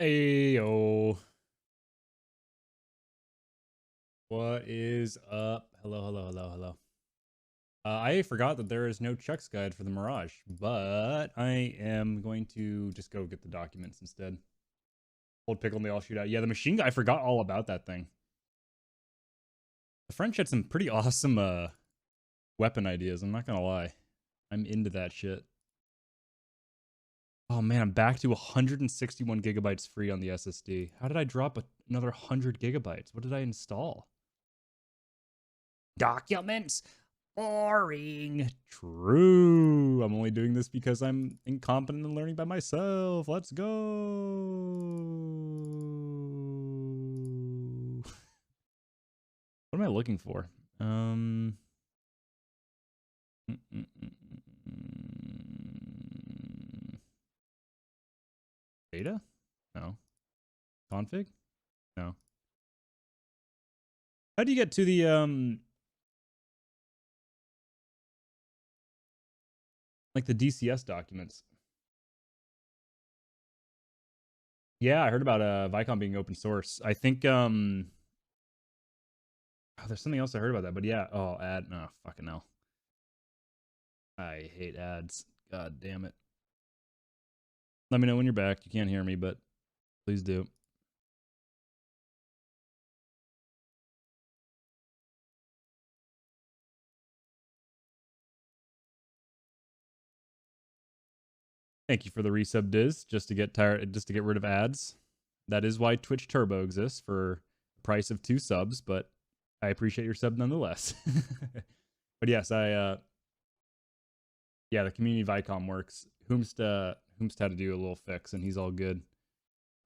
Ayo. What is up? Hello. I forgot that there is no checks guide for the Mirage, but I am going to just go get the documents instead. Old pickle and they all shoot out. Yeah, the machine gun, I forgot all about that thing. The French had some pretty awesome weapon ideas, I'm not gonna lie. I'm into that shit. Oh man, I'm back to 161 gigabytes free on the SSD. How did I drop another 100 gigabytes? What did I install? Documents. Boring. True. I'm only doing this because I'm incompetent and learning by myself. Let's go. What am I looking for? Data? No. Config? No. How do you get to the like the DCS documents? Yeah, I heard about Vicon being open source. I think oh, there's something else I heard about that, but yeah. Oh, ad. No, fucking hell. I hate ads. God damn it. Let me know when you're back. You can't hear me, but please do. Thank you for the resub, Diz. Just to get rid of ads. That is why Twitch Turbo exists, for the price of 2 subs, but I appreciate your sub nonetheless. But yes, yeah, the community Vicom works. Whomst had to do a little fix, and he's all good.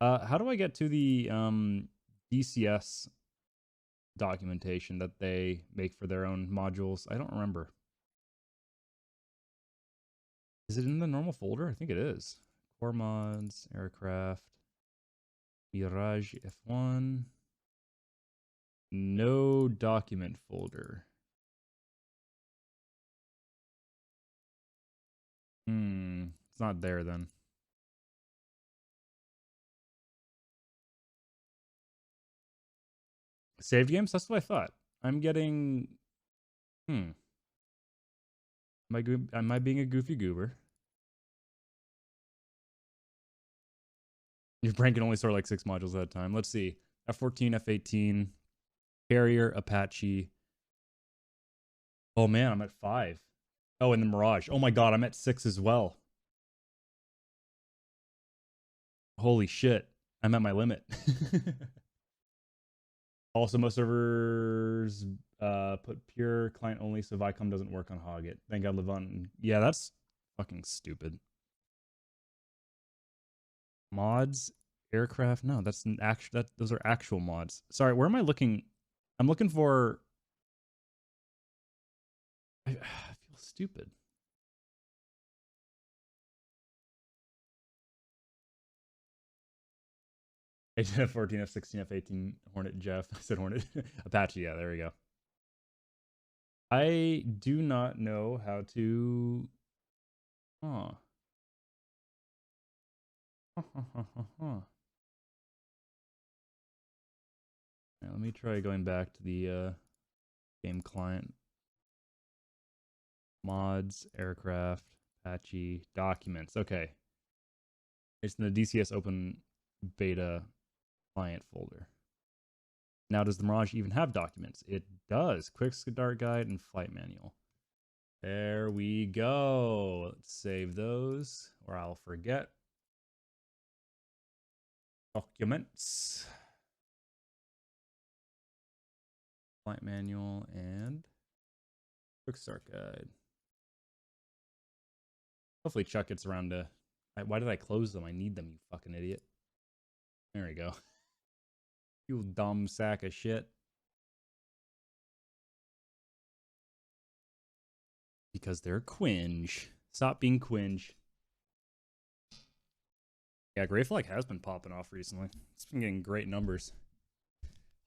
How do I get to the DCS documentation that they make for their own modules? I don't remember. Is it in the normal folder? I think it is. Core mods, aircraft, Mirage F1. No document folder. It's not there then. Save games? That's what I thought. I'm getting... Am I being a goofy goober? Your brain can only store like 6 modules at a time. Let's see. F-14, F-18, Carrier, Apache. Oh man, I'm at 5. Oh, and the Mirage. Oh my god, I'm at 6 as well. Holy shit. I'm at my limit. Also, most servers put pure client only, so Vicom doesn't work on Hoggit. Thank God Levant. Yeah, that's fucking stupid. Mods, aircraft. No, that's an actual. Those are actual mods. Sorry, where am I looking? I'm looking for. I feel stupid. F-14, F-16, F-18, Hornet, Jeff. I said Hornet. Apache, yeah, there we go. I do not know how to... Huh. Right, let me try going back to the game client. Mods, aircraft, Apache, documents. Okay. It's in the DCS open beta client folder. Now, does the Mirage even have documents? It does. Quick start guide and flight manual. There we go. Let's save those, or I'll forget. Documents. Flight manual and quick start guide. Hopefully Chuck gets around to... Why did I close them? I need them, you fucking idiot. There we go. You dumb sack of shit. Because they're cringe. Stop being cringe. Yeah, Gray Flag has been popping off recently. It's been getting great numbers.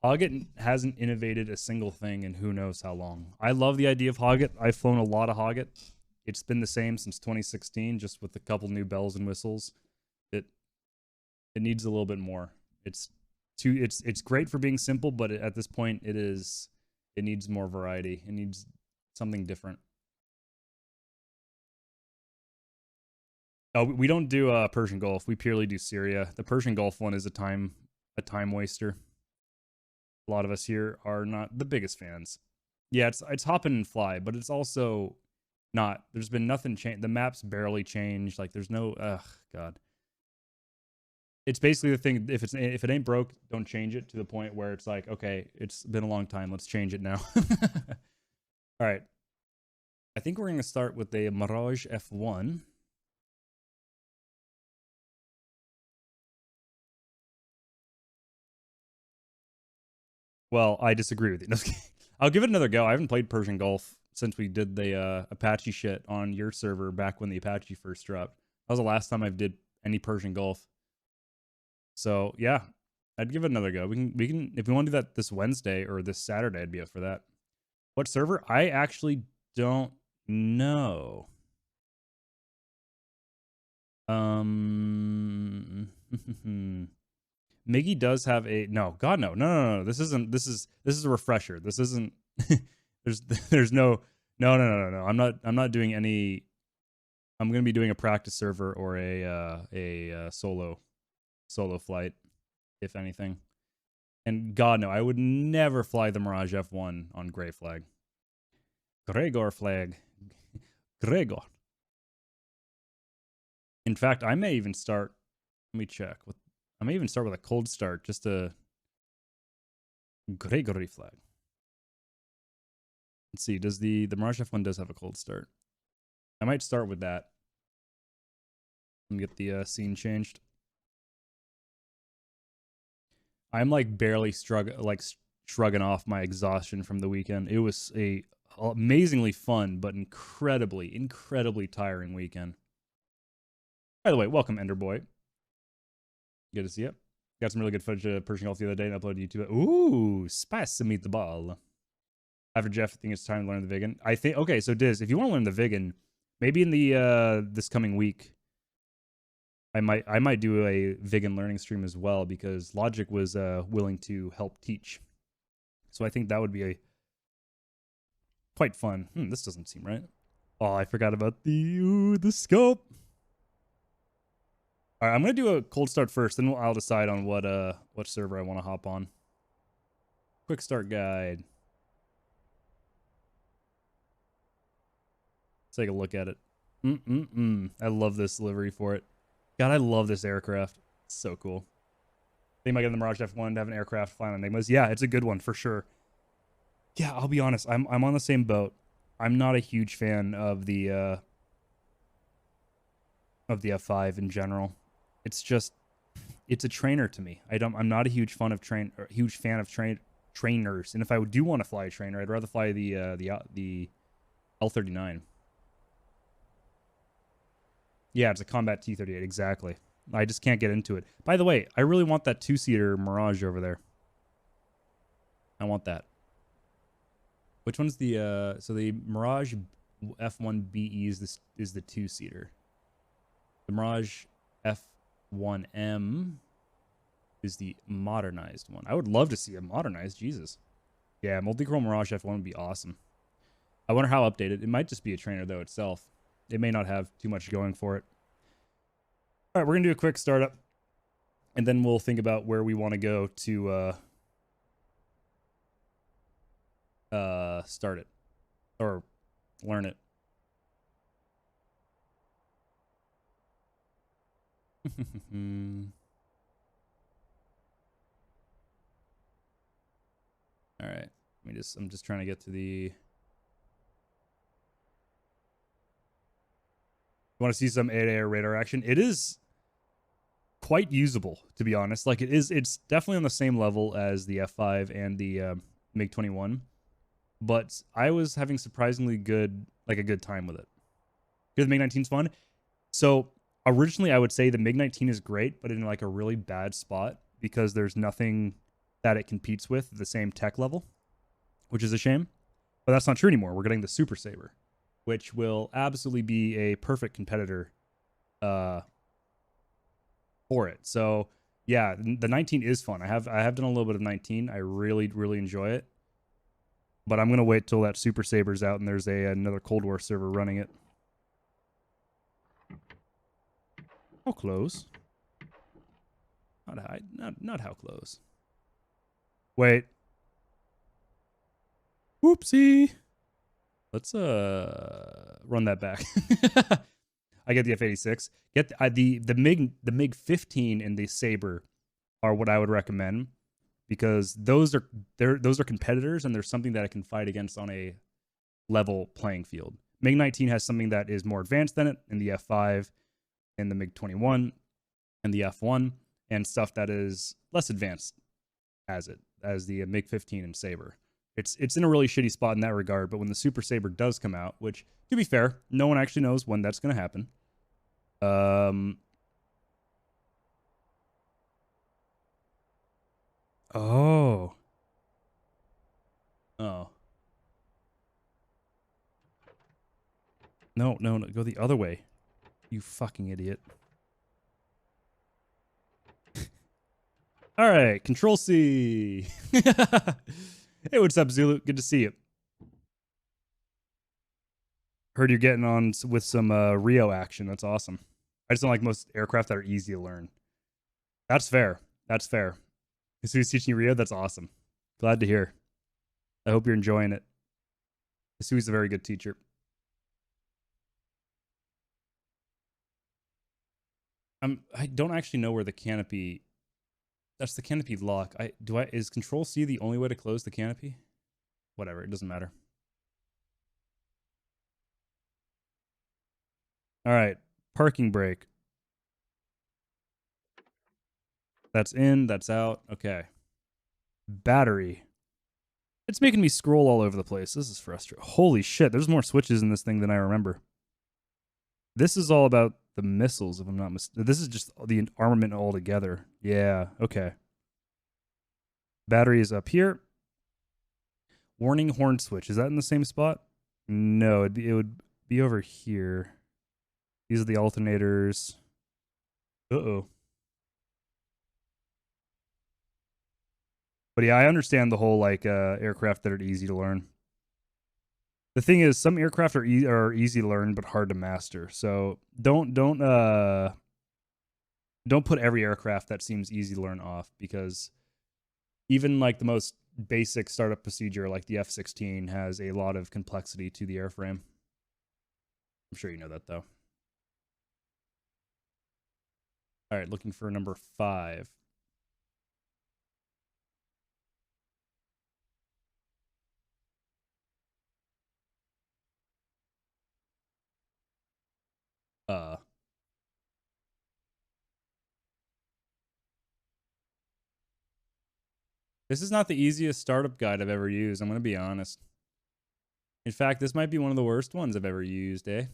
Hoggit hasn't innovated a single thing in who knows how long. I love the idea of Hoggit. I've flown a lot of Hoggit. It's been the same since 2016, just with a couple new bells and whistles. It needs a little bit more. It's great for being simple, but at this point it needs more variety. It needs something different. Oh, we don't do Persian Gulf. We purely do Syria. The Persian Gulf one is a time waster. A lot of us here are not the biggest fans. Yeah, it's hop and fly, but it's also not. There's been nothing change. The map's barely changed. Like there's no. Ugh, God. It's basically the thing. If it ain't broke, don't change it to the point where it's like, okay, it's been a long time. Let's change it now. All right. I think we're gonna start with the Mirage F1. Well, I disagree with you. I'll give it another go. I haven't played Persian Gulf since we did the Apache shit on your server back when the Apache first dropped. That was the last time I did any Persian Gulf. So yeah, I'd give it another go. We can if we want to do that this Wednesday or this Saturday, I'd be up for that. What server? I actually don't know. Miggy does have a no. This is a refresher. This isn't there's no. I'm not doing any. I'm gonna be doing a practice server or a solo flight, if anything. And God no, I would never fly the Mirage F1 on Gray Flag. Gregor flag. Gregor. In fact, I may even start. Let me check. I may even start with a cold start just to Gregory flag. Let's see. Does the Mirage F1 does have a cold start? I might start with that and get the scene changed. I'm like barely shrugging off my exhaustion from the weekend. It was a amazingly fun but incredibly tiring weekend. By the way, welcome Enderboy. Good to see you. Got some really good footage of Persian Gulf the other day and uploaded to YouTube. Ooh, spicy meatball. After Jeff, I think it's time to learn the Vigan. I think okay, so Diz, if you want to learn the Vigan, maybe in the this coming week, I might do a Vigan learning stream as well because Logic was willing to help teach. So I think that would be quite fun. This doesn't seem right. Oh, I forgot about the scope. All right, I'm gonna do a cold start first, then I'll decide on what server I want to hop on. Quick start guide. Let's take a look at it. I love this livery for it. God, I love this aircraft. It's so cool. I think I might get the Mirage F1 to have an aircraft flying on Enigmas. Yeah, it's a good one for sure. Yeah, I'll be honest. I'm on the same boat. I'm not a huge fan of the F5 in general. It's just, it's a trainer to me. I'm not a huge fan of trainers. And if I do want to fly a trainer, I'd rather fly the L39. Yeah, it's a combat T-38, exactly. I just can't get into it. By the way, I really want that two-seater Mirage over there. I want that. Which one's the so the Mirage F1BE is the two-seater. The Mirage F1M is the modernized one. I would love to see a modernized, Jesus. Yeah, multi-chrome Mirage F1 would be awesome. I wonder how updated. It might just be a trainer though itself. It may not have too much going for it. All right, we're going to do a quick startup, and then we'll think about where we want to go to start it, or learn it. All right, I'm just trying to get to the... Want to see some air radar action? It is quite usable, to be honest. Like it's definitely on the same level as the F5 and the MiG-21, but I was having surprisingly good time with it. Because the MiG-19 is fun. So originally I would say the MiG-19 is great, but in like a really bad spot because there's nothing that it competes with at the same tech level, which is a shame. But that's not true anymore. We're getting the Super Saber, which will absolutely be a perfect competitor for it. So Yeah, the 19 is fun. I have done a little bit of 19. I really enjoy it. But I'm gonna wait till that Super Saber's out and there's another Cold War server running it. How close? Not high. Not how close. Wait. Whoopsie. Let's run that back. I get the F-86. Get the MiG 15 and the Saber are what I would recommend, because those are competitors and there's something that I can fight against on a level playing field. MiG 19 has something that is more advanced than it in the F5 and the MiG 21 and the F1, and stuff that is less advanced as the MiG 15 and Saber. It's in a really shitty spot in that regard, but when the Super Saber does come out, which, to be fair, no one actually knows when that's going to happen. Oh. Oh. No, go the other way. You fucking idiot. All right, Control C. Hey, what's up, Zulu? Good to see you. Heard you're getting on with some Rio action. That's awesome. I just don't like most aircraft that are easy to learn. That's fair. That's fair. So he's teaching you Rio? That's awesome. Glad to hear. I hope you're enjoying it. Sui's a very good teacher. I don't actually know where the canopy. That's the canopy lock. Is Control C the only way to close the canopy? Whatever, it doesn't matter. All right, parking brake. That's in, that's out. Okay. Battery. It's making me scroll all over the place. This is frustrating. Holy shit, there's more switches in this thing than I remember. This is all about the missiles, if I'm not mistaken. This is just the armament altogether. Yeah, okay. Battery is up here. Warning horn switch. Is that in the same spot? No, it would be over here. These are the alternators. Uh-oh. But yeah, I understand the whole like aircraft that are easy to learn. The thing is, some aircraft are easy to learn but hard to master. So don't put every aircraft that seems easy to learn off, because even like the most basic startup procedure like the F-16 has a lot of complexity to the airframe. I'm sure you know that though. All right, looking for number 5. This is not the easiest startup guide I've ever used. I'm going to be honest. In fact, this might be one of the worst ones I've ever used, eh?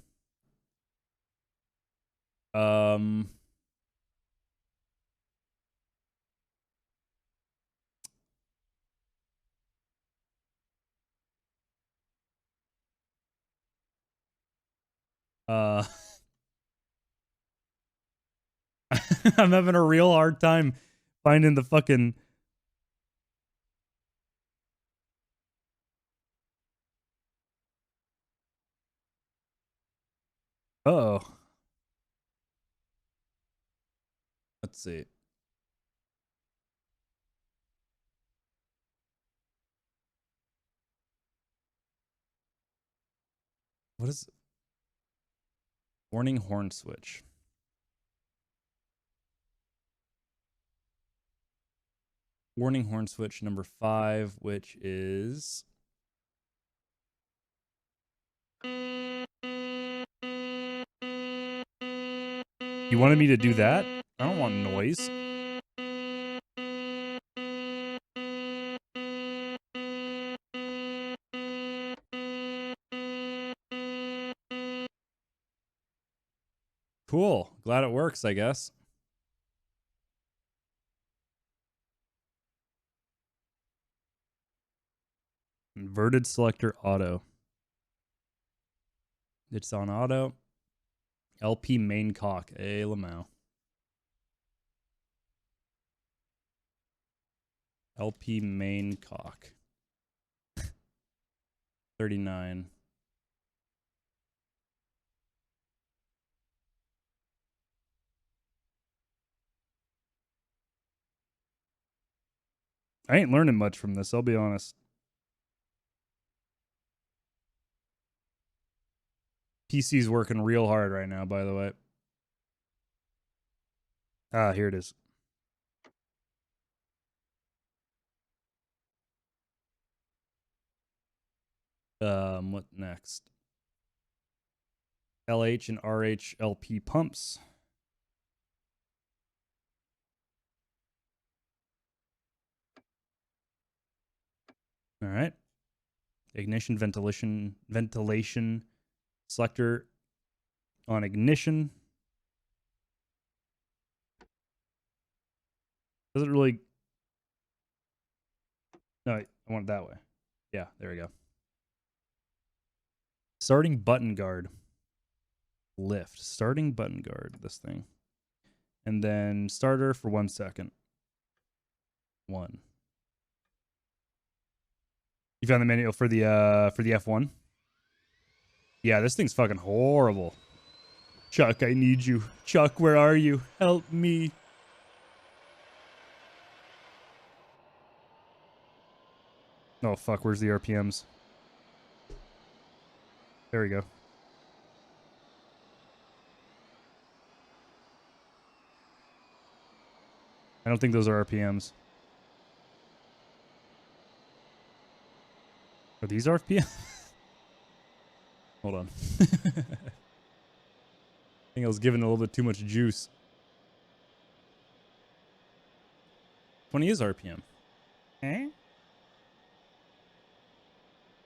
I'm having a real hard time finding the fucking... Uh-oh. Let's see. What is... Warning horn switch. Warning horn switch number 5, which is... You wanted me to do that? I don't want noise. Cool. Glad it works, I guess. Inverted selector auto. It's on auto. LP main cock. A Lamau. LP main cock. 39. I ain't learning much from this, I'll be honest. PC's working real hard right now, by the way. Ah, here it is. What next? LH and RH LP pumps. All right. Ignition, ventilation selector on ignition. Doesn't really. No, I want it that way. Yeah, there we go. Starting button guard. Lift. Starting button guard, this thing. And then starter for 1 second. 1. You found the manual for the F1? Yeah, this thing's fucking horrible. Chuck, I need you. Chuck, where are you? Help me. Oh, fuck, where's the RPMs? There we go. I don't think those are RPMs. Are these RPMs? Hold on. I think I was giving a little bit too much juice. 20 is RPM. Eh?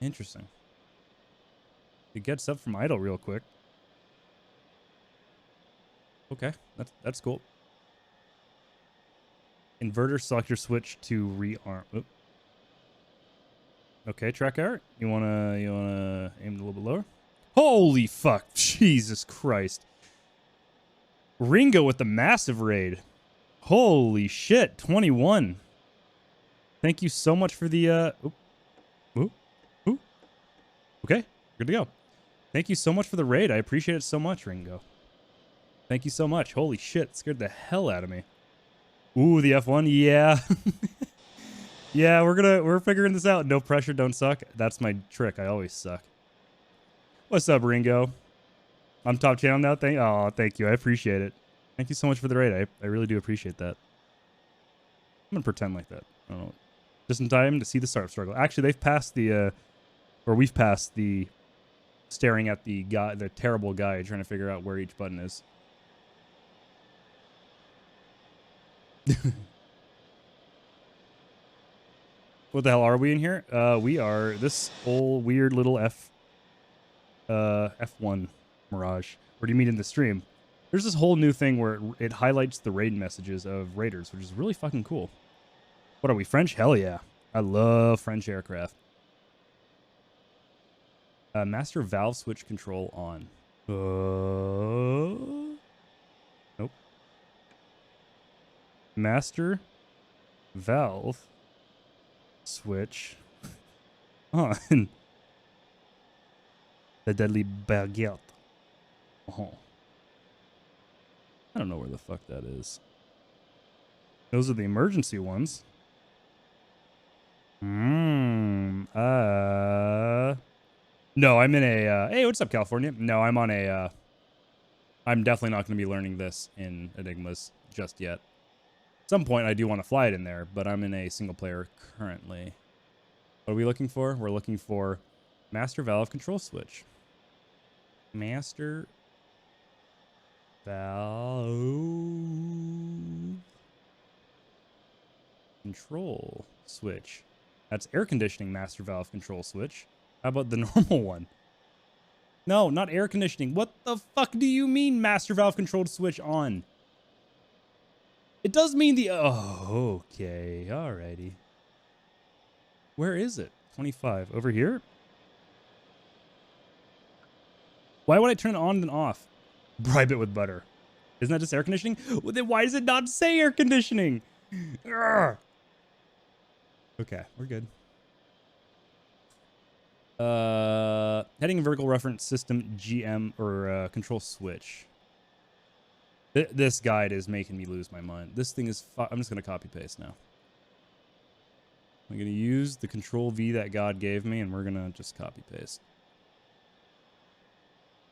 Interesting. It gets up from idle real quick. Okay, that's cool. Inverter selector switch to rearm. Oop. Okay, track art. You wanna aim it a little bit lower? Holy fuck! Jesus Christ! Ringo with the massive raid. Holy shit! 21. Thank you so much for the Okay, good to go. Thank you so much for the raid. I appreciate it so much, Ringo. Thank you so much. Holy shit, scared the hell out of me. Ooh, the F1, yeah. Yeah, we're figuring this out. No pressure, don't suck. That's my trick. I always suck. What's up, Ringo? I'm top channel now. Thank you. I appreciate it. Thank you so much for the raid. I really do appreciate that. I'm gonna pretend like that. I don't know. Just in time to see the startup struggle. Actually, they've passed the or we've passed the staring at the guy, the terrible guy trying to figure out where each button is. What the hell are we in here? We are this old weird little F1 Mirage. Where do you mean in the stream? There's this whole new thing where it highlights the raid messages of raiders, which is really fucking cool. What are we, French? Hell yeah. I love French aircraft. Master valve switch control on. Nope. Master valve switch on. The deadly baguette. Oh. I don't know where the fuck that is. Those are the emergency ones. No, I'm in a, hey, what's up, California? No, I'm on a, I'm definitely not going to be learning this in Enigmas just yet. At some point, I do want to fly it in there, but I'm in a single player currently. What are we looking for? We're looking for master valve control switch. Master valve control switch. That's air conditioning master valve control switch. How about the normal one? No, not air conditioning. What the fuck do you mean master valve controlled switch on? It does mean the... Oh, okay. Alrighty. Where is it? 25. Over here? Why would I turn it on and off? Bribe it with butter. Isn't that just air conditioning? Well, then why does it not say air conditioning? Urgh. Okay, we're good. Heading vertical reference system GM or control switch. This guide is making me lose my mind. This thing is... I'm just going to copy paste now. I'm going to use the control V that God gave me, and we're going to just copy paste.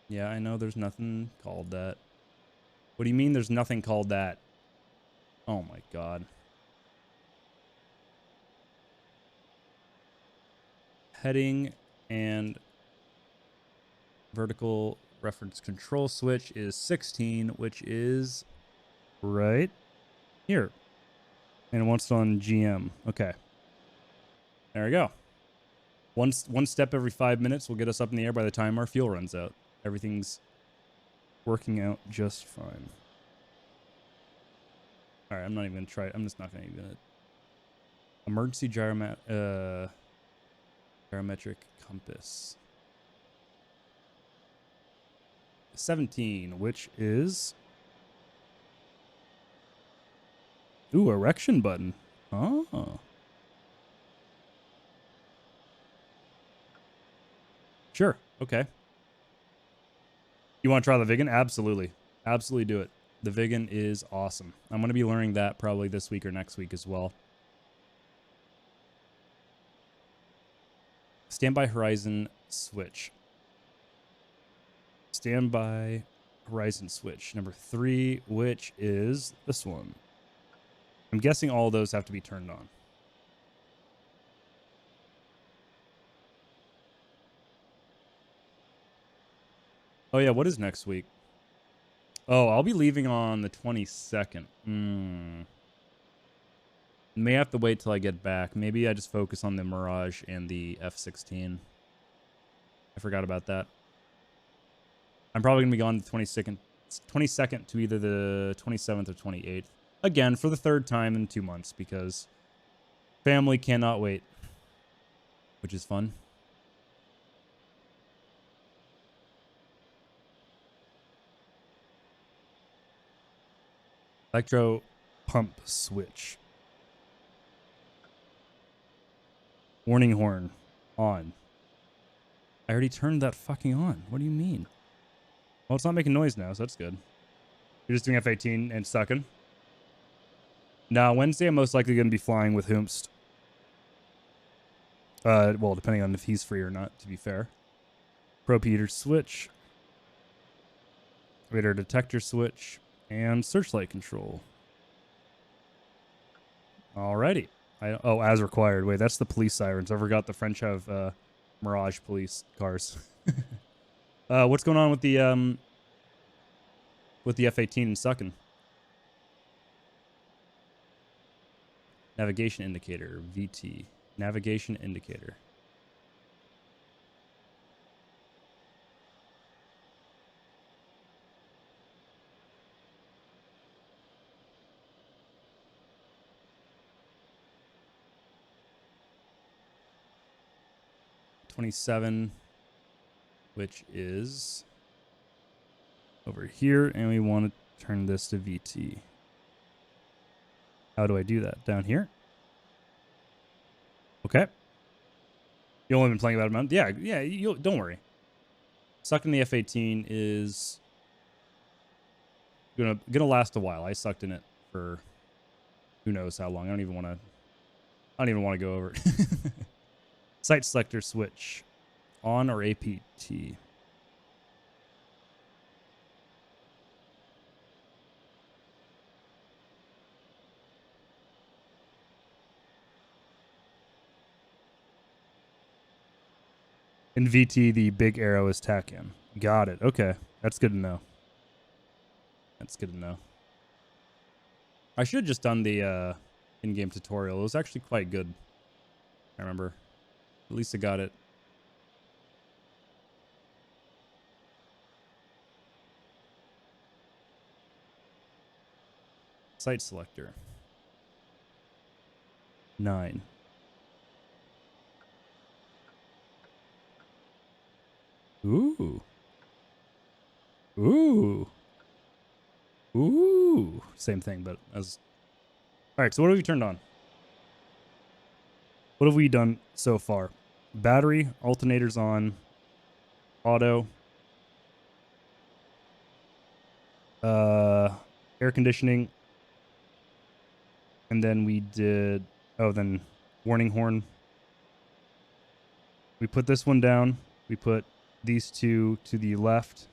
Yeah, I know there's nothing called that. What do you mean there's nothing called that? Oh my God. Heading and vertical reference control switch is 16, which is right here. And once on GM. Okay. There we go. One step every 5 minutes will get us up in the air by the time our fuel runs out. Everything's working out just fine. All right, I'm not even going to try it. I'm just not going to even... Emergency gyrometric compass. 17, which is... Ooh, erection button. Oh. Sure. Okay. You want to try the Vigan? Absolutely. Absolutely do it. The Vigan is awesome. I'm going to be learning that probably this week or next week as well. Standby horizon switch. Standby horizon switch. Number 3, which is this one. I'm guessing all those have to be turned on. Oh yeah, what is next week? Oh, I'll be leaving on the 22nd. May have to wait till I get back. Maybe I just focus on the Mirage and the F-16. I forgot about that. I'm probably going to be gone the 22nd to either the 27th or 28th. Again, for the 3rd time in 2 months, because family cannot wait, which is fun. Electro pump switch. Warning horn on. I already turned that fucking on. What do you mean? Well, it's not making noise now, so that's good. You're just doing F-18 and sucking? Now, Wednesday, I'm most likely going to be flying with Hoomst. Well, depending on if he's free or not, to be fair. Propeater switch. Radar detector switch. And searchlight control. Alrighty. Oh, as required. Wait, that's the police sirens. I forgot the French have Mirage police cars. What's going on with the F-18 and sucking? Navigation indicator, VT. Navigation indicator. .27, which is over here, and we want to turn this to VT. How do I do that? Down here? Okay. You only been playing about a month? Yeah, don't worry. Sucking the F-18 is gonna last a while. I sucked in it for who knows how long. I don't even want to go over it. Sight selector switch. On or APT? In VT, the big arrow is TACAN. Got it. Okay. That's good to know. That's good to know. I should have just done the in-game tutorial. It was actually quite good. I remember. At least I got it. Sight selector. 9. Ooh. Ooh. Ooh. Same thing, but as... Alright, so what have you turned on? What have we done so far? Battery, alternators on, auto, air conditioning, and then we did, then warning horn. We put this one down. We put these two to the left.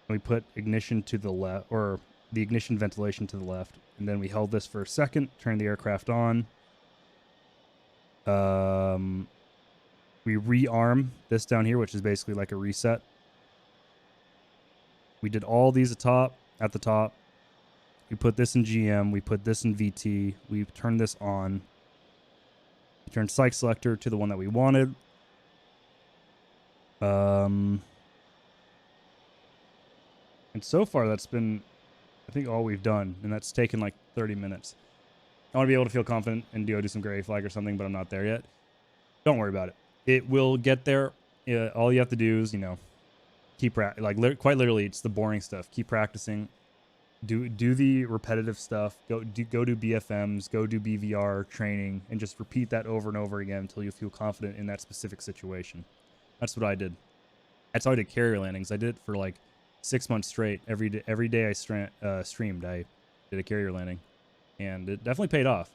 And we put ignition to the left, or the ignition ventilation to the left. And then we held this for a second, turned the aircraft on. We rearm this down here, which is basically like a reset. We did all these at the top. We put this in GM. We put this in VT. We turned this on. We turned psych selector to the one that we wanted. And so far, that's been, I think, all we've done. And that's taken like 30 minutes. I want to be able to feel confident and go do some gray flag or something, but I'm not there yet. Don't worry about it. It will get there. All you have to do is, keep quite literally, it's the boring stuff. Keep practicing. Do the repetitive stuff. Go do BFMs. Go do BVR training, and just repeat that over and over again until you feel confident in that specific situation. That's what I did. That's how I did carrier landings. I did it for like 6 months straight. Every day I streamed, I did a carrier landing, and it definitely paid off.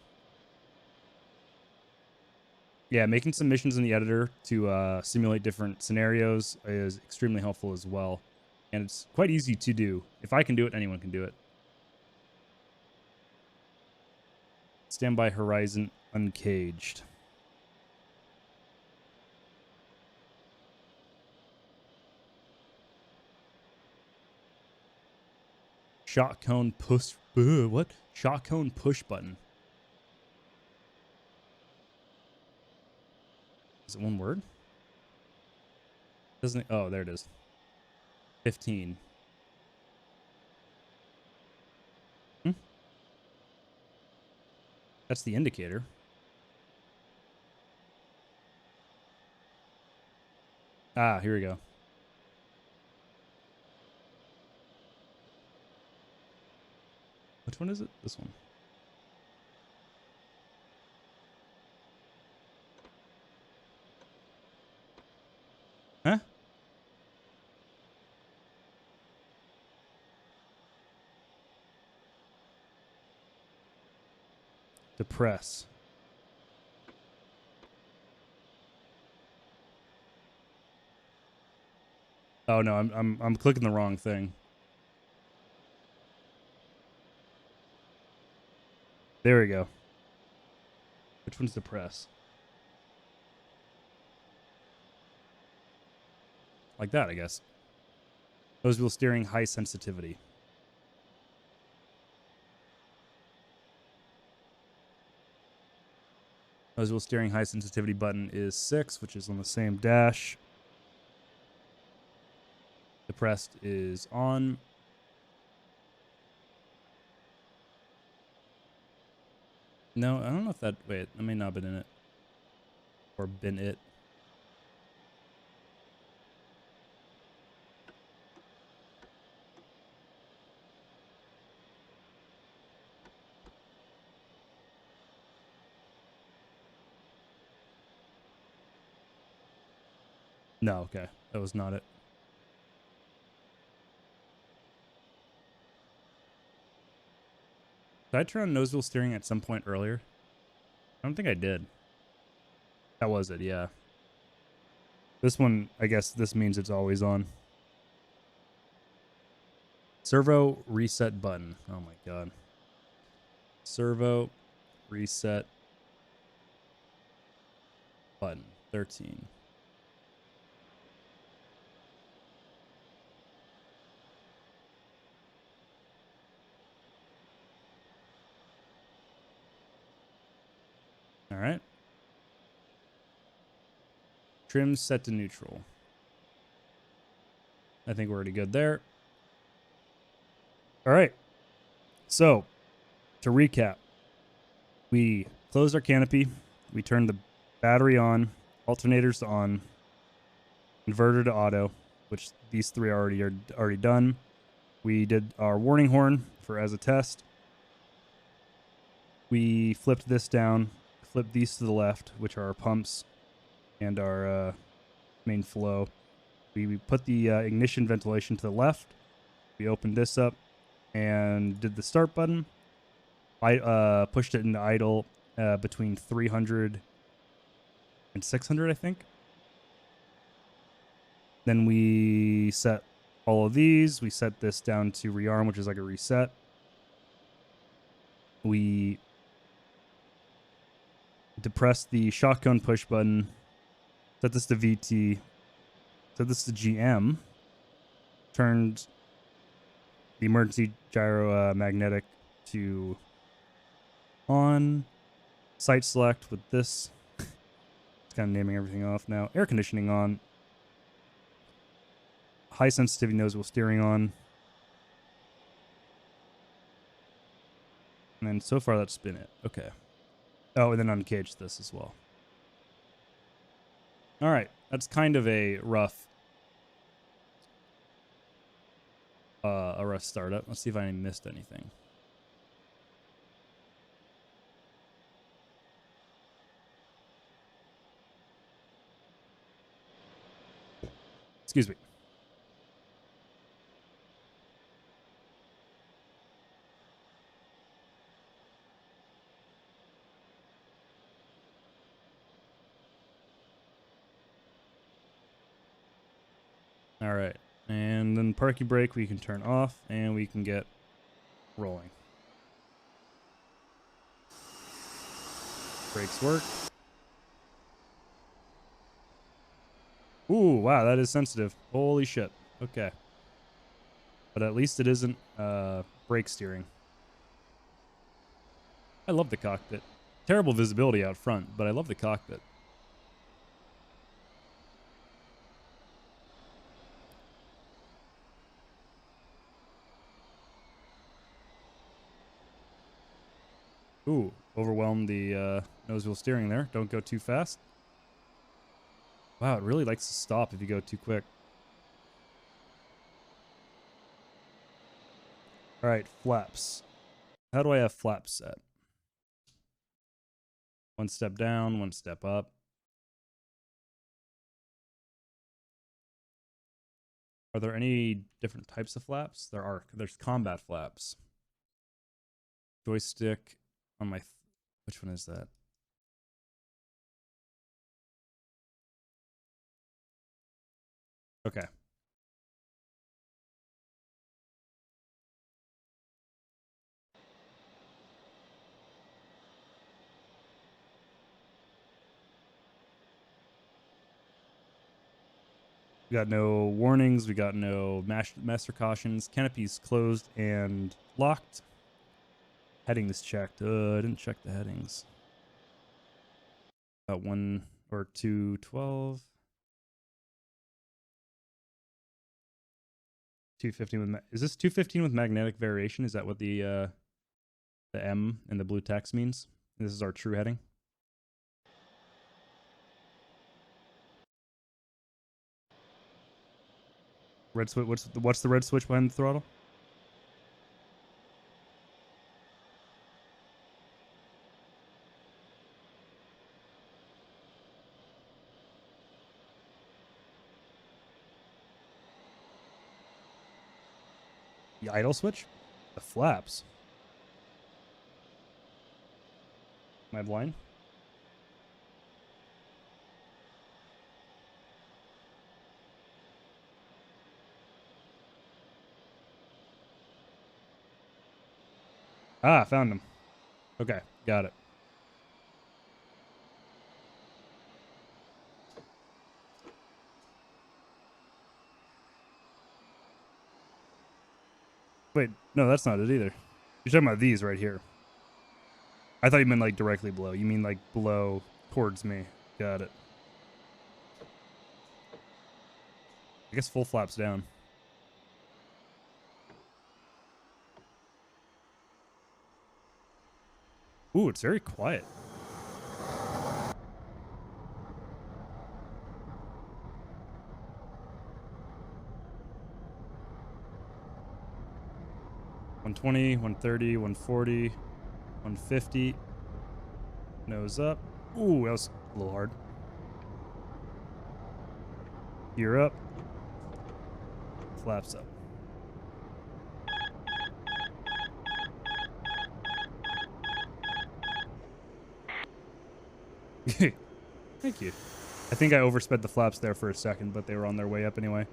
Yeah, making some missions in the editor to simulate different scenarios is extremely helpful as well. And it's quite easy to do. If I can do it, anyone can do it. Standby Horizon Uncaged. Shot cone push. What? Shot cone push button. Is it one word? Doesn't it? Oh, there it is. 15. That's the indicator. Ah, here we go. Which one is it? This one. Huh? Depress. Oh no, I'm clicking the wrong thing. There we go. Which one's depress? Like that, I guess. Nose wheel steering, high sensitivity. Nose wheel steering, high sensitivity button is 6, which is on the same dash. Depressed is on. No, I don't know if that... Wait, that may not have been in it. Or been it. No, okay. That was not it. Did I turn on nose wheel steering at some point earlier? I don't think I did. That was it, yeah. This one, I guess this means it's always on. Servo reset button. Oh my god. Servo reset button. 13. All right. Trim set to neutral. I think we're already good there. All right. So, to recap, we closed our canopy. We turned the battery on, alternators on, inverter to auto, which these three are already done. We did our warning horn for as a test. We flipped this down, flip these to the left, which are our pumps and our main flow. We put the ignition ventilation to the left. We opened this up and did the start button. I pushed it into idle between 300 and 600, I think. Then we set all of these. We set this down to rearm, which is like a reset. We depressed the shotgun push button. Set this to VT. Set this to GM. Turned the emergency gyro magnetic to on. Sight select with this. It's kind of naming everything off now. Air conditioning on. High sensitivity nose wheel steering on. And then so far that's been it. Okay. Oh, and then uncage this as well. All right. That's kind of a rough startup. Let's see if I missed anything. Excuse me. All right. And then parking brake we can turn off and we can get rolling. Brakes work. Ooh, wow, that is sensitive. Holy shit. Okay. But at least it isn't brake steering. I love the cockpit. Terrible visibility out front, but I love the cockpit. Ooh, overwhelmed the nose wheel steering there. Don't go too fast. Wow, it really likes to stop if you go too quick. All right, flaps. How do I have flaps set? One step down, one step up. Are there any different types of flaps? There are. There's combat flaps. Joystick on my... which one is that? Okay. We got no warnings. We got no master cautions. Canopy's closed and locked. Heading is checked. I didn't check the headings. Got 1 or 212. 215 with is this 215 with magnetic variation? Is that what the M and the blue text means? This is our true heading. Red switch. What's the red switch behind the throttle? The idle switch? The flaps. Am I blind? Ah, found them. Okay, got it. Wait, no, that's not it either. You're talking about these right here. I thought you meant like directly below. You mean like below towards me. Got it. I guess full flaps down. Ooh, it's very quiet. $120, $130, $140, $150. Nose up. Ooh, that was a little hard. Gear up. Flaps up. Thank you. I think I oversped the flaps there for a second, but they were on their way up anyway.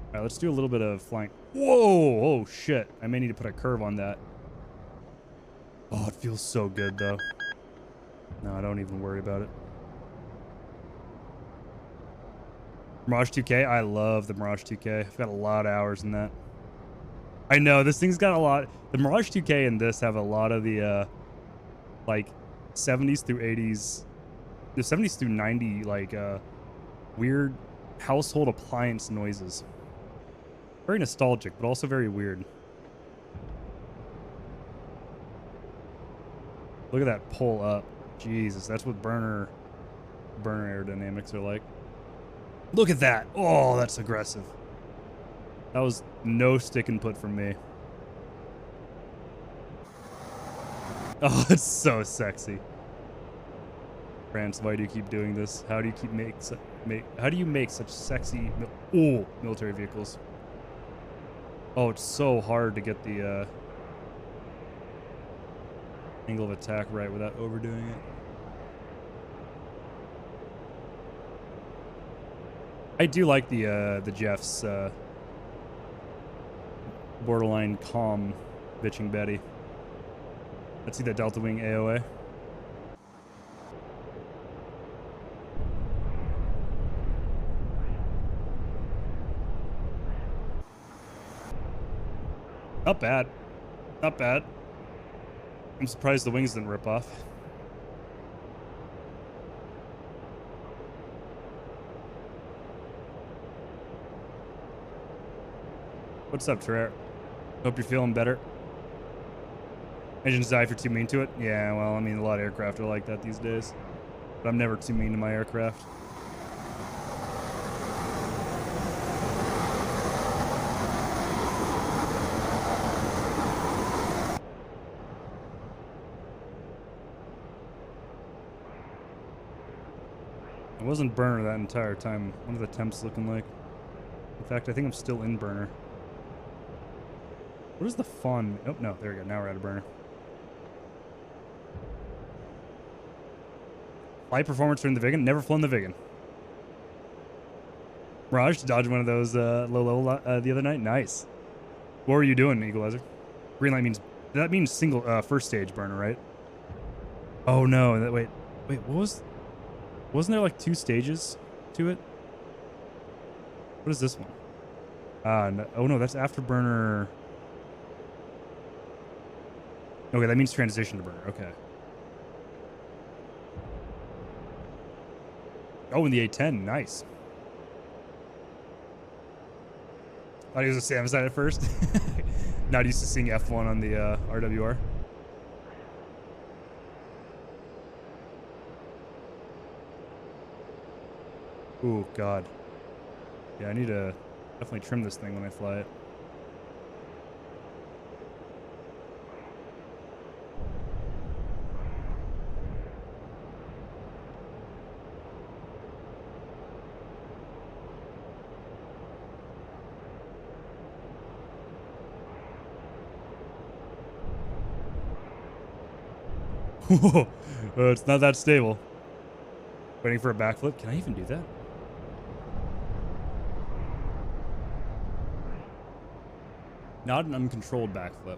All right, let's do a little bit of flying. Whoa! Oh, shit. I may need to put a curve on that. Oh, it feels so good, though. No, I don't even worry about it. Mirage 2K? I love the Mirage 2K. I've got a lot of hours in that. I know, this thing's got a lot. The Mirage 2K and this have a lot of the, like, 70s through 80s. The 70s through 90, like, weird household appliance noises. Very nostalgic, but also very weird. Look at that pull up. Jesus, that's what burner aerodynamics are like. Look at that. Oh, that's aggressive. That was no stick and put from me. Oh, it's so sexy. France, why do you keep doing this? How do you keep how do you make such sexy military vehicles? Oh, it's so hard to get the angle of attack right without overdoing it. I do like the Jeff's borderline calm bitching Betty. Let's see that Delta Wing AOA. Not bad. Not bad. I'm surprised the wings didn't rip off. What's up, Trey? Hope you're feeling better. Engines die if you're too mean to it? Yeah, well, I mean, a lot of aircraft are like that these days. But I'm never too mean to my aircraft. I wasn't burner that entire time. What are the temps looking like? In fact, I think I'm still in burner. What is the fun? Oh, no, there we go. Now we're out of burner. Flight performance during the Vigan? Never flown the Vigan. Mirage, dodged one of those low the other night. Nice. What were you doing, Equalizer? Green light means, that means single, first stage burner, right? Oh no, wait, what was, wasn't there like 2 stages to it? What is this one? No, oh no, that's afterburner. Okay, that means transition to burner. Okay. Oh, in the A10, nice. Thought he was a Samsung at first. Not used to seeing F1 on the RWR. Ooh, God. Yeah, I need to definitely trim this thing when I fly it. It's not that stable. Waiting for a backflip. Can I even do that? Not an uncontrolled backflip.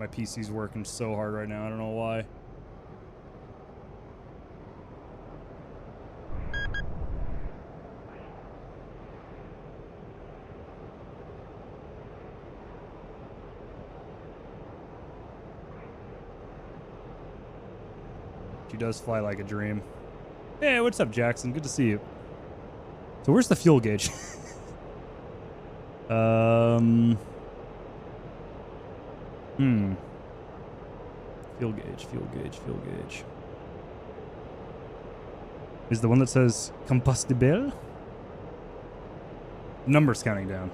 My PC's working so hard right now. I don't know why. She does fly like a dream. Hey, what's up, Jackson? Good to see you. So where's the fuel gauge? Fuel gauge. Is the one that says combustible? Numbers counting down.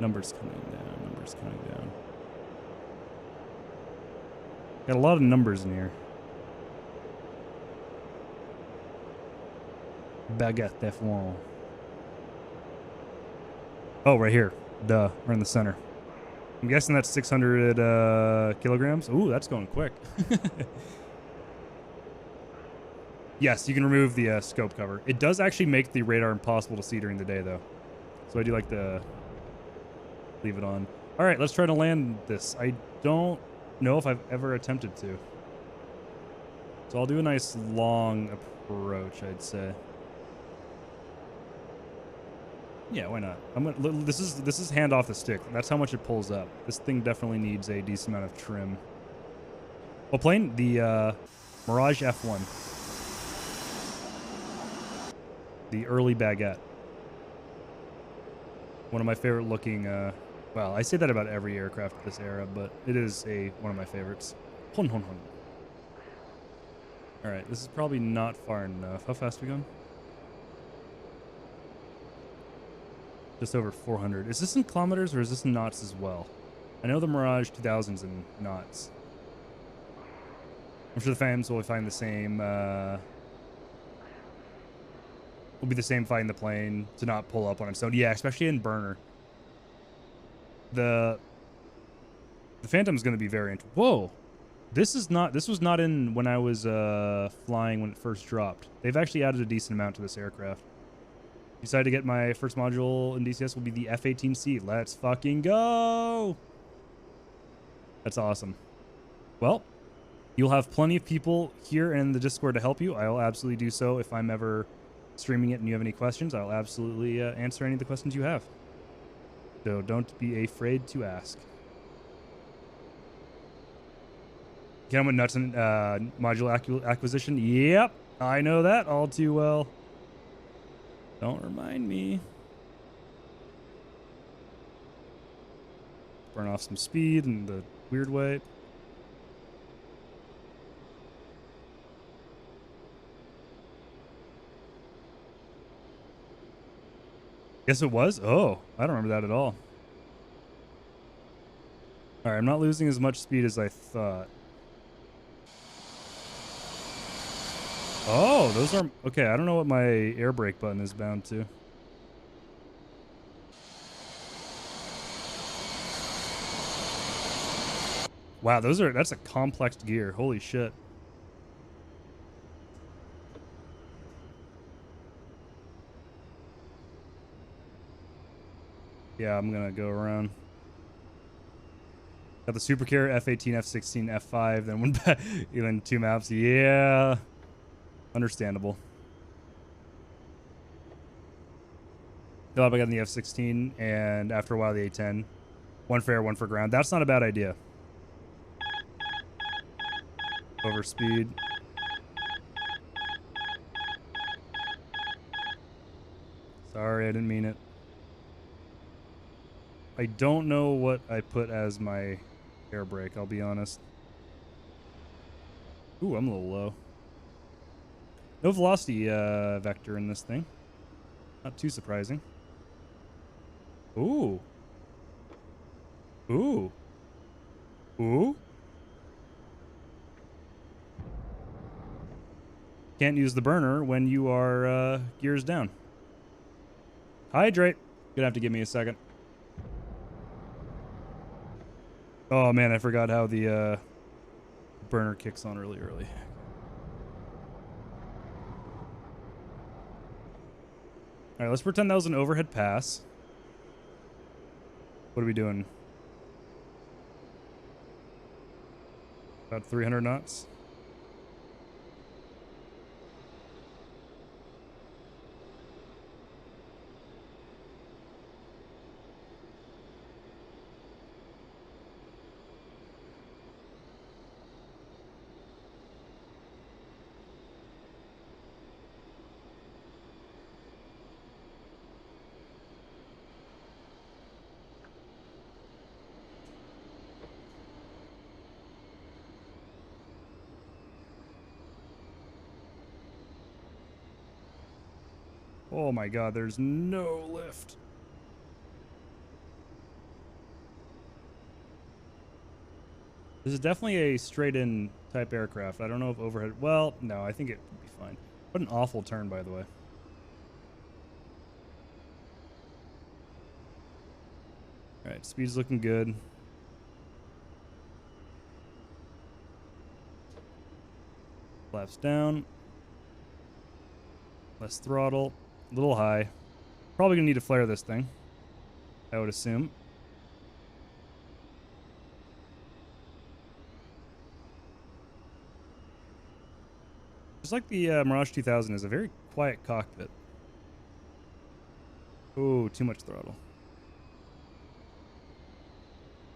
Numbers coming down. Numbers coming down. Got a lot of numbers in here. Baguette F1. Oh, right here. Duh. We're in the center. I'm guessing that's 600 kilograms. Ooh, that's going quick. Yes, you can remove the scope cover. It does actually make the radar impossible to see during the day, though. So I do like to leave it on. All right, let's try to land this. I don't know if I've ever attempted to. So I'll do a nice long approach, I'd say. Yeah, why not? This is hand off the stick. That's how much it pulls up. This thing definitely needs a decent amount of trim. What plane? The Mirage F1. The early Baguette. One of my favorite looking. Well, I say that about every aircraft of this era, but it is one of my favorites. Hon hon hon. All right, this is probably not far enough. How fast are we going? Just over 400. Is this in kilometers or is this in knots as well? I know the Mirage 2000's in knots. I'm sure the fans will find the same. Will be the same fighting the plane to not pull up on its own. Yeah, especially in burner. The Phantom's going to be very. Whoa, this was not in when I was flying when it first dropped. They've actually added a decent amount to this aircraft. Decided to get my first module in DCS will be the F-16C. Let's fucking go! That's awesome. Well, you'll have plenty of people here in the Discord to help you. I'll absolutely do so if I'm ever streaming it and you have any questions. I'll absolutely answer any of the questions you have. So don't be afraid to ask. Get on with nuts and module acquisition. Yep, I know that all too well. Don't remind me. Burn off some speed in the weird way. Guess it was? Oh, I don't remember that at all. Alright, I'm not losing as much speed as I thought. Oh, those are... Okay, I don't know what my air brake button is bound to. Wow, that's a complex gear. Holy shit. Yeah, I'm gonna go around. Got the Super Carrier, F-18, F-16, F-5, then one back, even 2 maps. Yeah. Understandable. Still have I got the F-16, and after a while the A-10. One for air, one for ground. That's not a bad idea. Over speed. Sorry, I didn't mean it. I don't know what I put as my air brake, I'll be honest. Ooh, I'm a little low. No velocity vector in this thing. Not too surprising. Ooh. Ooh. Ooh. Can't use the burner when you are gears down. Hydrate. Gonna have to give me a second. Oh man, I forgot how the burner kicks on really early. All right, let's pretend that was an overhead pass. What are we doing? About 300 knots. Oh my god, there's no lift. This is definitely a straight-in type aircraft. I don't know if overhead... Well, no, I think it would be fine. What an awful turn, by the way. All right, speed's looking good. Flaps down. Less throttle. A little high. Probably going to need to flare this thing, I would assume. Just like the Mirage 2000 is a very quiet cockpit. Oh, too much throttle.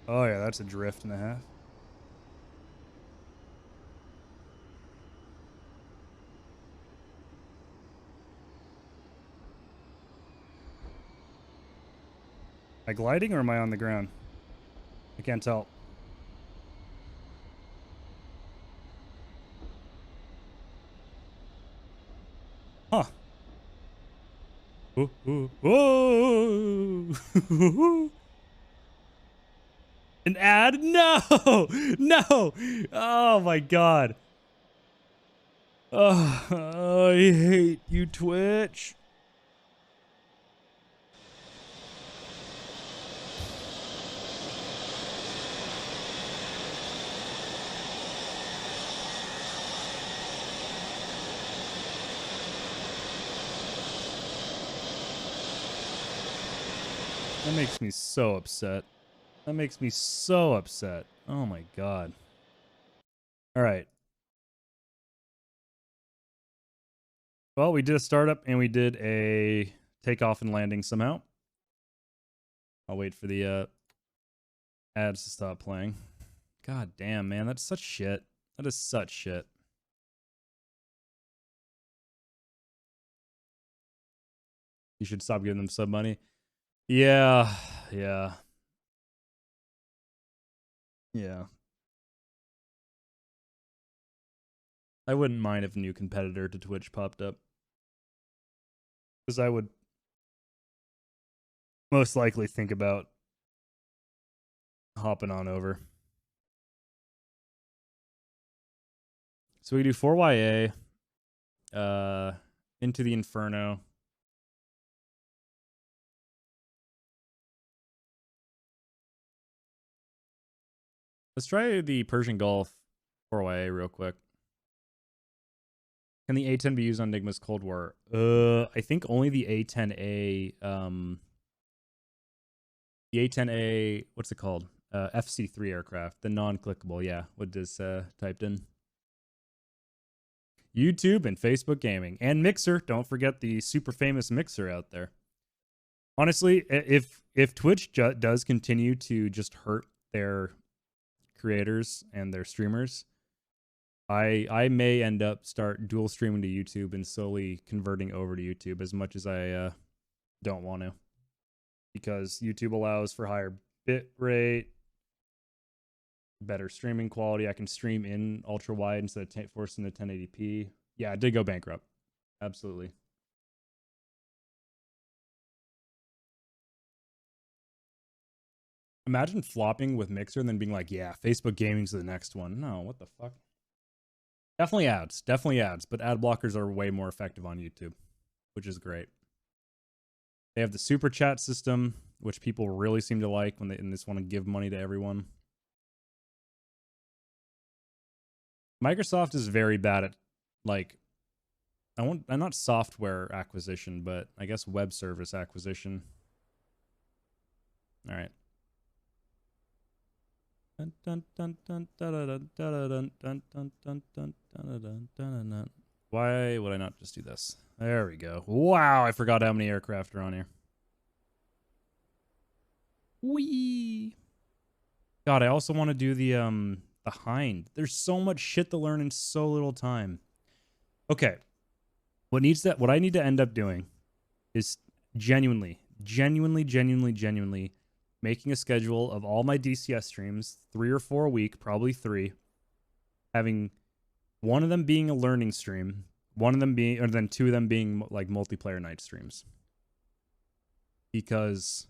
Oh yeah, that's a drift and a half. Am I gliding or am I on the ground? I can't tell. Huh. Ooh, ooh, whoa! An ad? No! No! Oh my god. Oh, I hate you, Twitch. That makes me so upset. That makes me so upset. Oh my god. All right. Well, we did a startup and we did a takeoff and landing somehow. I'll wait for the ads to stop playing. God damn, man. That's such shit. That is such shit. You should stop giving them sub money. Yeah. Yeah. Yeah. I wouldn't mind if a new competitor to Twitch popped up. Because I would most likely think about hopping on over. So we do 4YA, Into the Inferno. Let's try the Persian Gulf 4YA real quick. Can the A-10 be used on Enigma's Cold War? I think only the A-10A, the A-10A, what's it called? FC3 aircraft, the non-clickable, yeah, what is typed in. YouTube and Facebook Gaming and Mixer. Don't forget the super famous Mixer out there. Honestly, if Twitch does continue to just hurt their creators and their streamers, I may end up start dual streaming to YouTube and slowly converting over to YouTube, as much as I don't want to, because YouTube allows for higher bit rate, better streaming quality. I can stream in ultra wide instead of forcing the 1080p. Yeah, it did go bankrupt. Absolutely. Imagine flopping with Mixer and then being like, yeah, Facebook Gaming's the next one. No, what the fuck? Definitely ads, but ad blockers are way more effective on YouTube, which is great. They have the super chat system, which people really seem to like when they just want to give money to everyone. Microsoft is very bad at, like, not software acquisition, but I guess web service acquisition. All right. Why would I not just do this? There we go. Wow, I forgot how many aircraft are on here. Whee! God, I also want to do the Hind. There's so much shit to learn in so little time. Okay. What I need to end up doing is genuinely making a schedule of all my DCS streams, 3 or 4 a week, probably 3, having one of them being a learning stream, one of them being, or then 2 of them being like multiplayer night streams. Because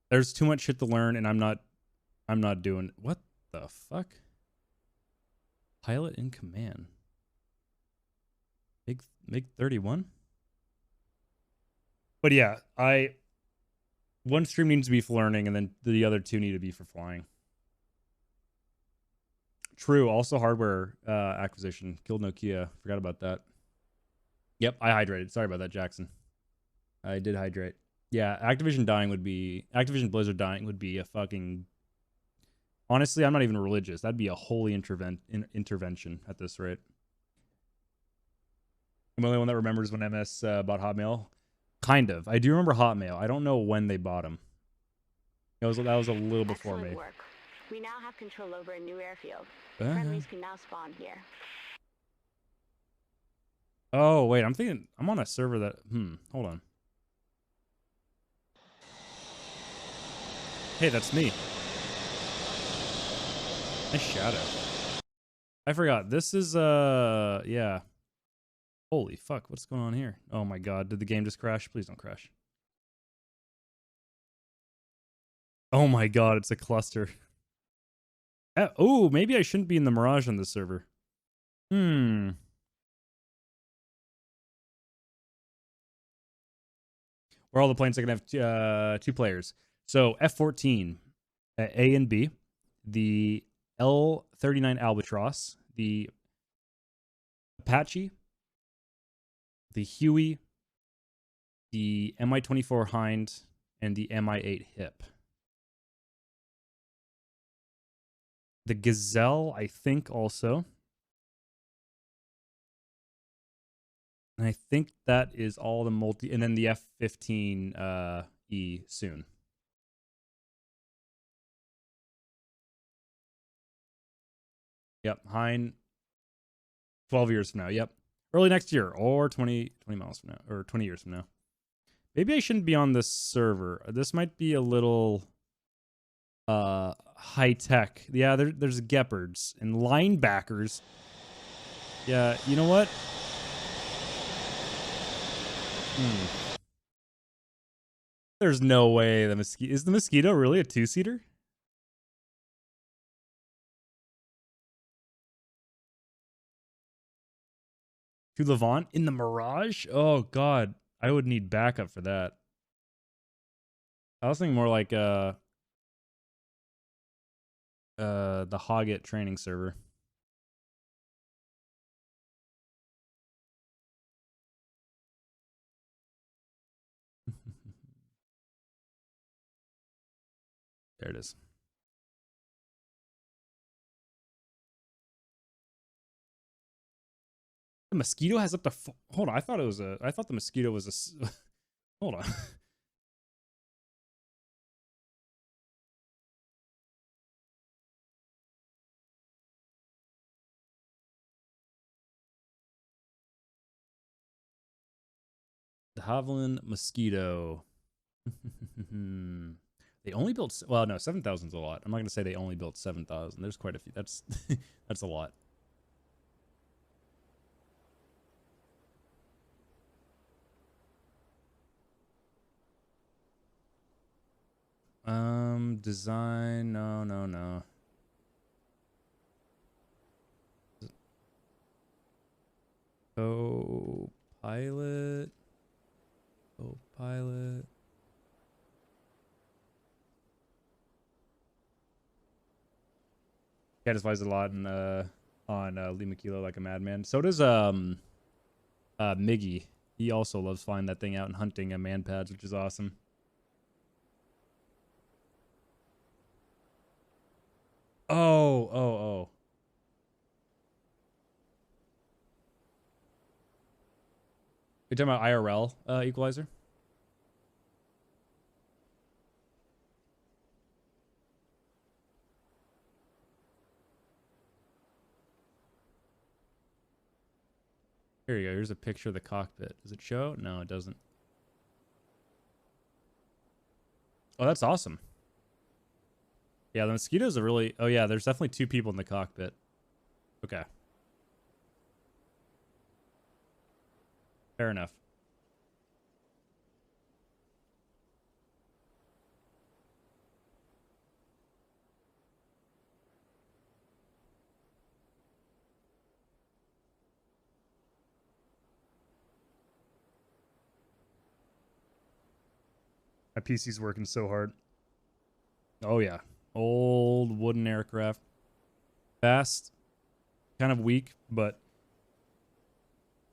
there's too much shit to learn, and I'm not I'm not doing... What the fuck? Pilot in command. MiG 31? But yeah, one stream needs to be for learning, and then the other two need to be for flying. True. Also hardware acquisition. Killed Nokia. Forgot about that. Yep, I hydrated. Sorry about that, Jackson. I did hydrate. Yeah, Activision Blizzard dying would be a fucking... Honestly, I'm not even religious. That'd be a holy intervention at this rate. I'm the only one that remembers when MS bought Hotmail. Kind of. I do remember Hotmail. I don't know when they bought them. That was a little before me. Work. We now have control over a new airfield. Friendlies can now spawn here. Oh, wait. I'm on a server that... Hold on. Hey, that's me. Nice shadow. I forgot. This is, yeah. Holy fuck. What's going on here? Oh my god. Did the game just crash? Please don't crash. Oh my god. It's a cluster. Oh, maybe I shouldn't be in the Mirage on this server. Where all the planes that can have two players. So F-14, A and B, the L-39 Albatross, the Apache, the Huey, the Mi-24 Hind, and the Mi-8 Hip. The Gazelle, I think, also. And I think that is all the multi... And then the F-15 E soon. Yep, Hind, 12 years from now. Yep. Early next year, or 20 miles from now, or 20 years from now. Maybe I shouldn't be on this server. This might be a little high tech. Yeah, there's Gepards and linebackers. Yeah, you know what? There's no way the Mosquito... Is the Mosquito really a two-seater? To Levant in the Mirage? Oh god, I would need backup for that. I was thinking more like the Hoggett training server. There it is. The Mosquito has up to... Hold on, I thought the Mosquito was a... Hold on. The Havilland Mosquito. They only built... Well, no, 7,000 is a lot. I'm not going to say they only built 7,000. There's quite a few. That's that's a lot. Design, no. Co-pilot. Caddis flies a lot on Lima Kilo like a madman. So does Miggy. He also loves flying that thing out and hunting man pads, which is awesome. Oh. You're talking about IRL equalizer? Here you go. Here's a picture of the cockpit. Does it show? No, it doesn't. Oh, that's awesome. Yeah, the Mosquito's a really... Oh, yeah, there's definitely two people in the cockpit. Okay. Fair enough. PC's working so hard. Oh yeah, old wooden aircraft, fast, kind of weak, but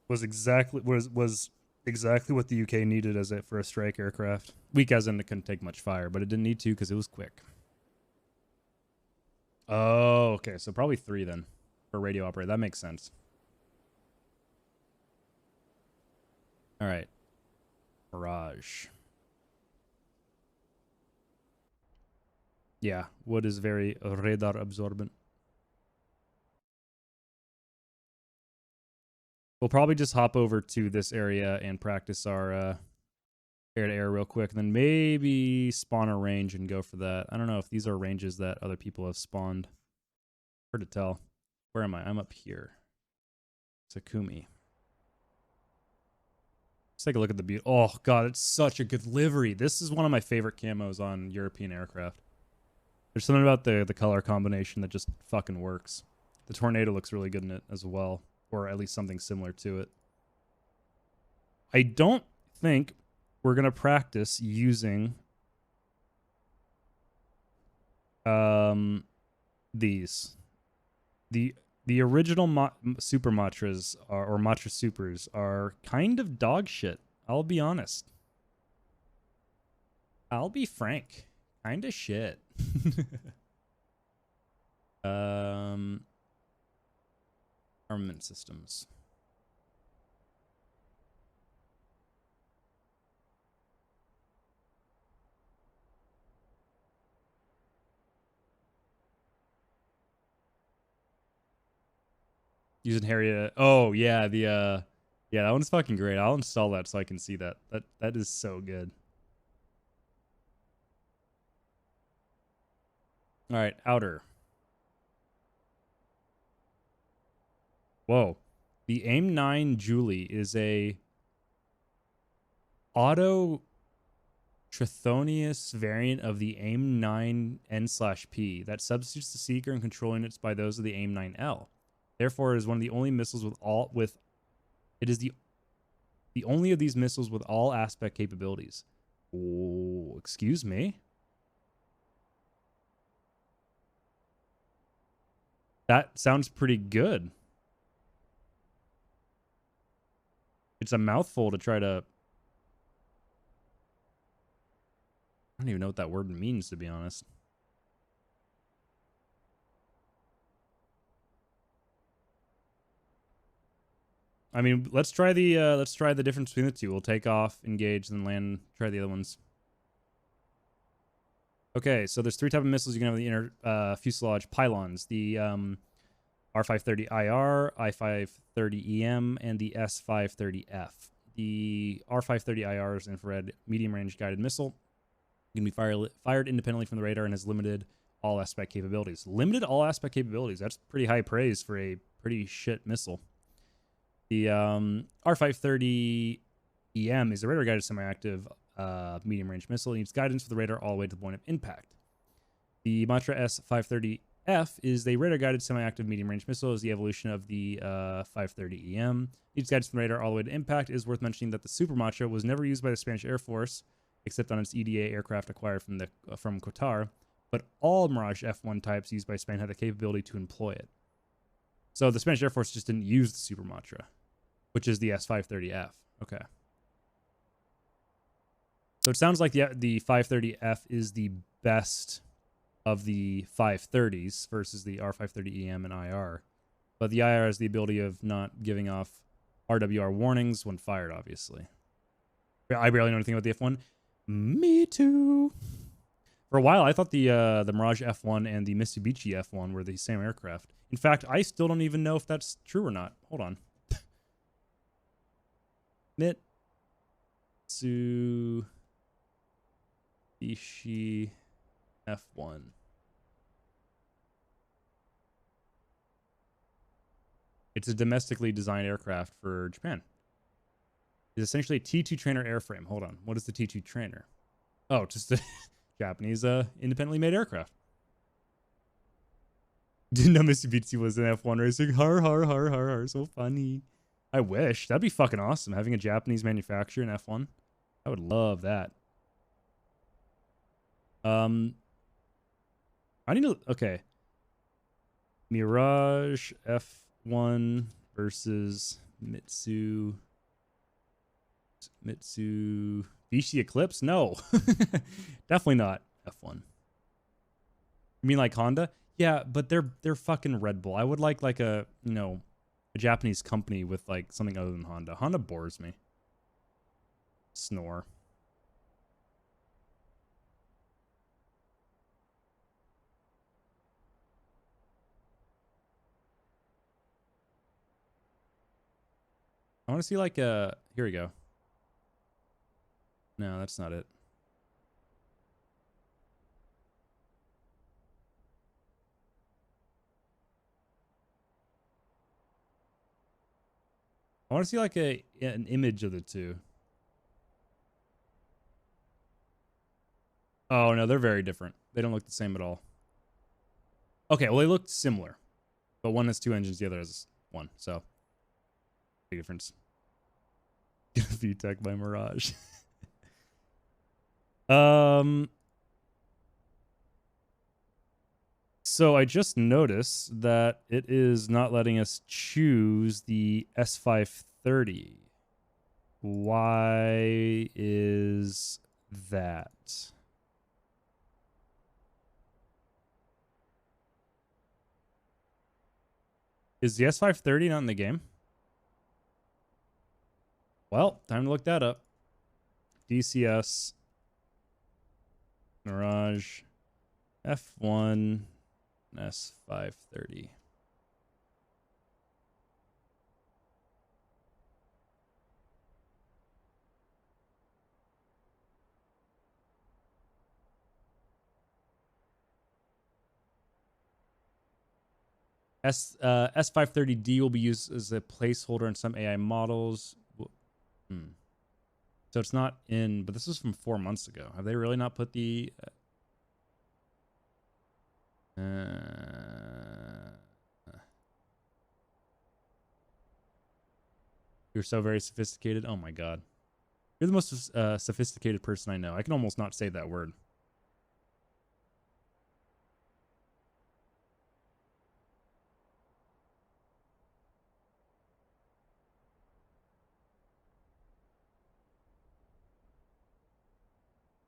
was exactly what the UK needed as it for a strike aircraft. Weak as in it couldn't take much fire, but it didn't need to because it was quick. Oh, okay, so probably 3 then for radio operator. That makes sense. All right, Mirage. Yeah, wood is very radar absorbent. We'll probably just hop over to this area and practice our air-to-air real quick, and then maybe spawn a range and go for that. I don't know if these are ranges that other people have spawned. Hard to tell. Where am I? I'm up here. Sakumi. Let's take a look at the beauty. Oh, God, it's such a good livery. This is one of my favorite camos on European aircraft. There's something about the color combination that just fucking works. The Tornado looks really good in it as well, or at least something similar to it. I don't think we're going to practice using these. The original Super Matras or Matra Supers are kind of dog shit. I'll be honest. I'll be frank. Kind of shit. Armament systems. Using Harriet. Oh yeah, yeah, that one's fucking great. I'll install that so I can see that. That is so good. All right, outer. Whoa. The AIM-9 Julie is a auto Trithonius variant of the AIM-9 N/P that substitutes the seeker and control units by those of the AIM-9L. Therefore, it is one of the only missiles it is the only of these missiles with all aspect capabilities. Oh, excuse me. That sounds pretty good. It's a mouthful to try to... I don't even know what that word means, to be honest. I mean, let's try the difference between the two. We'll take off, engage, then land, try the other ones. Okay, so there's 3 types of missiles you can have in the inner fuselage pylons. The R530IR, I530EM, and the S530F. The R530IR is an infrared medium-range guided missile. It can be fired independently from the radar and has limited all-aspect capabilities. Limited all-aspect capabilities. That's pretty high praise for a pretty shit missile. The R530EM is a radar-guided semi-active medium-range missile. It needs guidance for the radar all the way to the point of impact. The Matra S530F is a radar-guided semi-active medium-range missile. Is the evolution of the 530EM. Needs guidance from the radar all the way to impact. It is worth mentioning that the Super Matra was never used by the Spanish Air Force, except on its EDA aircraft acquired from Qatar. But all Mirage F1 types used by Spain had the capability to employ it. So the Spanish Air Force just didn't use the Super Matra, which is the S530F. Okay. So it sounds like the 530F is the best of the 530s versus the R530EM and IR. But the IR has the ability of not giving off RWR warnings when fired, obviously. I barely know anything about the F1. Me too. For a while, I thought the Mirage F1 and the Mitsubishi F1 were the same aircraft. In fact, I still don't even know if that's true or not. Hold on. Mitsubishi F1. It's a domestically designed aircraft for Japan. It's essentially a T2 trainer airframe. Hold on. What is the T2 trainer? Oh, just a Japanese independently made aircraft. Didn't know Mitsubishi was an F1 racing. Har, har, har, har, har. So funny. I wish. That'd be fucking awesome. Having a Japanese manufacturer in F1. I would love that. I need to. Okay. Mirage F1 versus Mitsubishi Eclipse? No. Definitely not F1. You mean like Honda? Yeah, but they're fucking Red Bull. I would like a, you know, a Japanese company with like something other than Honda. Honda bores me. Snore. I want to see like a, here we go. No, that's not it. I want to see like an image of the two. Oh no, they're very different. They don't look the same at all. Okay, well they look similar, but one has two engines, the other has one. So big difference. VTech by Mirage. So I just noticed that it is not letting us choose the S530. Why is that? Is the S530 not in the game? Well, time to look that up. DCS Mirage F1 S530. S530D will be used as a placeholder in some AI models. So it's not in, but this is from 4 months ago. Have they really not put the... You're so very sophisticated. Oh my god. You're the most sophisticated person I know. I can almost not say that word.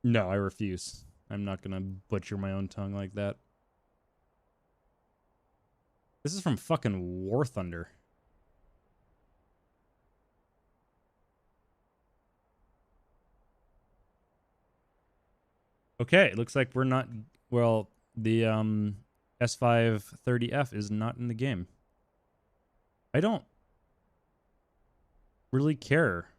No, I refuse. I'm not going to butcher my own tongue like that. This is from fucking War Thunder. Okay, it looks like we're not... Well, the S530F is not in the game. I don't really care.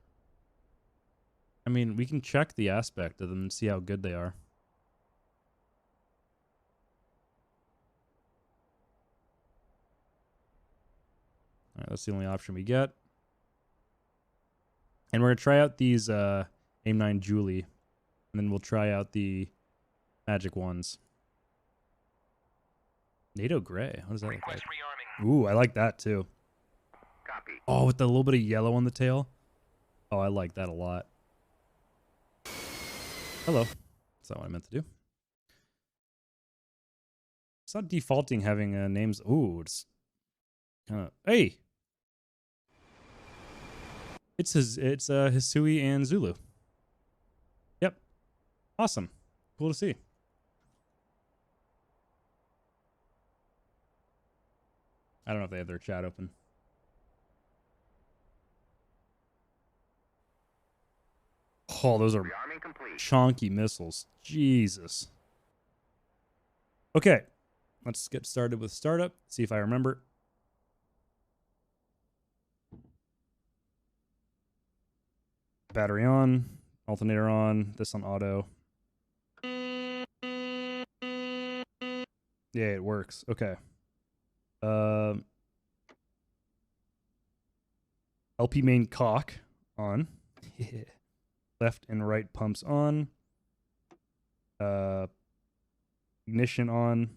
I mean, we can check the aspect of them and see how good they are. All right, that's the only option we get. And we're going to try out these AIM-9 Julie. And then we'll try out the Magic ones. NATO Gray. What does that look like? Ooh, I like that too. Copy. Oh, with the little bit of yellow on the tail. Oh, I like that a lot. Hello. That's not what I meant to do. It's not defaulting having names. Ooh, it's kind of... Hey! It's Hisui and Zulu. Yep. Awesome. Cool to see. I don't know if they have their chat open. Oh, those are chonky missiles. Jesus. Okay. Let's get started with startup. See if I remember. Battery on. Alternator on. This on auto. Yeah, it works. Okay. LP main cock on. Left and right pumps on. Ignition on.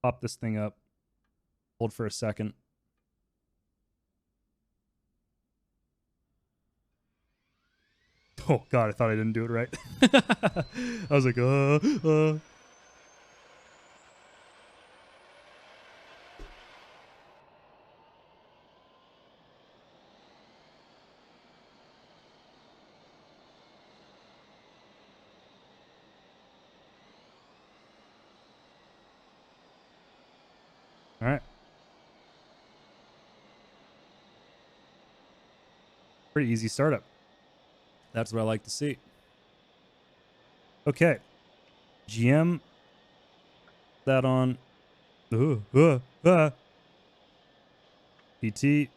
Pop this thing up. Hold for a second. Oh god, I thought I didn't do it right. I was like, All right. Pretty easy startup. That's what I like to see. Okay. GM. That on. PT.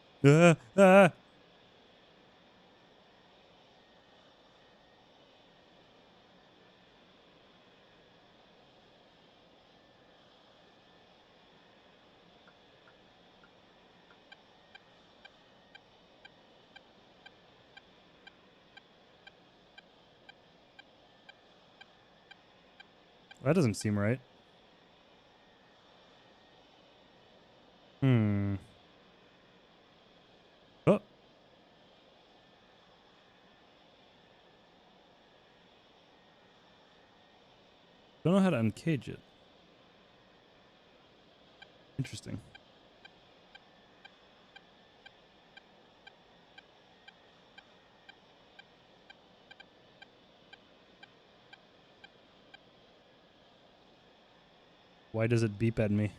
That doesn't seem right. Hmm. Oh. Don't know how to uncage it. Interesting. Why does it beep at me?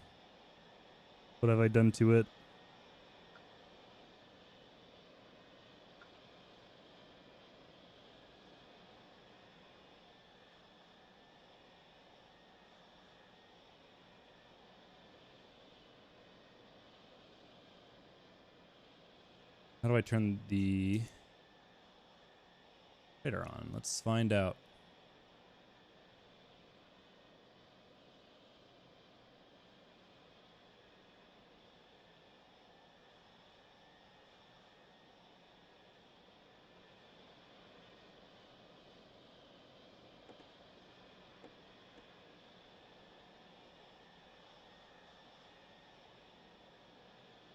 What have I done to it? How do I turn the radar on? Let's find out.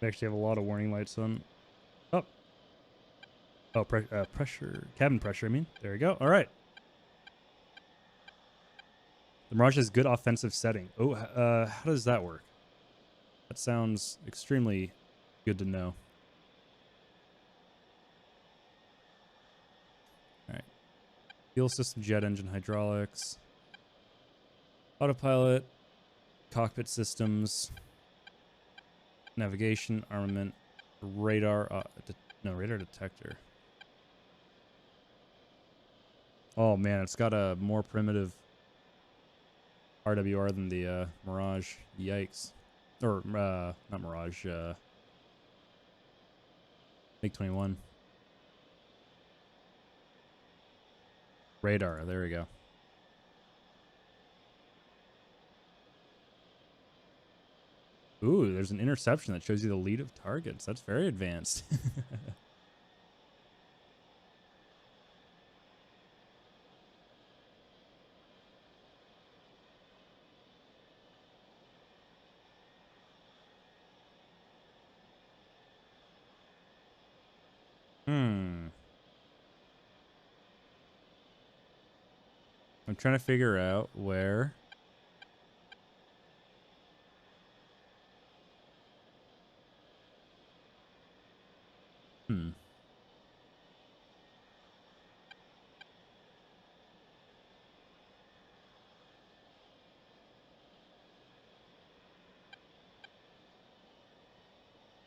I actually have a lot of warning lights on. Oh. Oh, pressure. Cabin pressure, I mean. There we go. All right. The Mirage has good offensive setting. Oh, how does that work? That sounds extremely good to know. All right. Fuel system, jet engine, hydraulics, autopilot, cockpit systems, navigation, armament, radar, radar detector. Oh man, it's got a more primitive RWR than the Mirage. Yikes. Or, not Mirage, MiG-21. Radar, there we go. Ooh, there's an interception that shows you the lead of targets. That's very advanced. I'm trying to figure out where.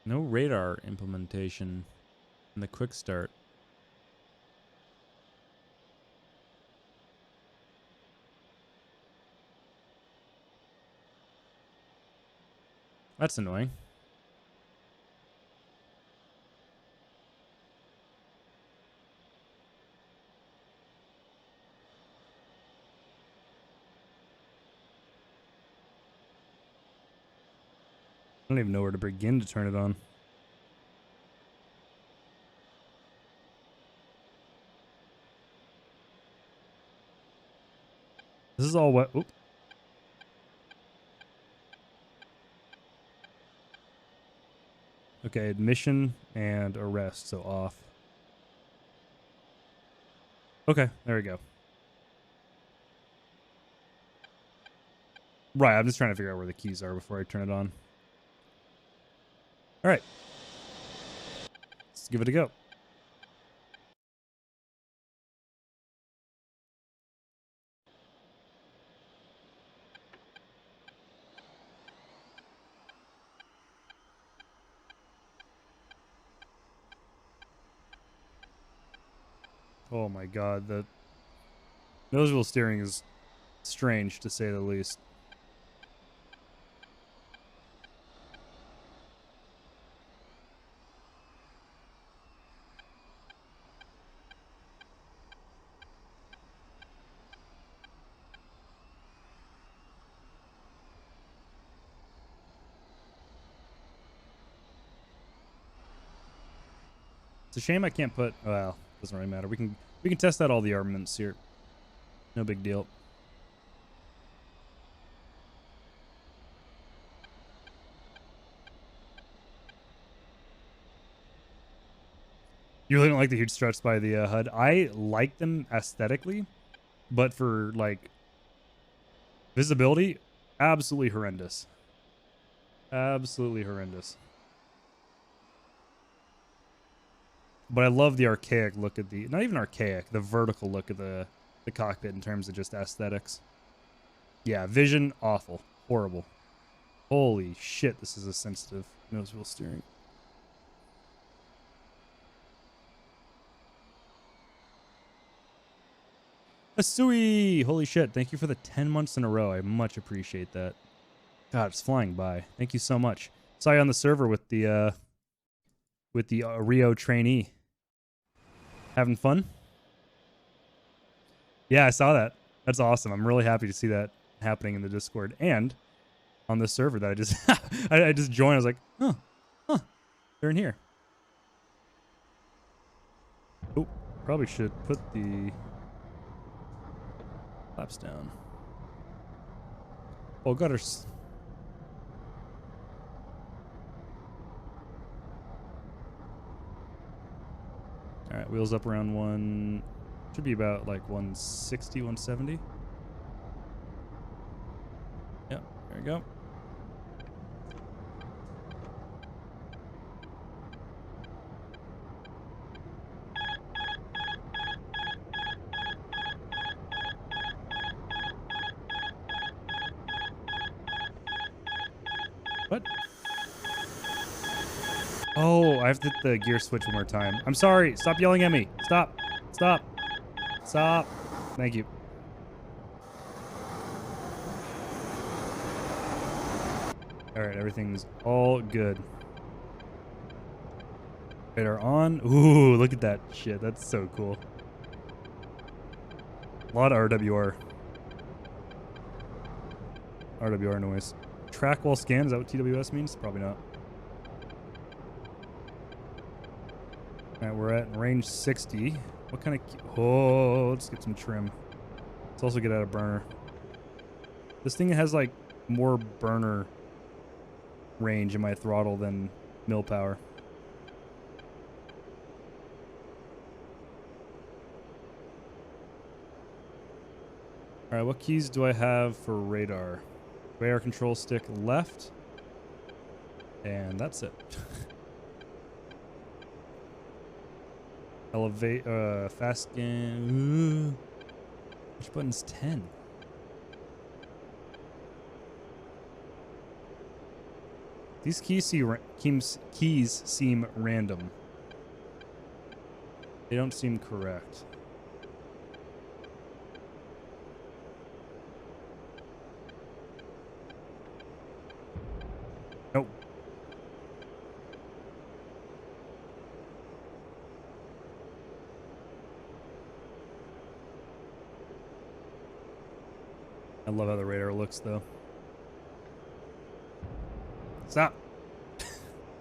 No radar implementation in the quick start. That's annoying. I don't even know where to begin to turn it on. This is all what. Oop. Okay, admission and arrest, so off. Okay, there we go. Right, I'm just trying to figure out where the keys are before I turn it on. All right. Let's give it a go. Oh my god, the nose wheel steering is strange to say the least. It's a shame I can't put, well, doesn't really matter. We can test out all the armaments here. No big deal. You really don't like the huge struts by the HUD? I like them aesthetically, but for like visibility, absolutely horrendous. Absolutely horrendous. But I love the archaic look at the, not even archaic, the vertical look of the cockpit in terms of just aesthetics. Yeah, vision, awful. Horrible. Holy shit, this is a sensitive nose wheel steering. Asui! Holy shit, thank you for the 10 months in a row. I much appreciate that. God, it's flying by. Thank you so much. Saw you on the server with the Rio trainee. Having fun? Yeah, I saw that. That's awesome. I'm really happy to see that happening in the Discord and on this server that I just I just joined. I was like, huh, they're in here. Oh, probably should put the flaps down. Oh, gutters. All right, wheels up around one. Should be about like 160, 170. Yep, there we go. What? Oh, I have to hit the gear switch one more time. I'm sorry. Stop yelling at me. Stop. Stop. Stop. Thank you. All right, everything's all good. Radar on. Ooh, look at that shit. That's so cool. A lot of RWR. RWR noise. Track while scan. Is that what TWS means? Probably not. All right, we're at range 60. What kind of... Oh, let's get some trim. Let's also get out of burner. This thing has like more burner range in my throttle than mill power. All right, what keys do I have for radar? Radar control stick left. And that's it. Elevate, fast scan. Ooh. Which button's 10? These keys seem random. They don't seem correct. Nope. I love how the radar looks, though. Stop.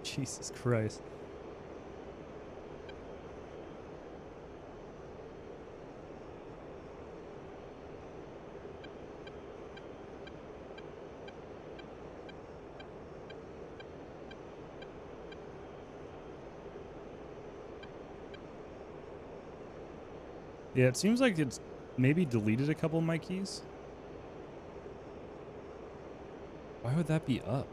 Jesus Christ. Yeah, it seems like it's maybe deleted a couple of my keys. Why would that be up?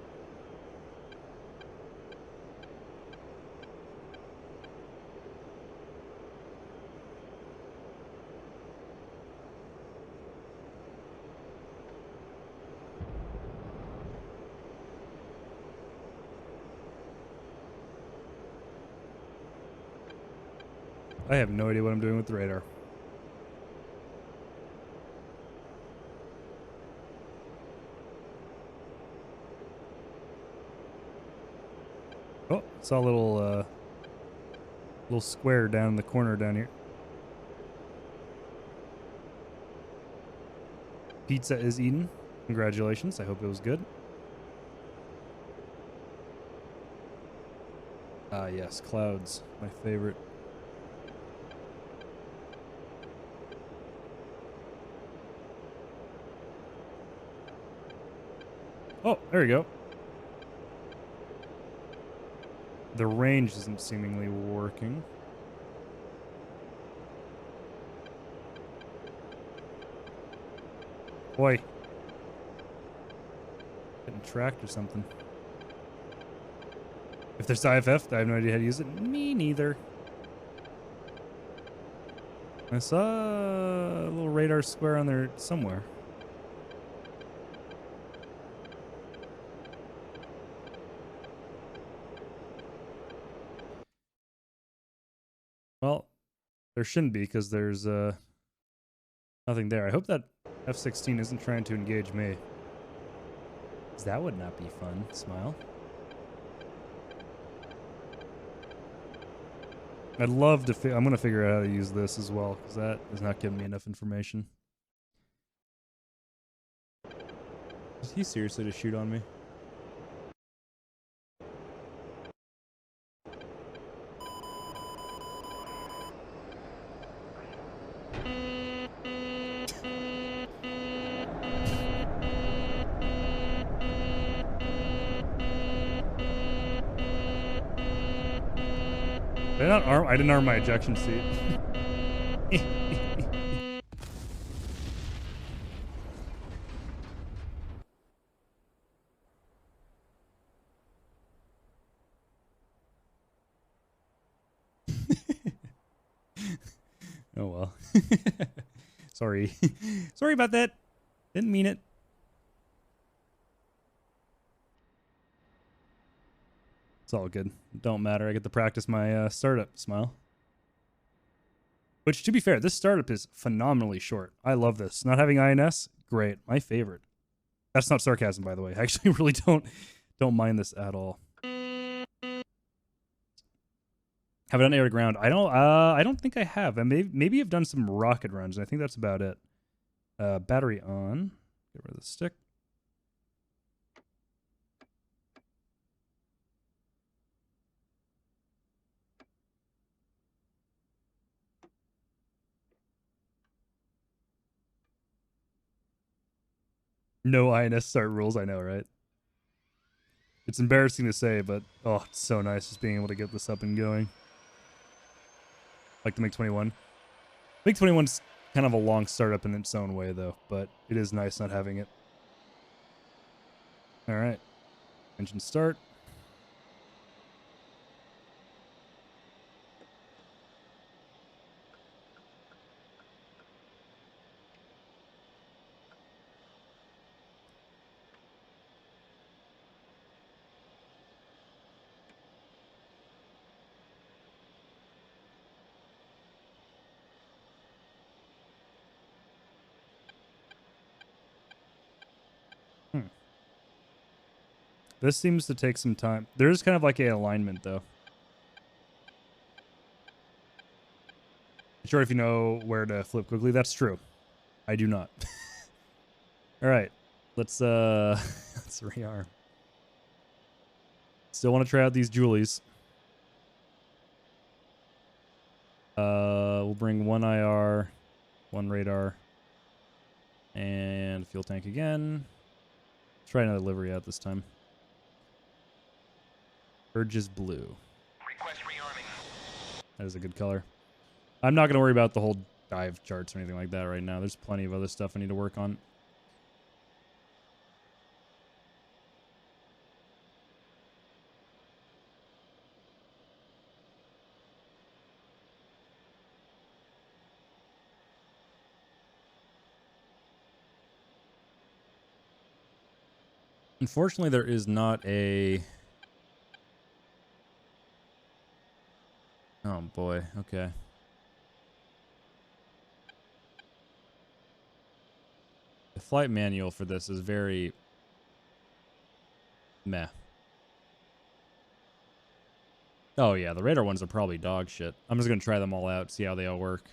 I have no idea what I'm doing with the radar. Oh, saw a little square down in the corner down here. Pizza is eaten. Congratulations. I hope it was good. Ah, yes, clouds. My favorite. Oh, there you go. The range isn't seemingly working. Boy. Getting tracked or something. If there's IFF, I have no idea how to use it. Me neither. I saw a little radar square on there somewhere. Well, there shouldn't be because there's nothing there. I hope that F-16 isn't trying to engage me. 'Cause that would not be fun. Smile. I'd love to. I'm going to figure out how to use this as well because that is not giving me enough information. Is he seriously to shoot on me? I didn't arm my ejection seat. Oh well. Sorry. Sorry about that. Didn't mean it. It's all good. Don't matter. I get to practice my startup. Smile. Which, to be fair, this startup is phenomenally short. I love this. Not having INS, great. My favorite. That's not sarcasm, by the way. I actually really don't mind this at all. Have I done air to ground? I don't think I have. Maybe I've done some rocket runs. I think that's about it. Battery on. Get rid of the stick. No INS start rules, I know, right? It's embarrassing to say, but oh, it's so nice just being able to get this up and going. Like the MiG-21. MiG-21's kind of a long startup in its own way, though, but it is nice not having it. All right. Engine start. This seems to take some time. There's kind of like a alignment, though. Sure, if you know where to flip quickly, that's true. I do not. All right, let's let's rearm. Still want to try out these Julies. We'll bring one IR, one radar, and fuel tank again. Try another livery out this time. Urge is blue. Request rearming. That is a good color. I'm not going to worry about the whole dive charts or anything like that right now. There's plenty of other stuff I need to work on. Unfortunately, there is not a... Oh boy, okay. The flight manual for this is very meh. Oh yeah, the radar ones are probably dog shit. I'm just gonna try them all out, see how they all work.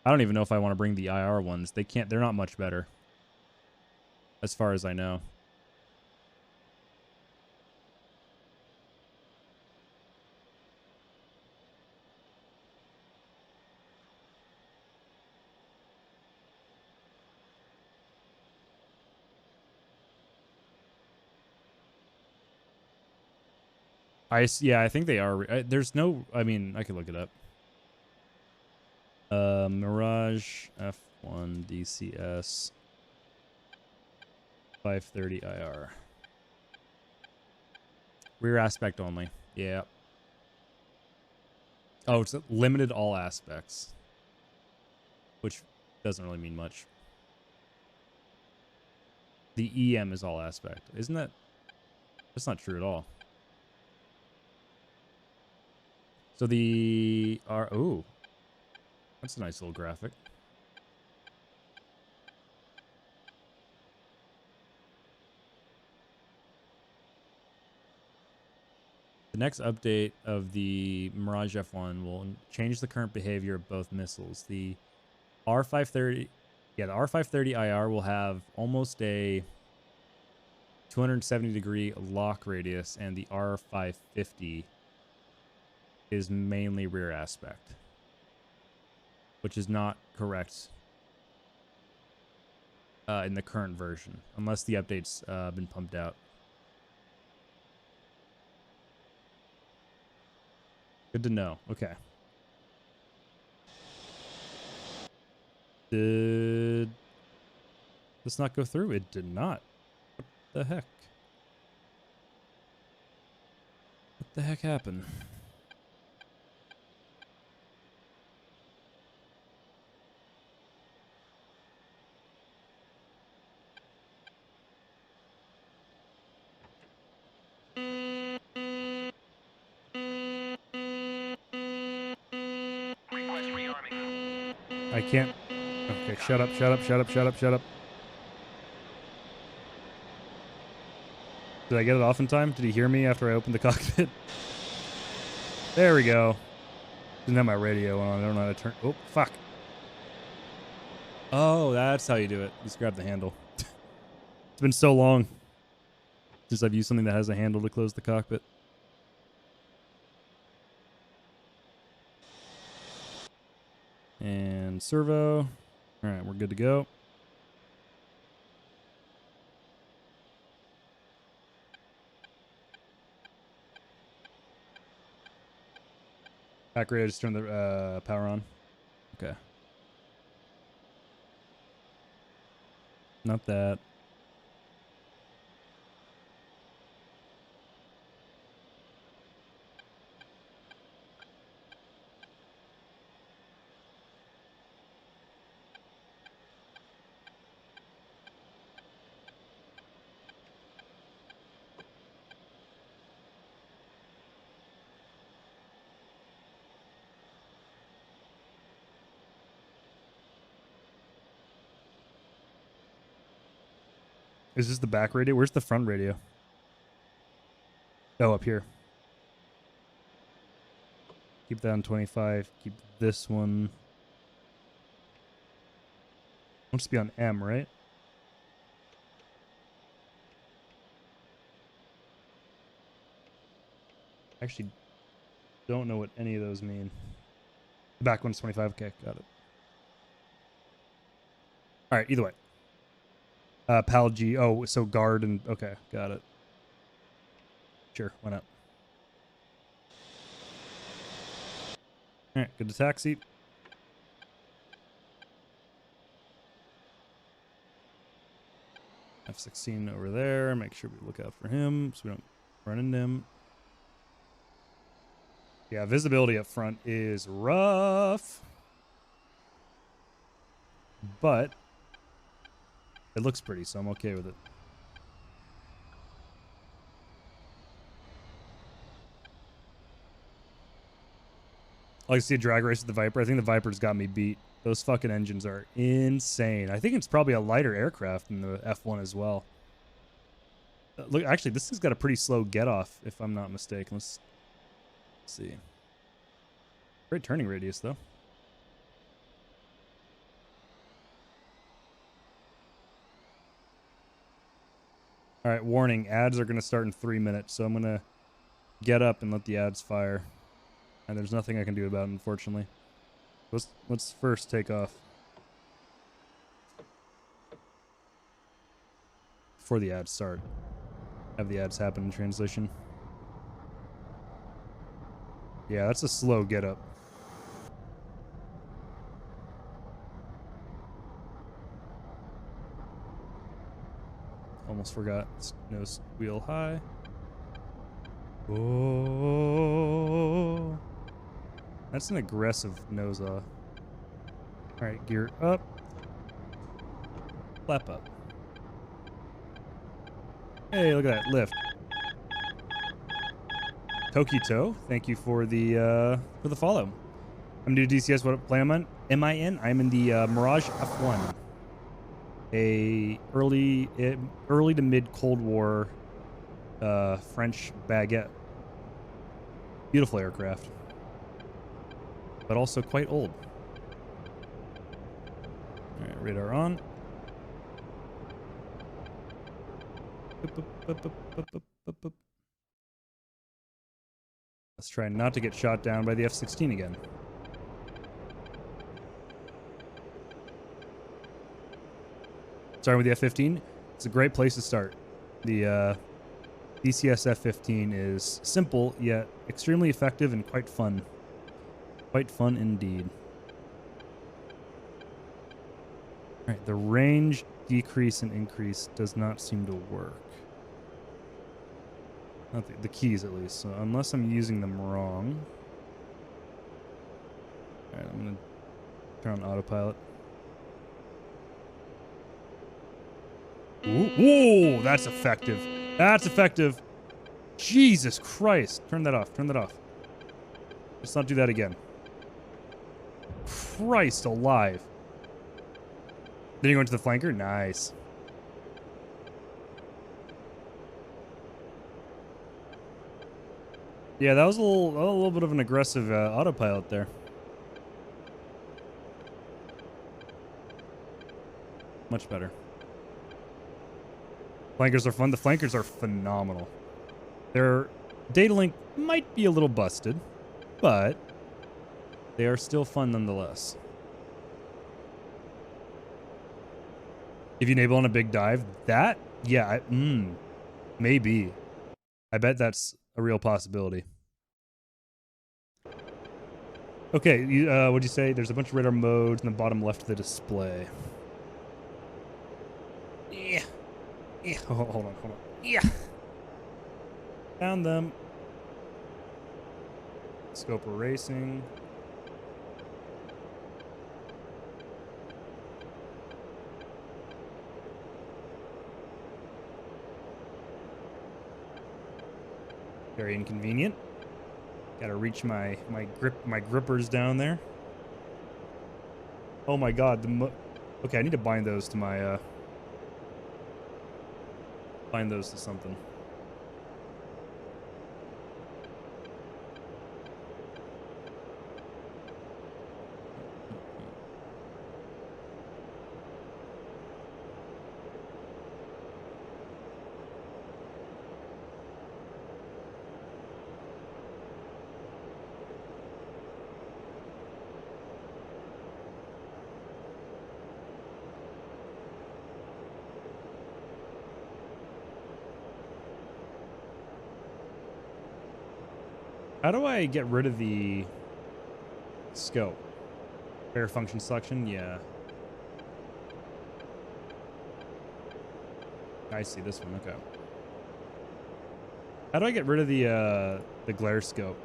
I don't even know if I want to bring the IR ones. They're not much better. As far as I know. Yeah, I think they are. There's no, I mean, I could look it up. Mirage F1 DCS 530 IR. Rear aspect only. Yeah. Oh, it's limited all aspects. Which doesn't really mean much. The EM is all aspect. Isn't that? That's not true at all. So the R. Ooh. That's a nice little graphic. The next update of the Mirage F1 will change the current behavior of both missiles. The R530, the R530 IR will have almost a 270-degree lock radius, and the R550 is mainly rear aspect, which is not correct in the current version, unless the update's been pumped out. Good to know. Okay. Did this not go through? It did not. What the heck? What the heck happened? I can't. Okay, shut up, shut up, shut up, shut up, shut up. Did I get it off in time? Did he hear me after I opened the cockpit? There we go. Didn't have my radio on. I don't know how to turn. Oh, fuck. Oh, that's how you do it. Just grab the handle. It's been so long since I've used something that has a handle to close the cockpit. And servo. All right, we're good to go. Back radio, just turn the power on. Okay. Not that. Is this the back radio? Where's the front radio? Oh, up here. Keep that on 25. Keep this one. Wants to be on M, right? Actually, don't know what any of those mean. The back one's 25. Okay, got it. All right, either way. PAL G. Oh, so guard and... Okay, got it. Sure, why not? All right, good to taxi. F-16 over there. Make sure we look out for him so we don't run into him. Yeah, visibility up front is rough. But it looks pretty, so I'm okay with it. I like to see a drag race with the Viper. I think the Viper's got me beat. Those fucking engines are insane. I think it's probably a lighter aircraft than the F1 as well. Look, actually, this thing's got a pretty slow get-off, if I'm not mistaken. Let's see. Great turning radius, though. All right, warning. Ads are going to start in 3 minutes, so I'm going to get up and let the ads fire. And there's nothing I can do about it, unfortunately. Let's first take off. Before the ads start. Have the ads happen in translation. Yeah, that's a slow get up. Almost forgot. Nose wheel high. Oh. That's an aggressive nose off. Alright, gear up. Flap up. Hey, look at that lift. Tokito, thank you for the follow. I'm new to DCS. What plane am I in? I'm in the Mirage F1. A early to mid Cold War French baguette. Beautiful aircraft. But also quite old. Alright, radar on. Let's try not to get shot down by the F-16 again. Starting with the F-15, it's a great place to start. The DCS F-15 is simple, yet extremely effective and quite fun. Quite fun indeed. Alright, the range decrease and increase does not seem to work. Not the keys, at least. So unless I'm using them wrong. Alright, I'm going to turn on autopilot. Ooh, whoa, that's effective. That's effective. Jesus Christ. Turn that off. Turn that off. Let's not do that again. Christ alive. Then you go into the flanker? Nice. Yeah, that was a little bit of an aggressive autopilot there. Much better. Flankers are fun. The flankers are phenomenal. Their data link might be a little busted, but they are still fun nonetheless. If you enable on a big dive, that, yeah, maybe. I bet that's a real possibility. Okay, what'd you say? There's a bunch of radar modes in the bottom left of the display. Yeah. Yeah. Oh, hold on. Yeah. Found them. Scope erasing. Very inconvenient. Gotta reach my grippers down there. Oh my god, okay, I need to bind those to my bind those to something. How do I get rid of the scope? Fair function selection? Yeah. I see this one. Okay. How do I get rid of the glare scope?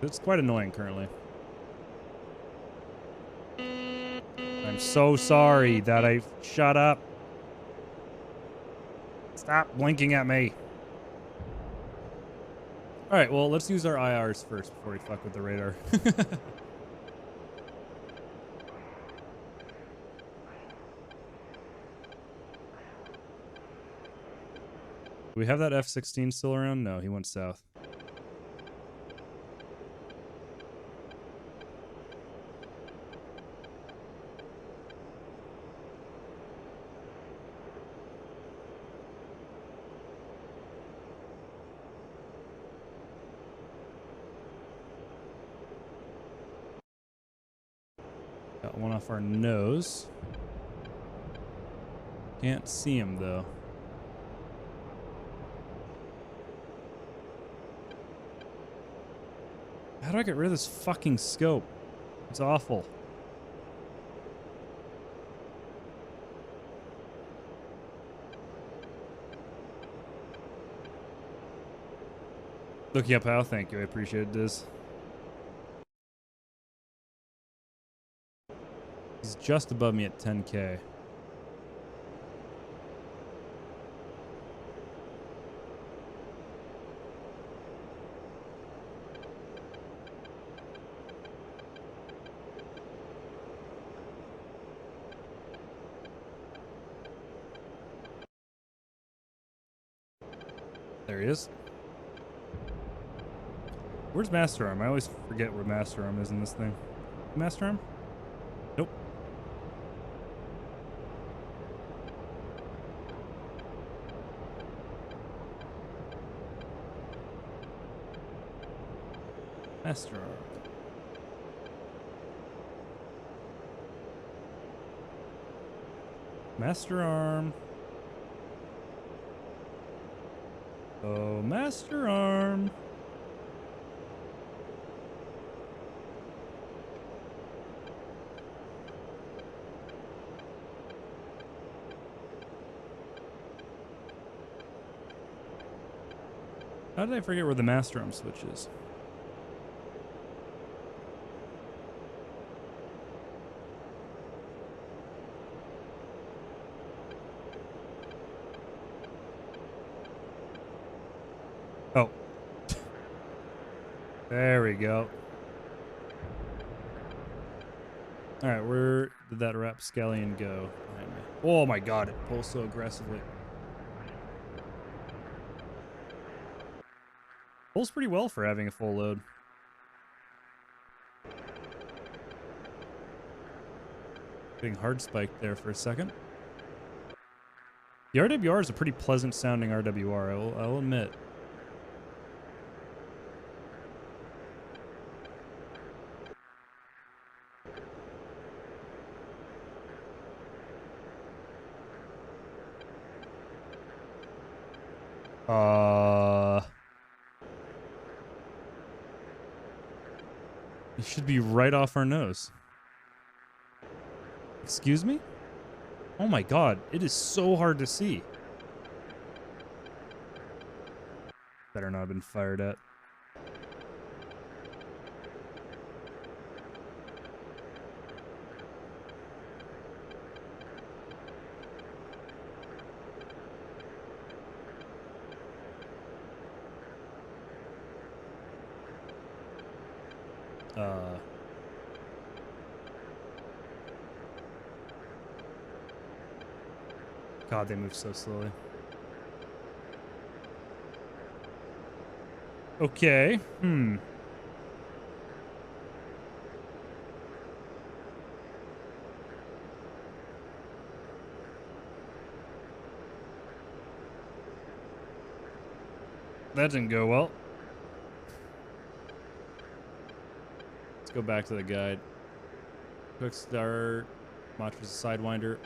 It's quite annoying currently. I'm so sorry that I shut up. Stop blinking at me. All right, well, let's use our IRs first before we fuck with the radar. Do we have that F-16 still around? No, he went south. Got one off our nose. Can't see him, though. How do I get rid of this fucking scope? It's awful. Looking up how? Thank you. I appreciate it, Diz. He's just above me at 10K. There he is. Where's Master Arm? I always forget where Master Arm is in this thing. Master Arm? Nope. Master Arm. Master Arm. Oh, Master Arm. How did I forget where the Master Arm switch is? Oh. There we go. Alright, where did that rapscallion go? Behind me. Oh my god, it pulls so aggressively. Pulls pretty well for having a full load. Getting hard spiked there for a second. The RWR is a pretty pleasant sounding RWR, I'll admit. It should be right off our nose. Excuse me? Oh my god, it is so hard to see. Better not have been fired at. God, they move so slowly. Okay. That didn't go well. Let's go back to the guide. Quick start. Watch for the Sidewinder.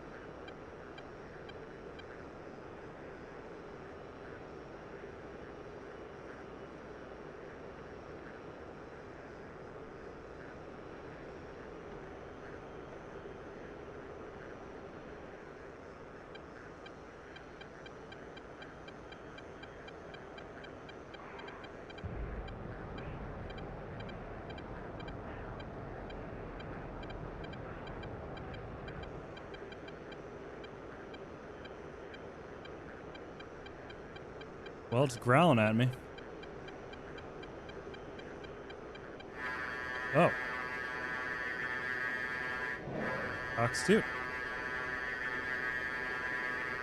Well, it's growling at me. Oh. Cox 2.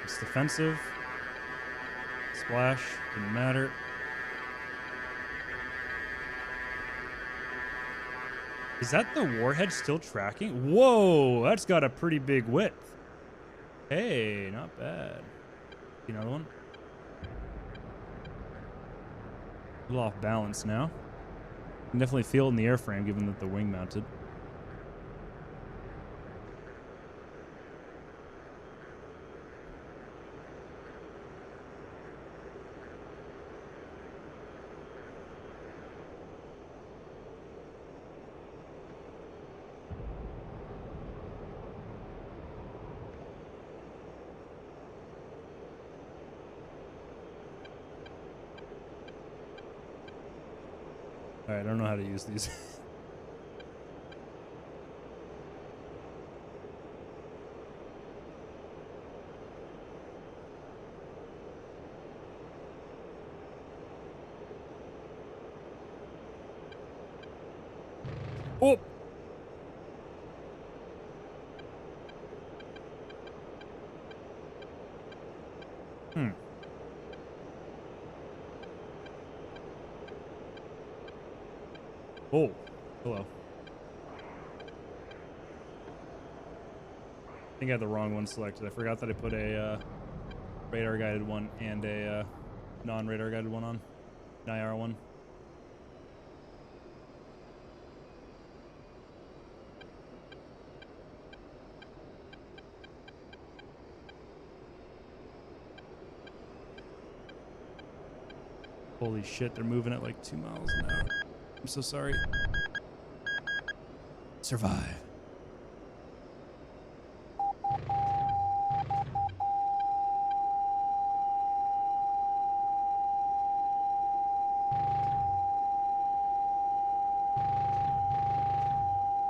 It's defensive. Splash. Didn't matter. Is that the warhead still tracking? Whoa, that's got a pretty big width. Hey, not bad. Another one. A little off balance now. You can definitely feel it in the airframe given that the wing mounted. Alright, I don't know how to use these. Oh! Oh, hello. I think I had the wrong one selected. I forgot that I put a radar guided one and a non-radar guided one on. An IR one. Holy shit, they're moving at like 2 miles an hour. I'm so sorry. Survive.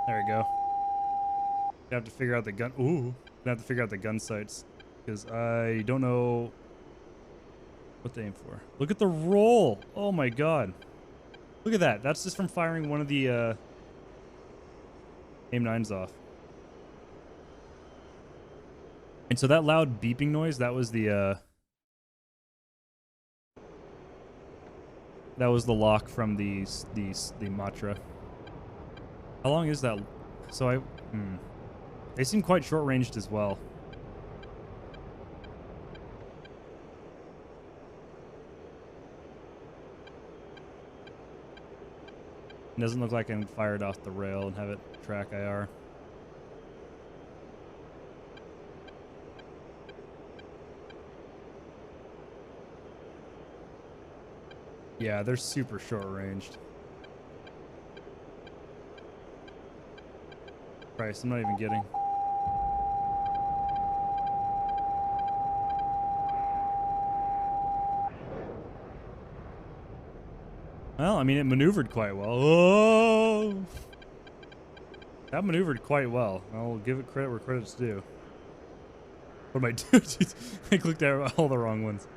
There we go. I have to figure out the gun. Ooh. I have to figure out the gun sights because I don't know what to aim for. Look at the roll. Oh my god. Look at that. That's just from firing one of the AIM-9s off. And so that loud beeping noise, that was the lock from the Matra. How long is that? So they seem quite short-ranged as well. It doesn't look like I can fire it off the rail and have it track IR. Yeah, they're super short-ranged. Christ, I'm not even kidding. Well, I mean, it maneuvered quite well. Oh! That maneuvered quite well. I'll give it credit where credit's due. What am I doing? I clicked at all the wrong ones.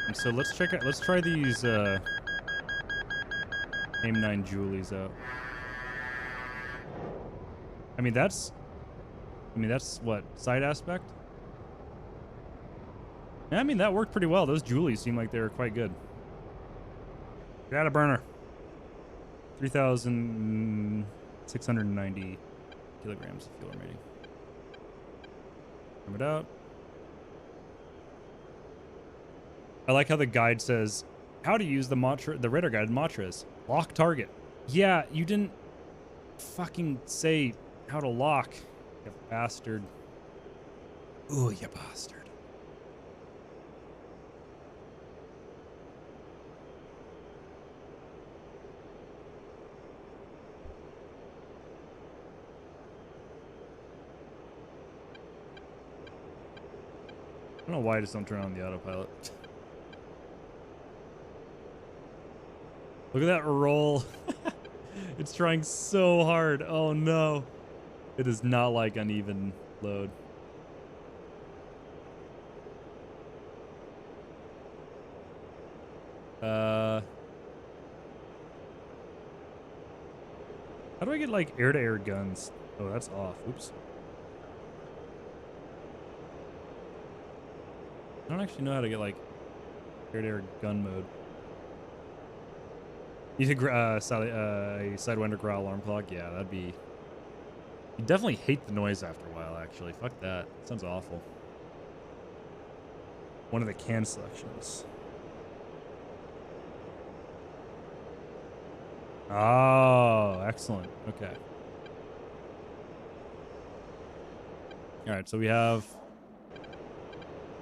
And so let's check out. Let's try these AIM-9 Julies out. I mean, that's what, side aspect? Yeah, I mean, that worked pretty well. Those Julies seem like they were quite good. Got a burner. 3,690 kilograms of fuel remaining. Come it out. I like how the guide says how to use the Matra, the radar guided Matras. Lock target. Yeah, you didn't fucking say how to lock. You bastard. Ooh, you bastard. I don't know why I just don't turn on the autopilot. Look at that roll. It's trying so hard. Oh no. It is not like uneven load. How do I get like air-to-air guns? Oh, that's off. Oops. I don't actually know how to get like air-to-air gun mode. You think a Sidewinder growl alarm clock? Yeah, that'd be. You definitely hate the noise after a while. Actually, fuck that. Sounds awful. One of the can selections. Oh, excellent. Okay. All right, so we have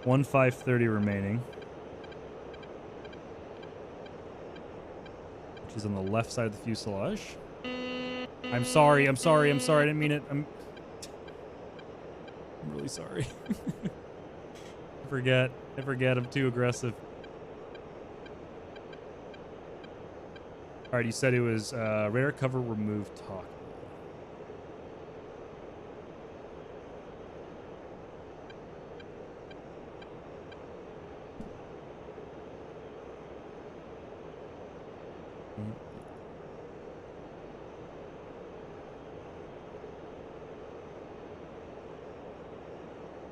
1,530 remaining, which is on the left side of the fuselage. I'm sorry. I didn't mean it. I'm really sorry. I forget. I'm too aggressive. All right, you said it was radar cover remove toggle.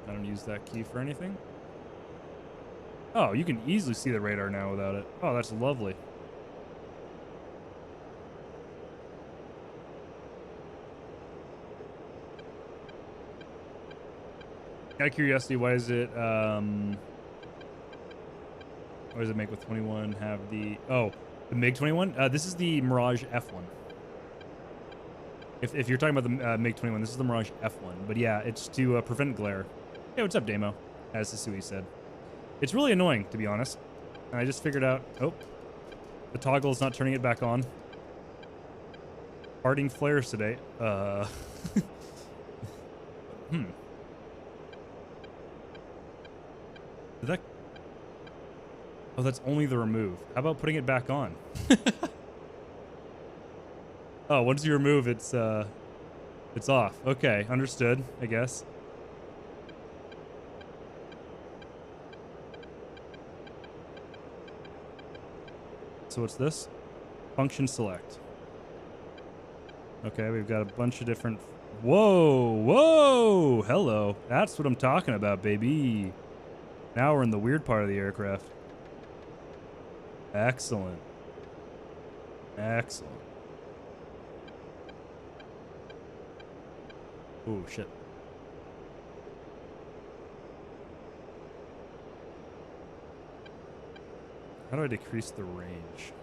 I don't use that key for anything. Oh, you can easily see the radar now without it. Oh, that's lovely. Out of curiosity, why does it make with 21 have the the MiG-21? This is the Mirage F1. If you're talking about the MiG-21, this is the Mirage F1. But yeah, it's to prevent glare. Hey, what's up, Damo? As Sasui said. It's really annoying, to be honest. And I just figured out, the toggle is not turning it back on. Farting flares today. Did that... Oh, that's only the remove. How about putting it back on? Oh, once you remove, it's off. Okay, understood, I guess. So what's this? Function select. Okay, we've got a bunch of different... Whoa! Hello. That's what I'm talking about, baby. Now we're in the weird part of the aircraft. Excellent. Excellent. Oh, shit. How do I decrease the range?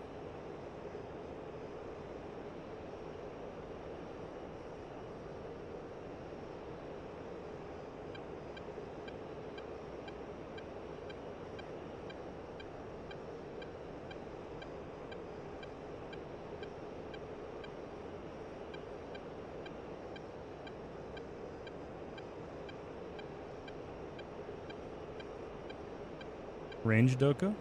Range Doka?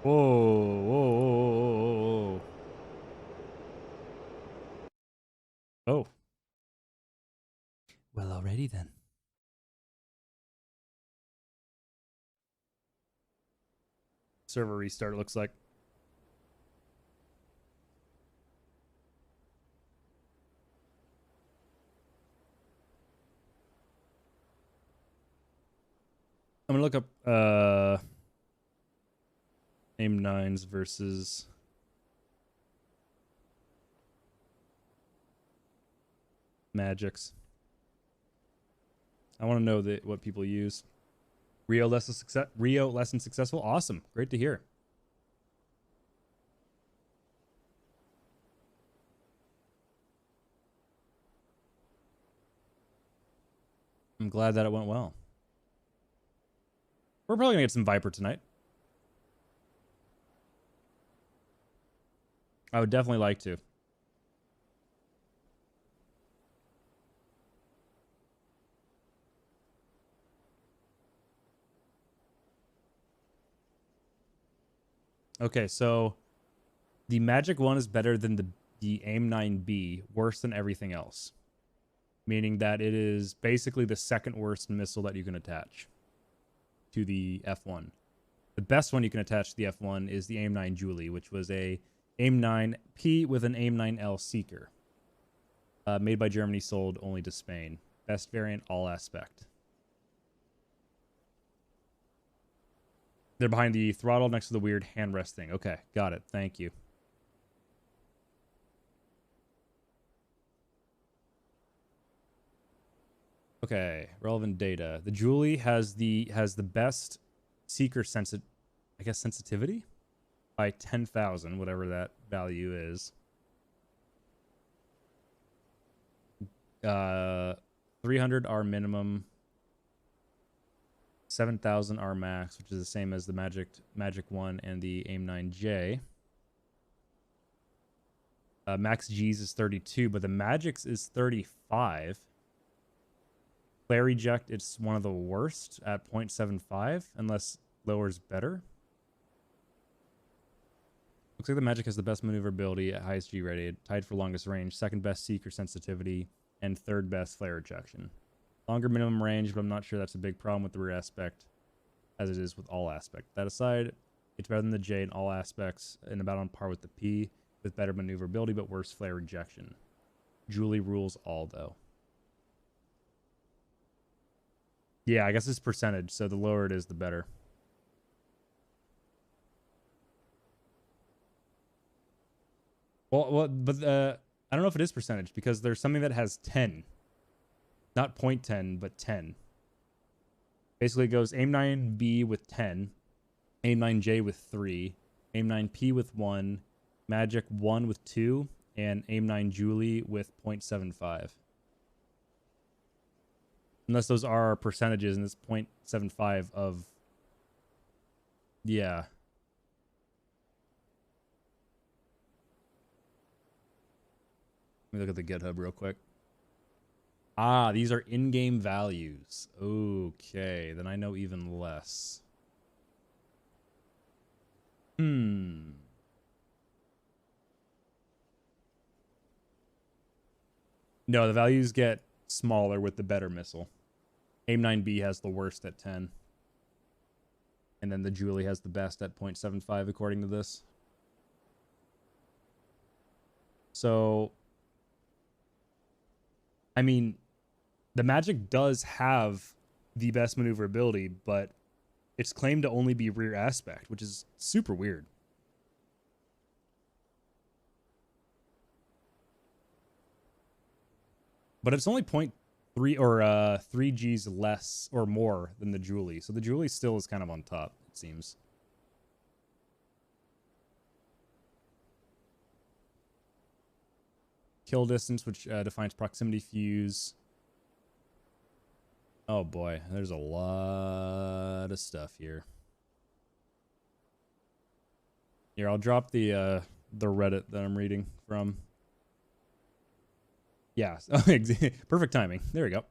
Whoa, whoa, whoa, whoa, whoa. Oh. Well, alrighty then. Server restart, it looks like. I'm gonna look up AIM-9s versus Magics. I want to know what people use. Rio less than successful. Awesome, great to hear. I'm glad that it went well. We're probably gonna get some Viper tonight. I would definitely like to. Okay, so the Magic 1 is better than the AIM-9B, worse than everything else. Meaning that it is basically the second worst missile that you can attach to the F1. The best one you can attach to the F1 is the AIM-9 Julie, which was a AIM-9P with an AIM-9L Seeker. Made by Germany, sold only to Spain. Best variant, all aspect. They're behind the throttle next to the weird hand rest thing. Okay, got it. Thank you. Okay, relevant data. The Julie has the best seeker sensitivity by 10,000, whatever that value is. 300 R minimum, 7,000 R max, which is the same as the Magic 1 and the AIM-9J. Max G's is 32, but the Magic's is 35. Flare eject, it's one of the worst at 0.75, unless lower's better. Looks like the Magic has the best maneuverability at highest G rated, tied for longest range, second best seeker sensitivity, and third best flare ejection. Longer minimum range, but I'm not sure that's a big problem with the rear aspect, as it is with all aspect. That aside, it's better than the J in all aspects, and about on par with the P, with better maneuverability, but worse flare ejection. Julie rules all, though. Yeah, I guess it's percentage, so the lower it is, the better. But I don't know if it is percentage, because there's something that has 10. Not 0.10, but 10. Basically, it goes AIM-9B with 10, AIM-9J with 3, AIM-9P with 1, Magic 1 with 2, and AIM-9 Julie with 0.75. Unless those are percentages, and it's 0.75 of... Yeah. Let me look at the GitHub real quick. Ah, these are in-game values. Okay, then I know even less. No, the values get smaller with the better missile. AIM-9B has the worst at 10. And then the Julie has the best at 0.75 according to this. So, I mean, the Magic does have the best maneuverability, but it's claimed to only be rear aspect, which is super weird. But it's only 0.3 or 3 Gs less or more than the Julie. So the Julie still is kind of on top, it seems. Kill distance, which defines proximity fuse. Oh boy, there's a lot of stuff here. Here, I'll drop the Reddit that I'm reading from. Yeah, perfect timing. There we go.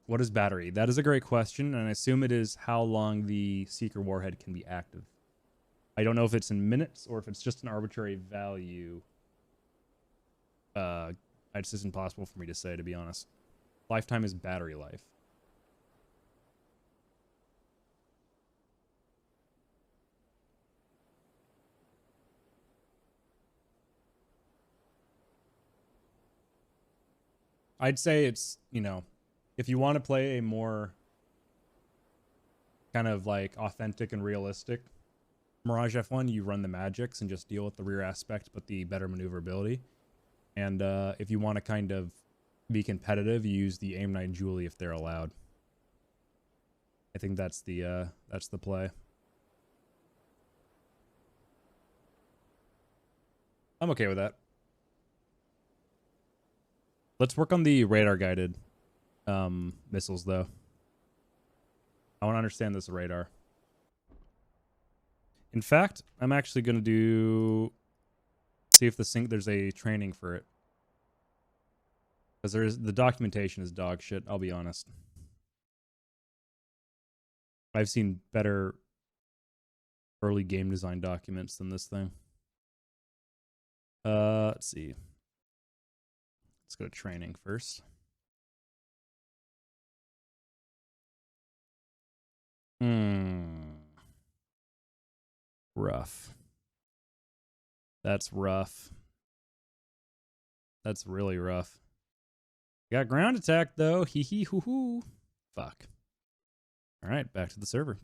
What is battery? That is a great question, and I assume it is how long the Seeker warhead can be active. I don't know if it's in minutes or if it's just an arbitrary value. It's just impossible for me to say, to be honest. Lifetime is battery life. I'd say it's, you know, if you want to play a more kind of like authentic and realistic Mirage F1, you run the Magics and just deal with the rear aspect, but the better maneuverability. And if you want to kind of be competitive, you use the AIM-9 Julie if they're allowed. I think that's the play. I'm okay with that. Let's work on the radar guided missiles though. I want to understand this radar. In fact, I'm actually going to see if there's a training for it. Because the documentation is dog shit, I'll be honest. I've seen better early game design documents than this thing. Let's see. Let's go to training first. Rough. That's rough. That's really rough. Got ground attack though. Hee hee hoo hoo. Fuck. All right, back to the server.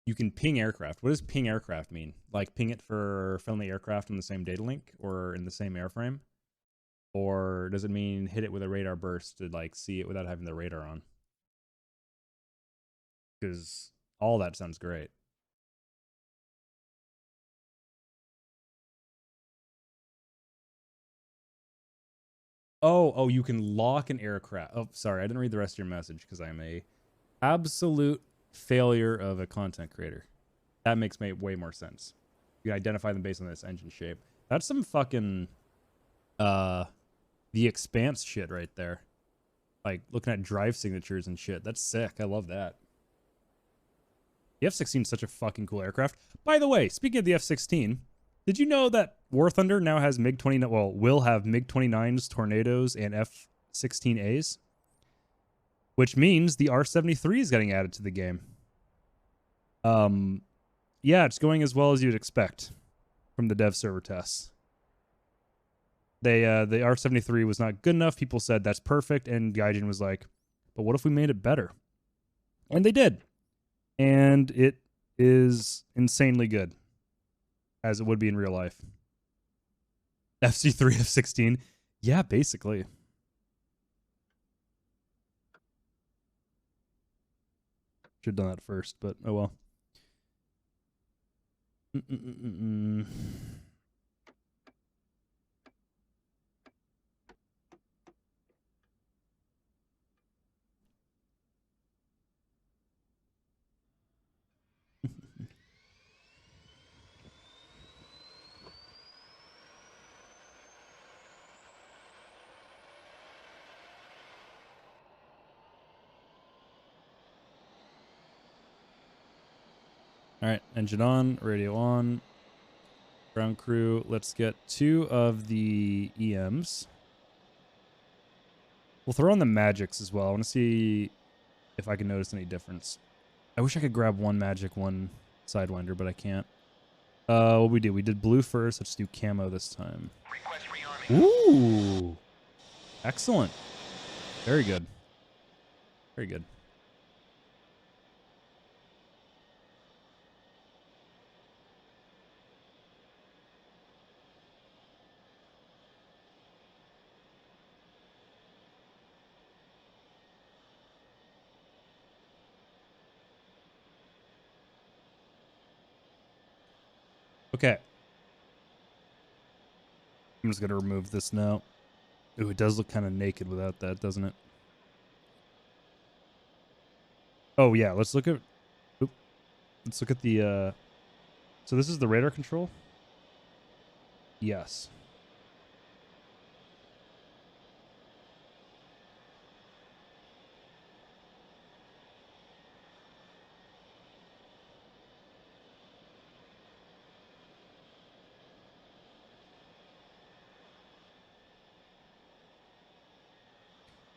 You can ping aircraft. What does ping aircraft mean? Like ping it for friendly aircraft on the same data link or in the same airframe? Or does it mean hit it with a radar burst to like see it without having the radar on? Because all that sounds great. Oh, you can lock an aircraft. Oh, sorry, I didn't read the rest of your message because I'm a absolute failure of a content creator. That makes way more sense. You can identify them based on this engine shape. That's some fucking the Expanse shit right there. Like looking at drive signatures and shit. That's sick. I love that. The F-16 is such a fucking cool aircraft. By the way, speaking of the F-16, did you know that War Thunder now has MiG-29? Well, will have MiG-29s, Tornadoes, and F-16As, which means the R-73 is getting added to the game. Yeah, it's going as well as you'd expect from the dev server tests. The R-73 was not good enough. People said that's perfect, and Gaijin was like, "But what if we made it better?" And they did, and it is insanely good, as it would be in real life. FC3, F-16. Yeah, basically. Should have done that first, but oh well. All right, engine on, radio on, ground crew. Let's get 2 of the EMs. We'll throw on the Magics as well. I want to see if I can notice any difference. I wish I could grab one Magic, one Sidewinder, but I can't. What we do? We did blue first. Let's do camo this time. Ooh, excellent. Very good. Very good. Okay. I'm just going to remove this now. Ooh, it does look kind of naked without that, doesn't it? Oh, yeah. Let's look at... Oop, let's look at the... So this is the radar control? Yes.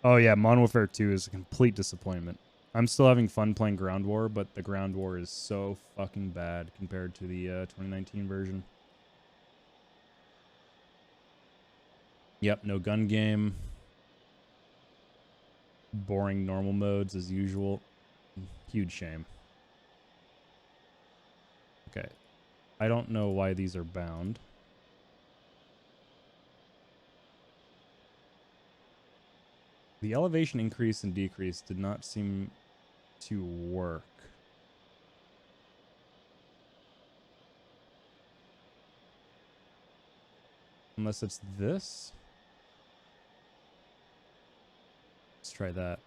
Oh yeah, Modern Warfare 2 is a complete disappointment. I'm still having fun playing Ground War, but the Ground War is so fucking bad compared to the 2019 version. Yep, no gun game. Boring normal modes as usual. Huge shame. Okay. I don't know why these are bound. The elevation increase and decrease did not seem to work. Unless it's this. Let's try that.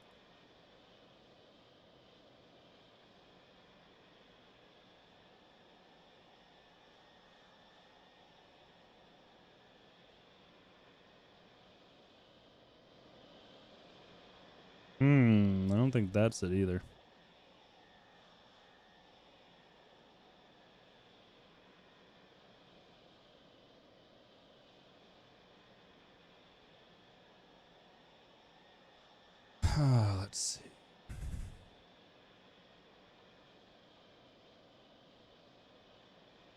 I don't think that's it either. Let's see.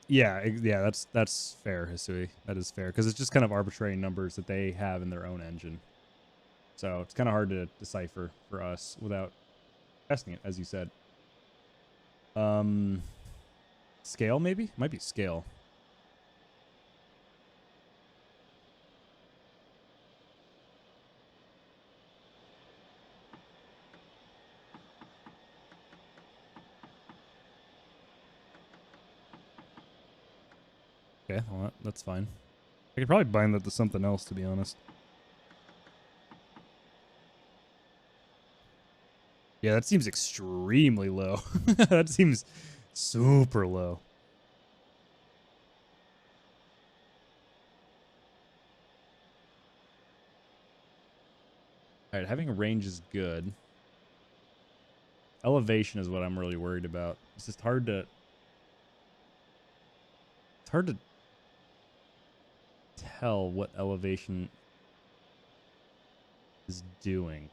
Yeah, that's fair, Hisui. That is fair because it's just kind of arbitrary numbers that they have in their own engine. So it's kind of hard to decipher for us without testing it, as you said. Scale maybe? Might be scale. Okay, well, that's fine. I could probably bind that to something else, to be honest. Yeah, that seems extremely low. That seems super low. All right, having a range is good. Elevation is what I'm really worried about. It's just hard to... It's hard to tell what elevation is doing.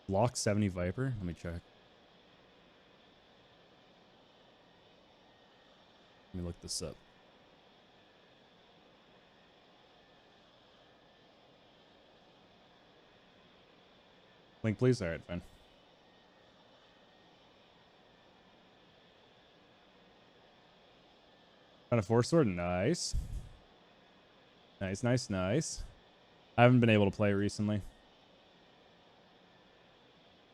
Block 70 Viper? Let me check. Let me look this up. Link, please? Alright, fine. Found a 4-sword? Nice. Nice, nice, nice. I haven't been able to play recently.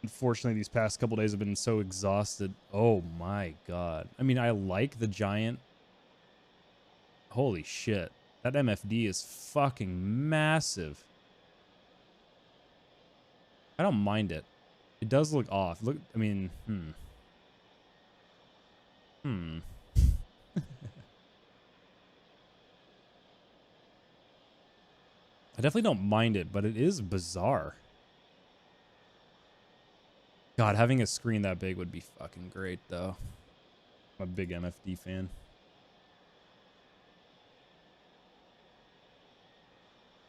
Unfortunately, these past couple days have been so exhausted. Oh my god. I mean, I like the giant. Holy shit. That MFD is fucking massive. I don't mind it. It does look off. Look, I mean, I definitely don't mind it, but it is bizarre. God, having a screen that big would be fucking great, though. I'm a big MFD fan.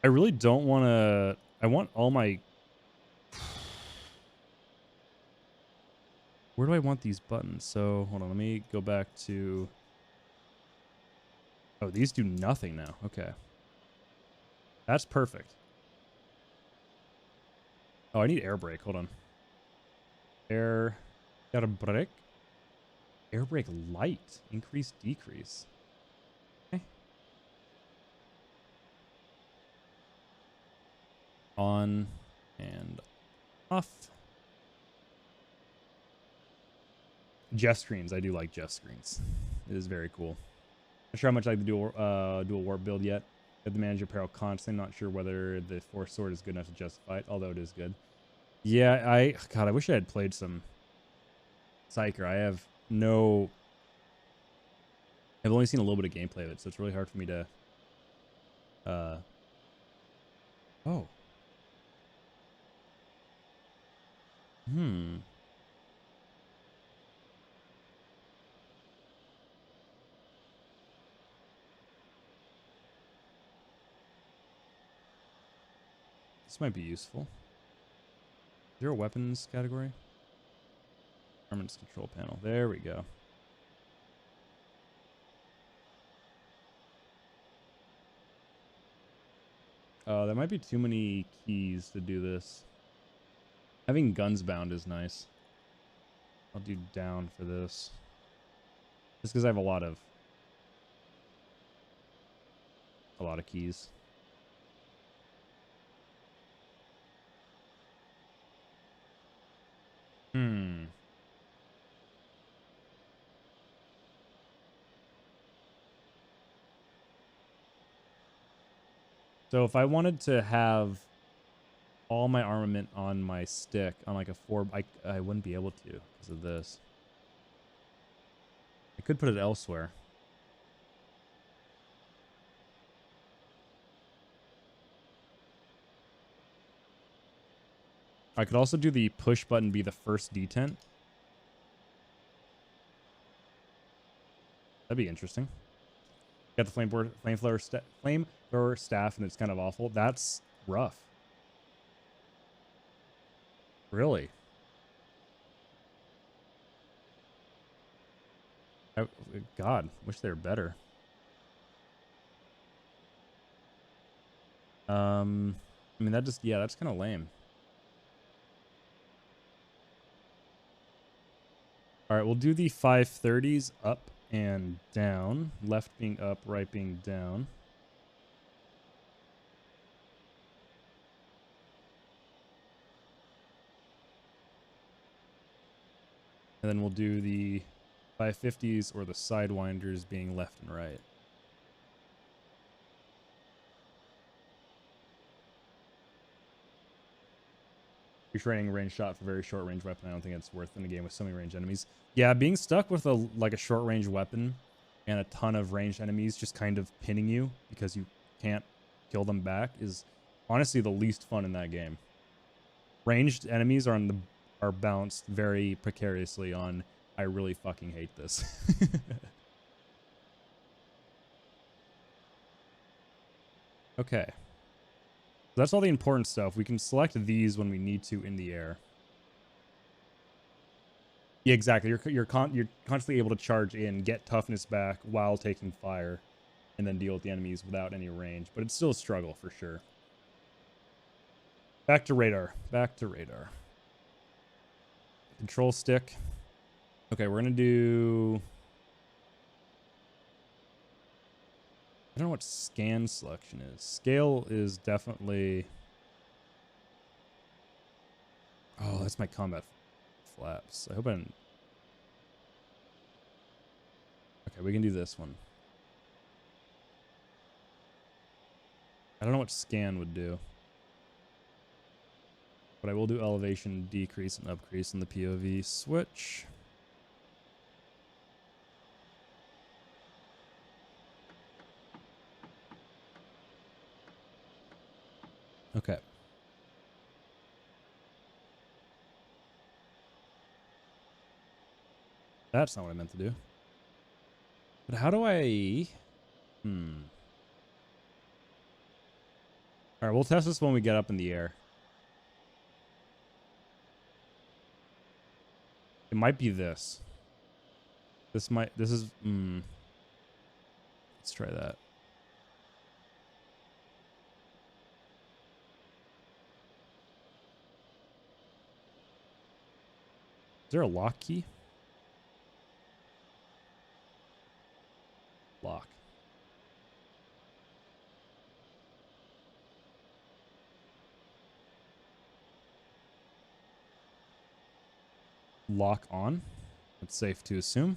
I really don't want to... I want all my... Where do I want these buttons? So, hold on. Let me go back to... Oh, these do nothing now. Okay. That's perfect. Oh, I need air brake. Hold on. Air brake. Air brake light. Increase, decrease. Okay. On and off. Jeff screens. I do like Jeff screens. It is very cool. Not sure how much I like the dual warp build yet. Got the manager apparel constantly. Not sure whether the force sword is good enough to justify it, although it is good. Yeah, God, I wish I had played some Psyker. I have no... I've only seen a little bit of gameplay of it, so it's really hard for me to... Oh. This might be useful. Zero weapons category. Armaments control panel. There we go. There might be too many keys to do this. Having guns bound is nice. I'll do down for this. Just because I have a lot of keys. So if I wanted to have all my armament on my stick on like a 4, I wouldn't be able to because of this. I could put it elsewhere. I could also do the push button be the first detent. That'd be interesting. Got the flamethrower staff, and it's kind of awful. That's rough. Really? God, wish they were better. I mean, that just, yeah, that's kind of lame. All right, we'll do the 530s up and down. Left being up, right being down. And then we'll do the 550s or the sidewinders being left and right. Retraining range shot for very short range weapon. I don't think it's worth in a game with so many ranged enemies. Yeah, being stuck with a short range weapon and a ton of ranged enemies just kind of pinning you because you can't kill them back is honestly the least fun in that game. Ranged enemies are balanced very precariously on I really fucking hate this. Okay. That's all the important stuff. We can select these when we need to in the air. Yeah, exactly. You're constantly able to charge in, get toughness back while taking fire, and then deal with the enemies without any range. But it's still a struggle for sure. Back to radar. Back to radar. Control stick. Okay, we're gonna do. I don't know what scan selection is. Scale is definitely... Oh, that's my combat flaps. I hope I didn't... Okay, we can do this one. I don't know what scan would do. But I will do elevation, decrease, and upcrease in the POV switch. Okay. That's not what I meant to do. But how do I... Alright, we'll test this when we get up in the air. It might be this. This is... Let's try that. Is there a lock key? Lock. Lock on. It's safe to assume.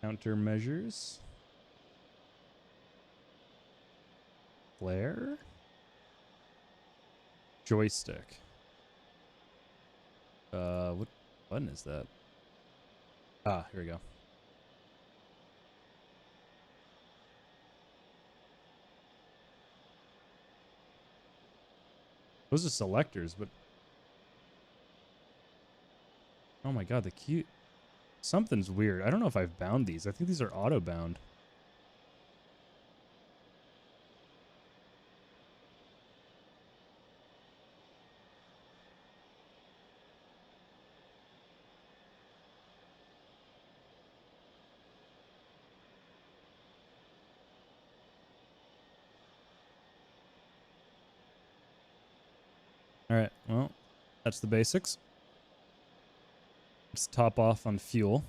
Countermeasures. Flare. Joystick. What button is that? Ah, here we go. Those are selectors, but... Oh my god, the cute... Something's weird. I don't know if I've bound these. I think these are auto-bound. Alright, well, that's the basics. Let's top off on fuel.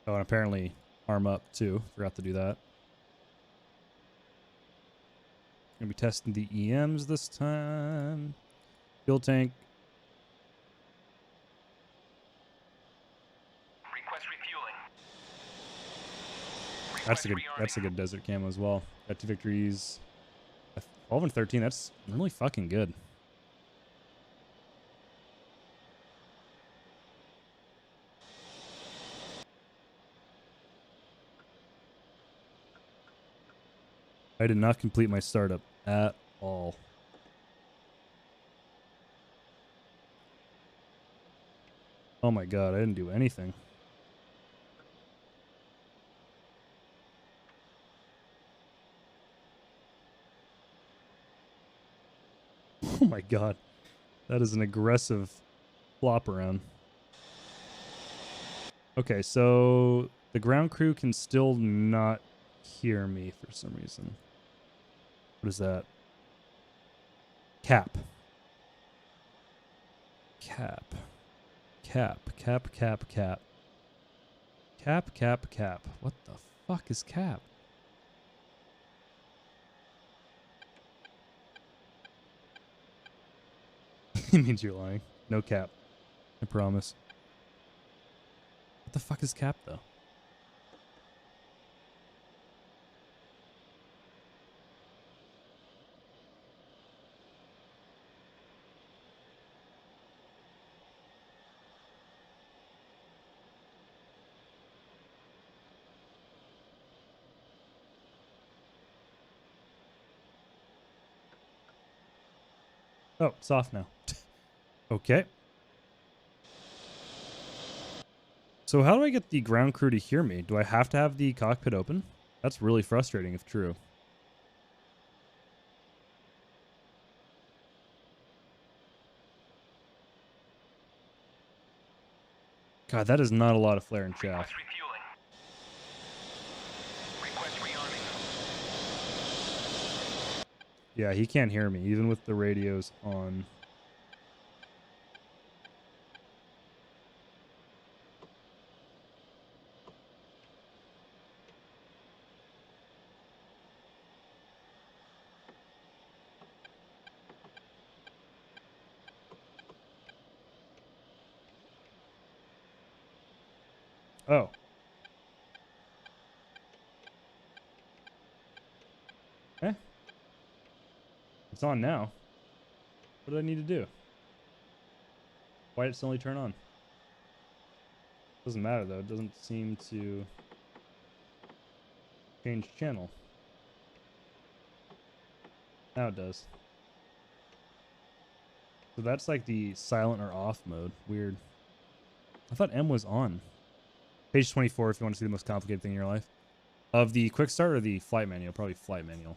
Oh, and apparently arm up too. Forgot to do that. Gonna be testing the EMs this time. Fuel tank. Request refueling. That's a good desert camo as well. Got 2 victories. 12 and 13. That's really fucking good. I did not complete my startup at all. Oh my god, I didn't do anything. Oh my god. That is an aggressive flop around. Okay, so the ground crew can still not hear me for some reason. What is that? Cap. Cap. Cap. Cap, cap, cap. Cap, cap, cap. What the fuck is cap? It means you're lying. No cap. I promise. What the fuck is cap, though? Oh, it's off now. Okay. So how do I get the ground crew to hear me? Do I have to have the cockpit open? That's really frustrating if true. God, that is not a lot of flare and chaff. Yeah, he can't hear me, even with the radios on. Oh. Eh? It's on now. What do I need to do? Why did it suddenly turn on? Doesn't matter though. It doesn't seem to change channel. Now it does. So that's like the silent or off mode. Weird. I thought M was on. Page 24 if you want to see the most complicated thing in your life. Of the quick start or the flight manual? Probably flight manual.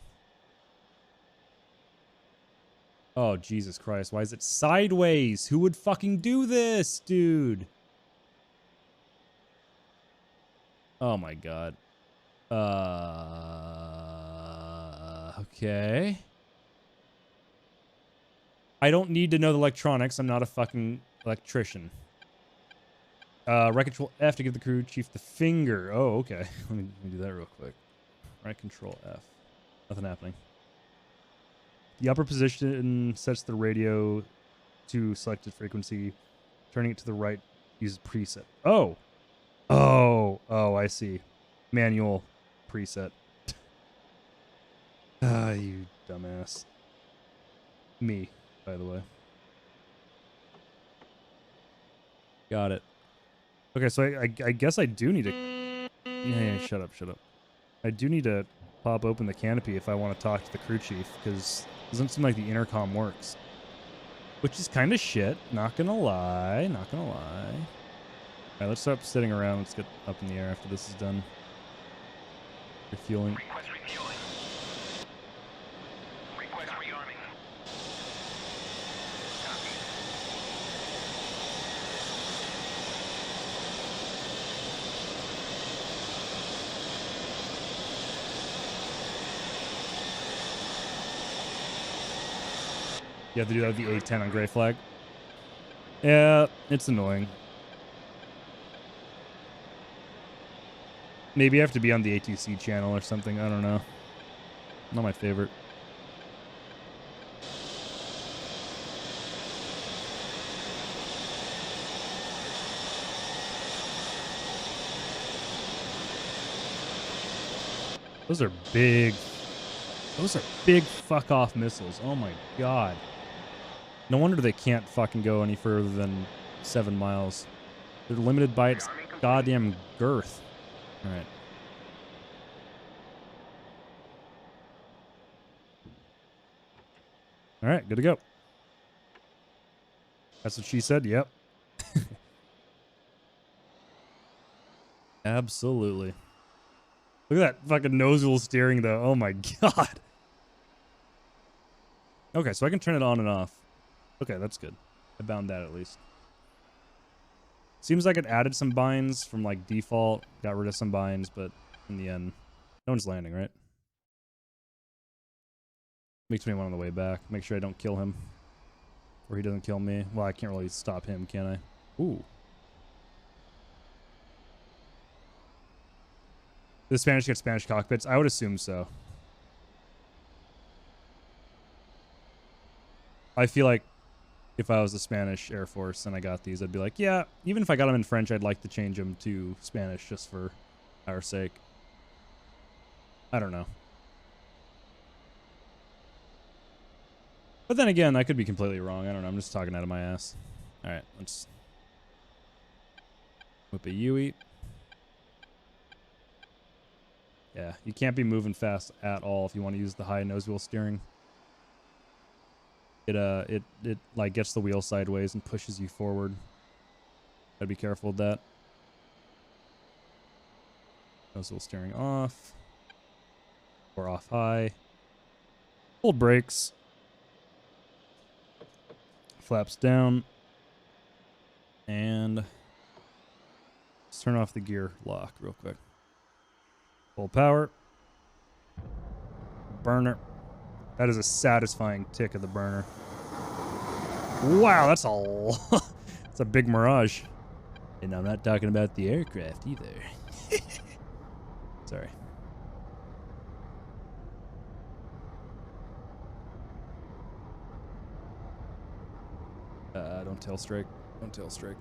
Oh, Jesus Christ. Why is it sideways? Who would fucking do this, dude? Oh my god. Okay. I don't need to know the electronics. I'm not a fucking electrician. Right control F to give the crew chief the finger. Oh, okay. Let me do that real quick. Right control F. Nothing happening. The upper position sets the radio to selected frequency. Turning it to the right uses preset. Oh. Oh. Oh, I see. Manual preset. Ah, you dumbass. Me, by the way. Got it. Okay, so I guess I do need to... Yeah, shut up, shut up. I do need to pop open the canopy if I want to talk to the crew chief, because it doesn't seem like the intercom works. Which is kind of shit, not gonna lie, not gonna lie. Alright, let's stop sitting around, let's get up in the air after this is done. Refueling. Request refueling. Request rearming. Copy. You have to do that with the A10 on gray flag. Yeah, it's annoying. Maybe I have to be on the ATC channel or something. I don't know. Not my favorite. Those are big. Those are big fuck off missiles. Oh my god. No wonder they can't fucking go any further than 7 miles. They're limited by its goddamn girth. All right. All right, good to go. That's what she said. Yep. Absolutely. Look at that fucking nozzle steering, though. Oh my god. Okay, so I can turn it on and off. Okay, that's good. I bound that at least. Seems like it added some binds from like default, got rid of some binds, but in the end, no one's landing, right? Makes me one on the way back. Make sure I don't kill him. Or he doesn't kill me. Well, I can't really stop him, can I? Ooh. The Spanish get Spanish cockpits? I would assume so. I feel like if I was the Spanish Air Force and I got these, I'd be like, yeah, even if I got them in French, I'd like to change them to Spanish just for our sake. I don't know. But then again, I could be completely wrong. I don't know. I'm just talking out of my ass. All right, let's whip a Yui. Yeah, you can't be moving fast at all if you want to use the high nose wheel steering. It like gets the wheel sideways and pushes you forward. Gotta be careful with that. Nose wheel steering off. Or off high. Hold brakes. Flaps down. And let's turn off the gear lock real quick. Full power. Burner. That is a satisfying tick of the burner. Wow, that's a lot. That's a big Mirage. And I'm not talking about the aircraft either. Sorry. Don't tail strike. Don't tail strike.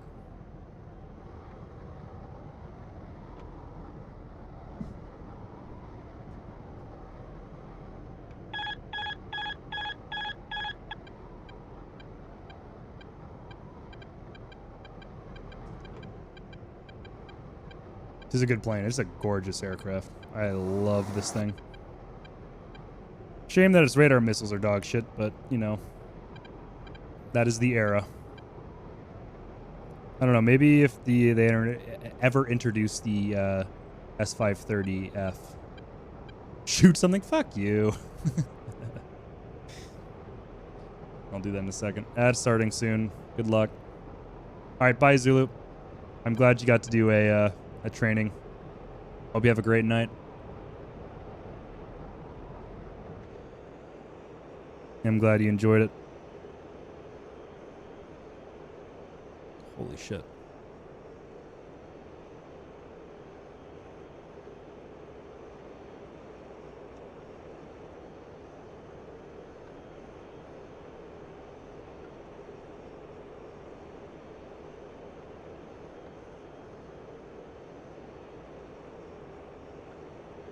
This is a good plane. It's a gorgeous aircraft. I love this thing. Shame that its radar missiles are dog shit, but, you know, that is the era. I don't know. Maybe if they ever introduce the S530F, shoot something. Fuck you. I'll do that in a second. Ad starting soon. Good luck. All right, bye, Zulu. I'm glad you got to do a training. Hope you have a great night. I'm glad you enjoyed it. Holy shit.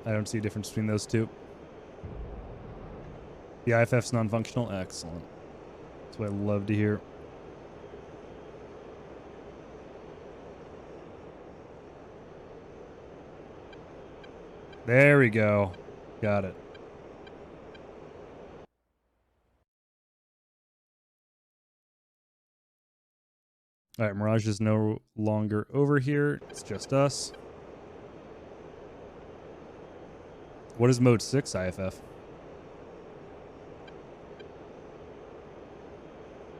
I don't see a difference between those two. The IFF's non-functional? Excellent. That's what I love to hear. There we go. Got it. All right, Mirage is no longer over here. It's just us. What is mode 6 IFF?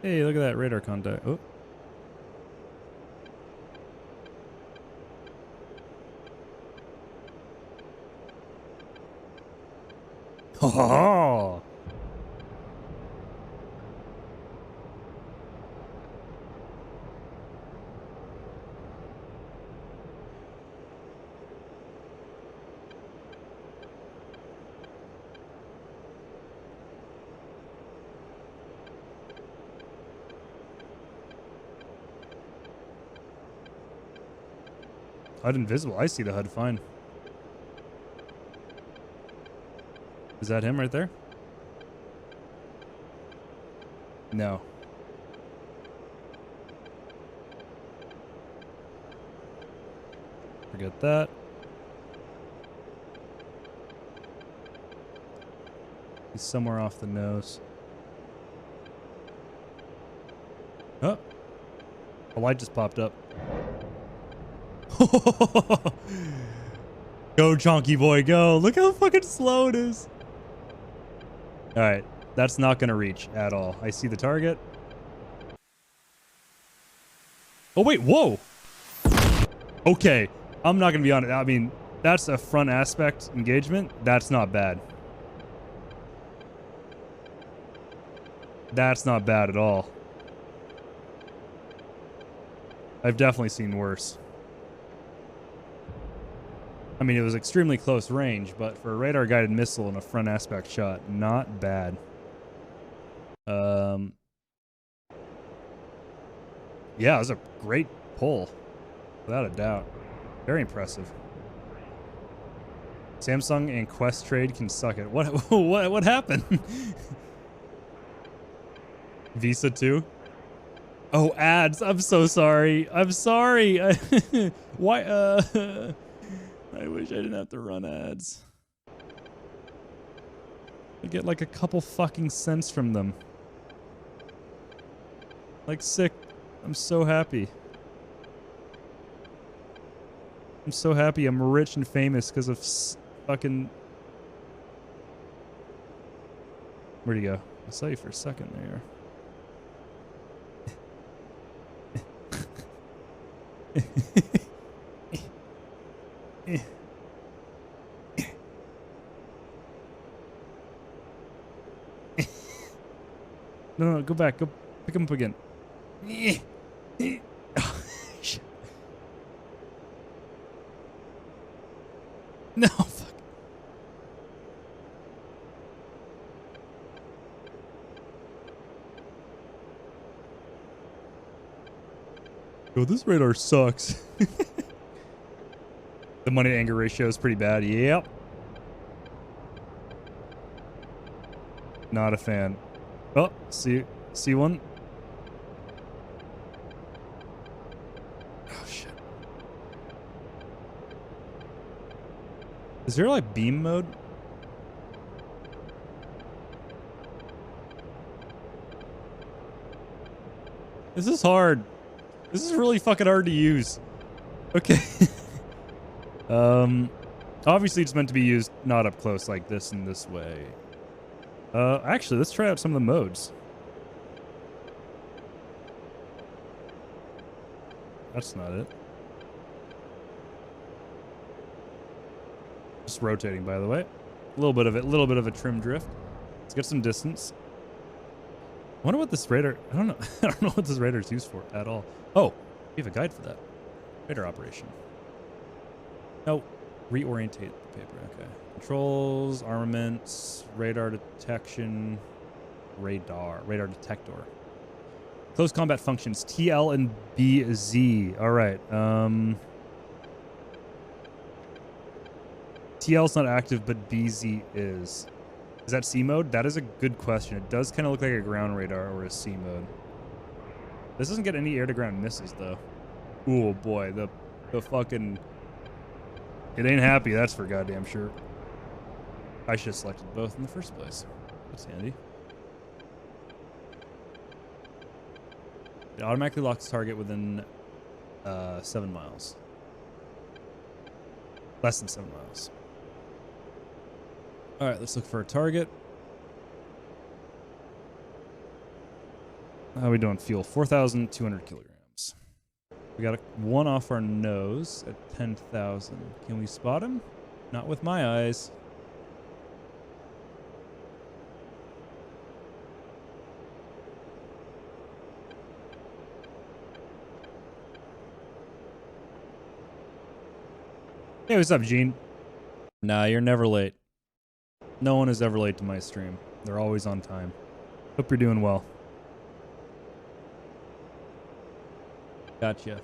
Hey, look at that radar contact. Oh. Oh. HUD invisible. I see the HUD fine. Is that him right there? No. Forget that. He's somewhere off the nose. Oh. A light just popped up. Go, chonky boy, go. Look how fucking slow it is. All right. That's not going to reach at all. I see the target. Oh, wait. Whoa. Okay. I'm not going to be on it. I mean, that's a front aspect engagement. That's not bad. That's not bad at all. I've definitely seen worse. I mean, it was extremely close range, but for a radar-guided missile and a front aspect shot, not bad. Yeah, it was a great pull, without a doubt. Very impressive. Samsung and Quest Trade can suck it. What happened? Visa 2? Oh, ads. I'm so sorry. I'm sorry. Why? I wish I didn't have to run ads. I get like a couple fucking cents from them. Like sick. I'm so happy. I'm so happy I'm rich and famous because of fucking... Where'd he go? I saw you for a second there. No, go back. Go pick him up again. No, fuck. Yo, this radar sucks. The money to anger ratio is pretty bad. Yep. Not a fan. Oh, see one. Oh shit. Is there like beam mode? This is hard. This is really fucking hard to use. Okay. Obviously it's meant to be used not up close like this and this way. Actually, let's try out some of the modes. That's not it. Just rotating, by the way. A little bit of a trim drift. Let's get some distance. I wonder what this radar... I don't know. I don't know what this radar is used for at all. Oh, we have a guide for that. Radar operation. No, reorientate the paper. Okay. Controls, armaments, radar detection, radar detector. Close combat functions, TL and BZ. All right. TL is not active, but BZ is. Is that C mode? That is a good question. It does kind of look like a ground radar or a C mode. This doesn't get any air-to-ground misses, though. Oh, boy. The fucking... It ain't happy, that's for goddamn sure. I should have selected both in the first place. That's handy. It automatically locks target within 7 miles. Less than 7 miles. All right, let's look for a target. How are we doing? Fuel 4,200 kilograms. We got one off our nose at 10,000. Can we spot him? Not with my eyes. Hey, what's up, Gene? Nah, you're never late. No one is ever late to my stream. They're always on time. Hope you're doing well. Gotcha.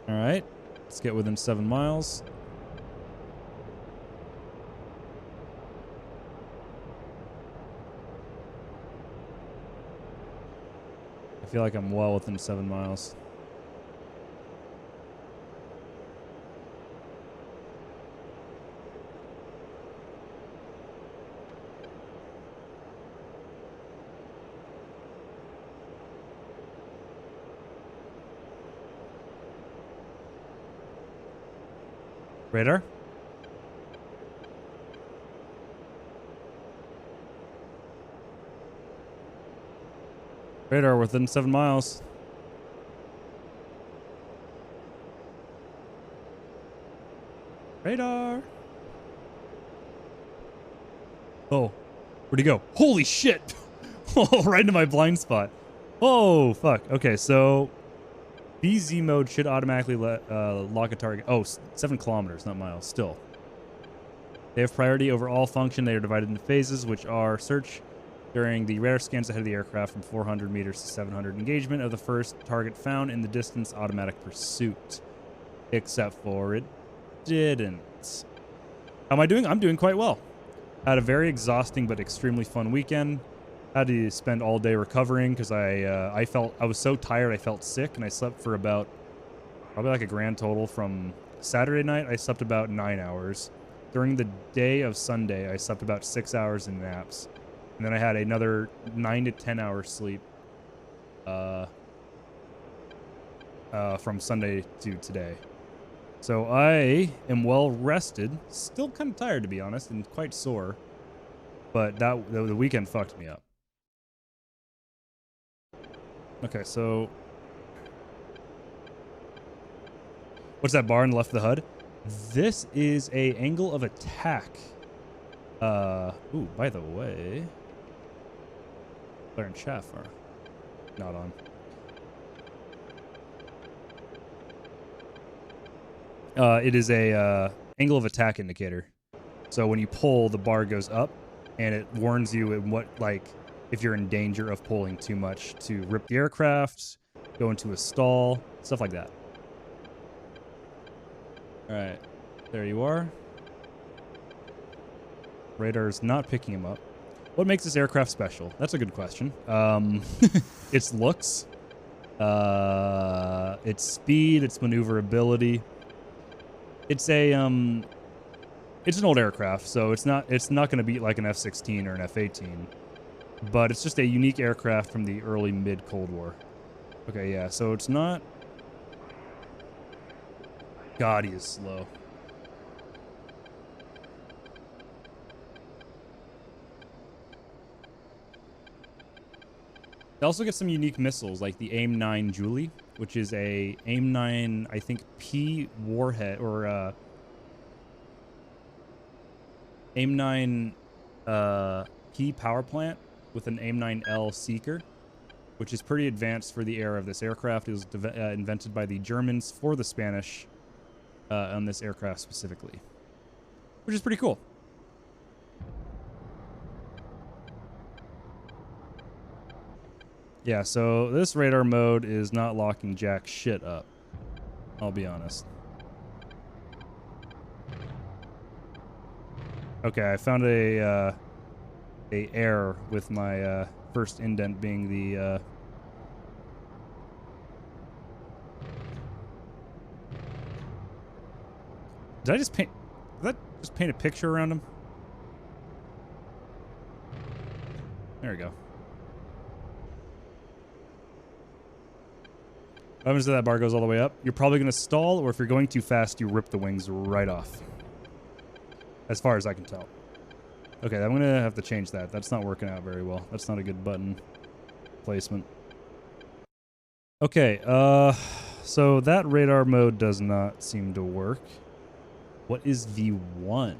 All right. Let's get within 7 miles. feel like I'm well within 7 miles. Radar? Radar within 7 miles. Radar. Oh, where'd he go? Holy shit! Oh, right into my blind spot. Oh, fuck. Okay, so BZ mode should automatically lock a target. Oh, 7 kilometers, not miles. Still. They have priority over all function. They are divided into phases, which are search during the radar scans ahead of the aircraft from 400 meters to 700. Engagement of the first target found in the distance. Automatic pursuit. Except for it didn't. How am I doing? I'm doing quite well. Had a very exhausting but extremely fun weekend. Had to spend all day recovering because I was so tired I felt sick, and I slept for about probably like a grand total from Saturday night. I slept about 9 hours. During the day of Sunday, I slept about 6 hours in naps, and then I had another 9 to 10 hours sleep from Sunday to today. So I am well rested, still kind of tired to be honest, and quite sore, but the weekend fucked me up. Okay, so what's that bar on the left of the HUD? This is a angle of attack. Ooh, by the way, Blair and Chaff are not on. It is a angle of attack indicator. So when you pull, the bar goes up, and it warns you in what, like, if you're in danger of pulling too much to rip the aircraft, go into a stall, stuff like that. All right, there you are. Radar's not picking him up. What makes this aircraft special? That's a good question. Its looks, its speed, its maneuverability. It's an old aircraft, so it's not going to beat like an F-16 or an F-18, but it's just a unique aircraft from the early mid Cold War. Okay, yeah, so it's not. God, he is slow. They also get some unique missiles, like the AIM-9 Julie, which is a AIM-9, I think, P warhead, or AIM-9 P power plant with an AIM-9L seeker, which is pretty advanced for the era of this aircraft. It was invented by the Germans for the Spanish on this aircraft specifically, which is pretty cool. Yeah, so this radar mode is not locking jack shit up. I'll be honest. Okay, I found a error with my first indent being the Did that just paint a picture around him? There we go. What happens if that bar goes all the way up? You're probably going to stall, or if you're going too fast, you rip the wings right off. As far as I can tell. Okay, I'm going to have to change that. That's not working out very well. That's not a good button placement. Okay, so that radar mode does not seem to work. What is V1?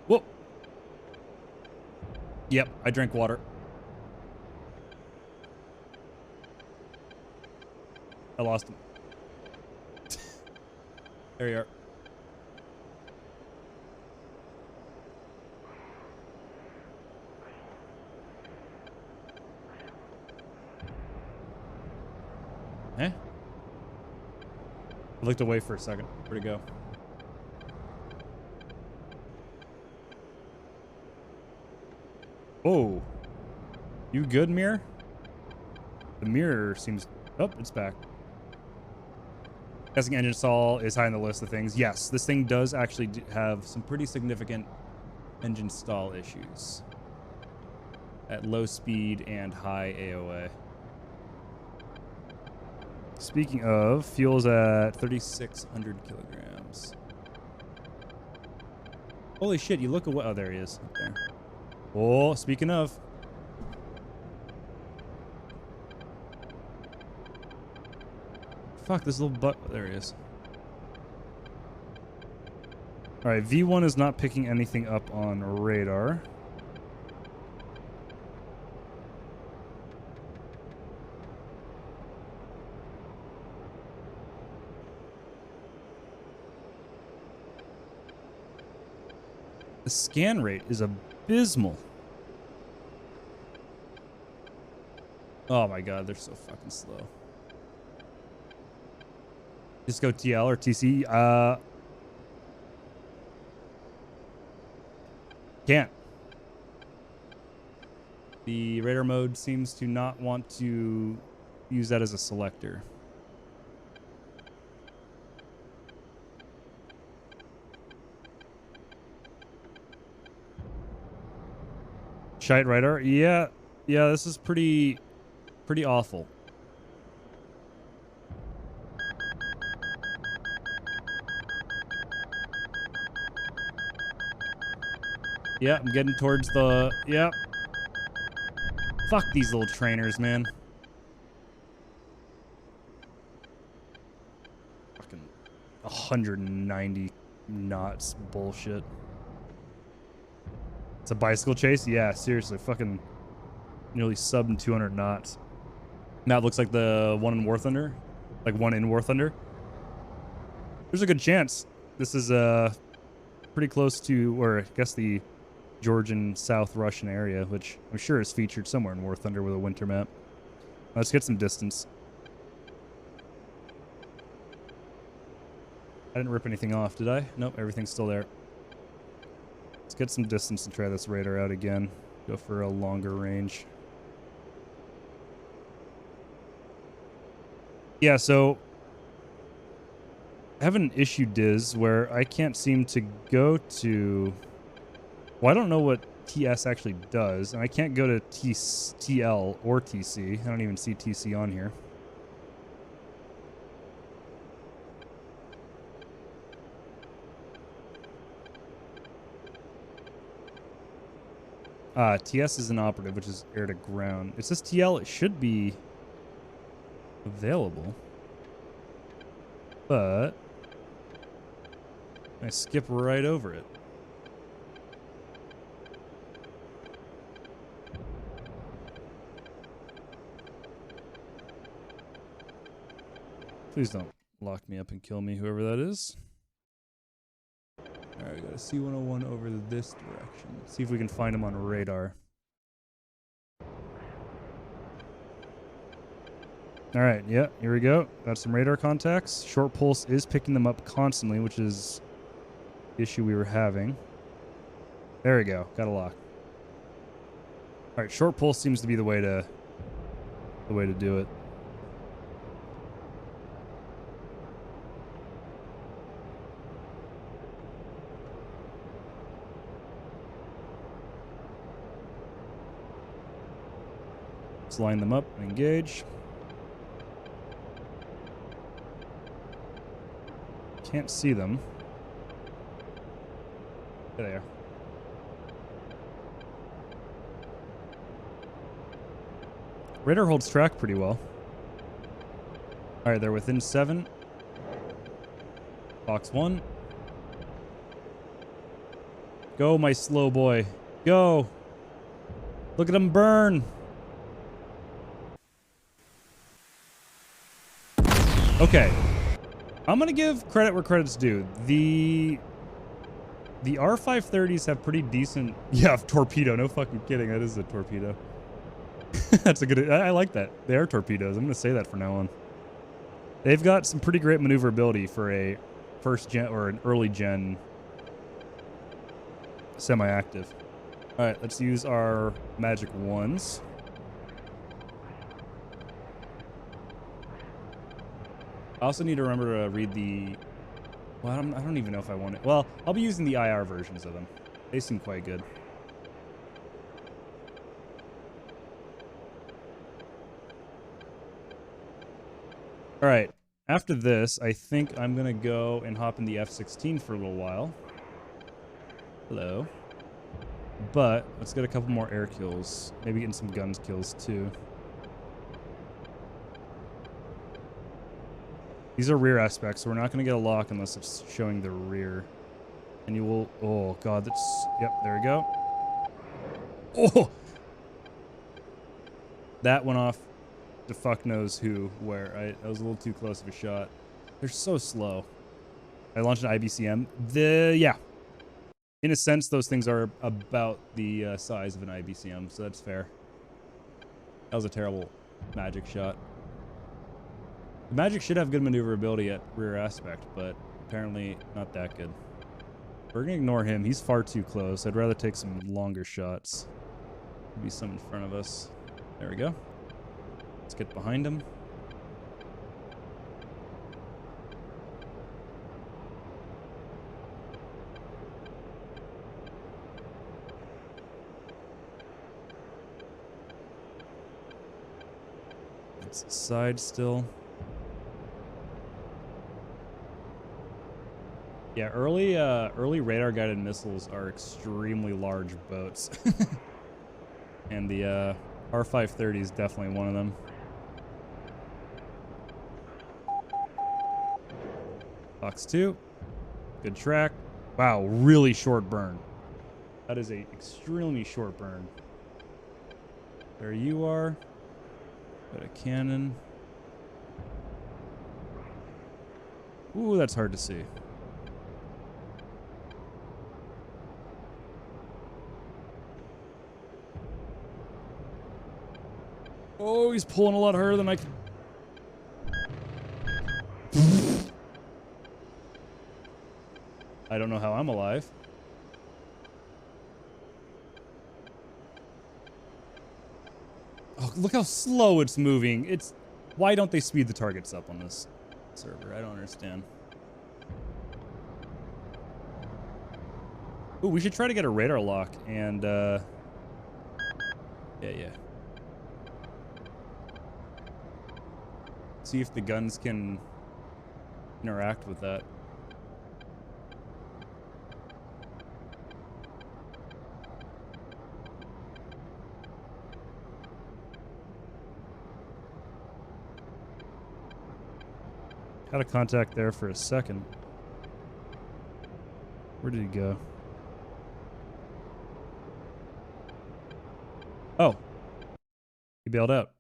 Whoa. Yep, I drank water. I lost him. There you are. Eh? I looked away for a second. Where'd it go? Whoa. You good, mirror? The mirror seems... Oh, it's back. Guessing engine stall is high on the list of things. Yes, this thing does actually have some pretty significant engine stall issues at low speed and high AOA. Speaking of, fuel's at 3,600 kilograms. Holy shit, you look at what... Oh, there he is. Up there. Oh, speaking of... Fuck, this little butt. There he is. Alright, V1 is not picking anything up on radar. The scan rate is abysmal. Oh my god, they're so fucking slow. Just go TL or TC. Can't. The radar mode seems to not want to use that as a selector. Shite radar. Yeah, this is pretty awful. Yeah, I'm getting towards the... Yep. Fuck these little trainers, man. Fucking 190 knots bullshit. It's a bicycle chase? Yeah, seriously. Fucking nearly sub in 200 knots. Now it looks like the one in War Thunder. Like one in War Thunder. There's a good chance. This is pretty close to, or I guess the Georgian South Russian area, which I'm sure is featured somewhere in War Thunder with a winter map. Let's get some distance. I didn't rip anything off, did I? Nope, everything's still there. Let's get some distance and try this radar out again. Go for a longer range. Yeah, so I have an issue, Diz, where I can't seem to go to... Well, I don't know what TS actually does, and I can't go to TL or TC. I don't even see TC on here. TS is inoperative, which is air to ground. It says TL, it should be available. But I skip right over it. Please don't lock me up and kill me, whoever that is. Alright, we got a C-101 over this direction. Let's see if we can find him on radar. Alright, yeah, here we go. Got some radar contacts. Short pulse is picking them up constantly, which is the issue we were having. There we go. Got a lock. Alright, short pulse seems to be the way to do it. Let's line them up and engage. Can't see them. There they are. Radar holds track pretty well. Alright, they're within 7. Box 1. Go, my slow boy. Go. Look at them burn. Okay. I'm going to give credit where credit's due. The R530s have pretty decent... Yeah, torpedo. No fucking kidding. That is a torpedo. That's a good... I like that. They are torpedoes. I'm going to say that from now on. They've got some pretty great maneuverability for a first gen or an early gen semi-active. All right, let's use our magic ones. I also need to remember to read the... Well, I don't even know if I want it. Well, I'll be using the IR versions of them. They seem quite good. All right. After this, I think I'm going to go and hop in the F-16 for a little while. Hello. But let's get a couple more air kills. Maybe getting some guns kills too. These are rear aspects, so we're not going to get a lock unless it's showing the rear. And you will... Oh, God, that's... Yep, there we go. Oh! That went off the fuck knows who, where. That was a little too close of a shot. They're so slow. I launched an IBCM. Yeah. In a sense, those things are about the size of an IBCM, so that's fair. That was a terrible magic shot. The magic should have good maneuverability at rear aspect, but apparently not that good. We're gonna ignore him. He's far too close. I'd rather take some longer shots. Maybe some in front of us. There we go. Let's get behind him. It's side still. Yeah, early radar-guided missiles are extremely large boats. And the R530 is definitely one of them. Fox 2. Good track. Wow, really short burn. That is a extremely short burn. There you are. Got a cannon. Ooh, that's hard to see. Oh, he's pulling a lot harder than I can. I don't know how I'm alive. Oh, look how slow it's moving. It's... Why don't they speed the targets up on this server? I don't understand. Ooh, we should try to get a radar lock and, yeah. See if the guns can interact with that. Had a contact there for a second. Where did he go? Oh. He bailed out.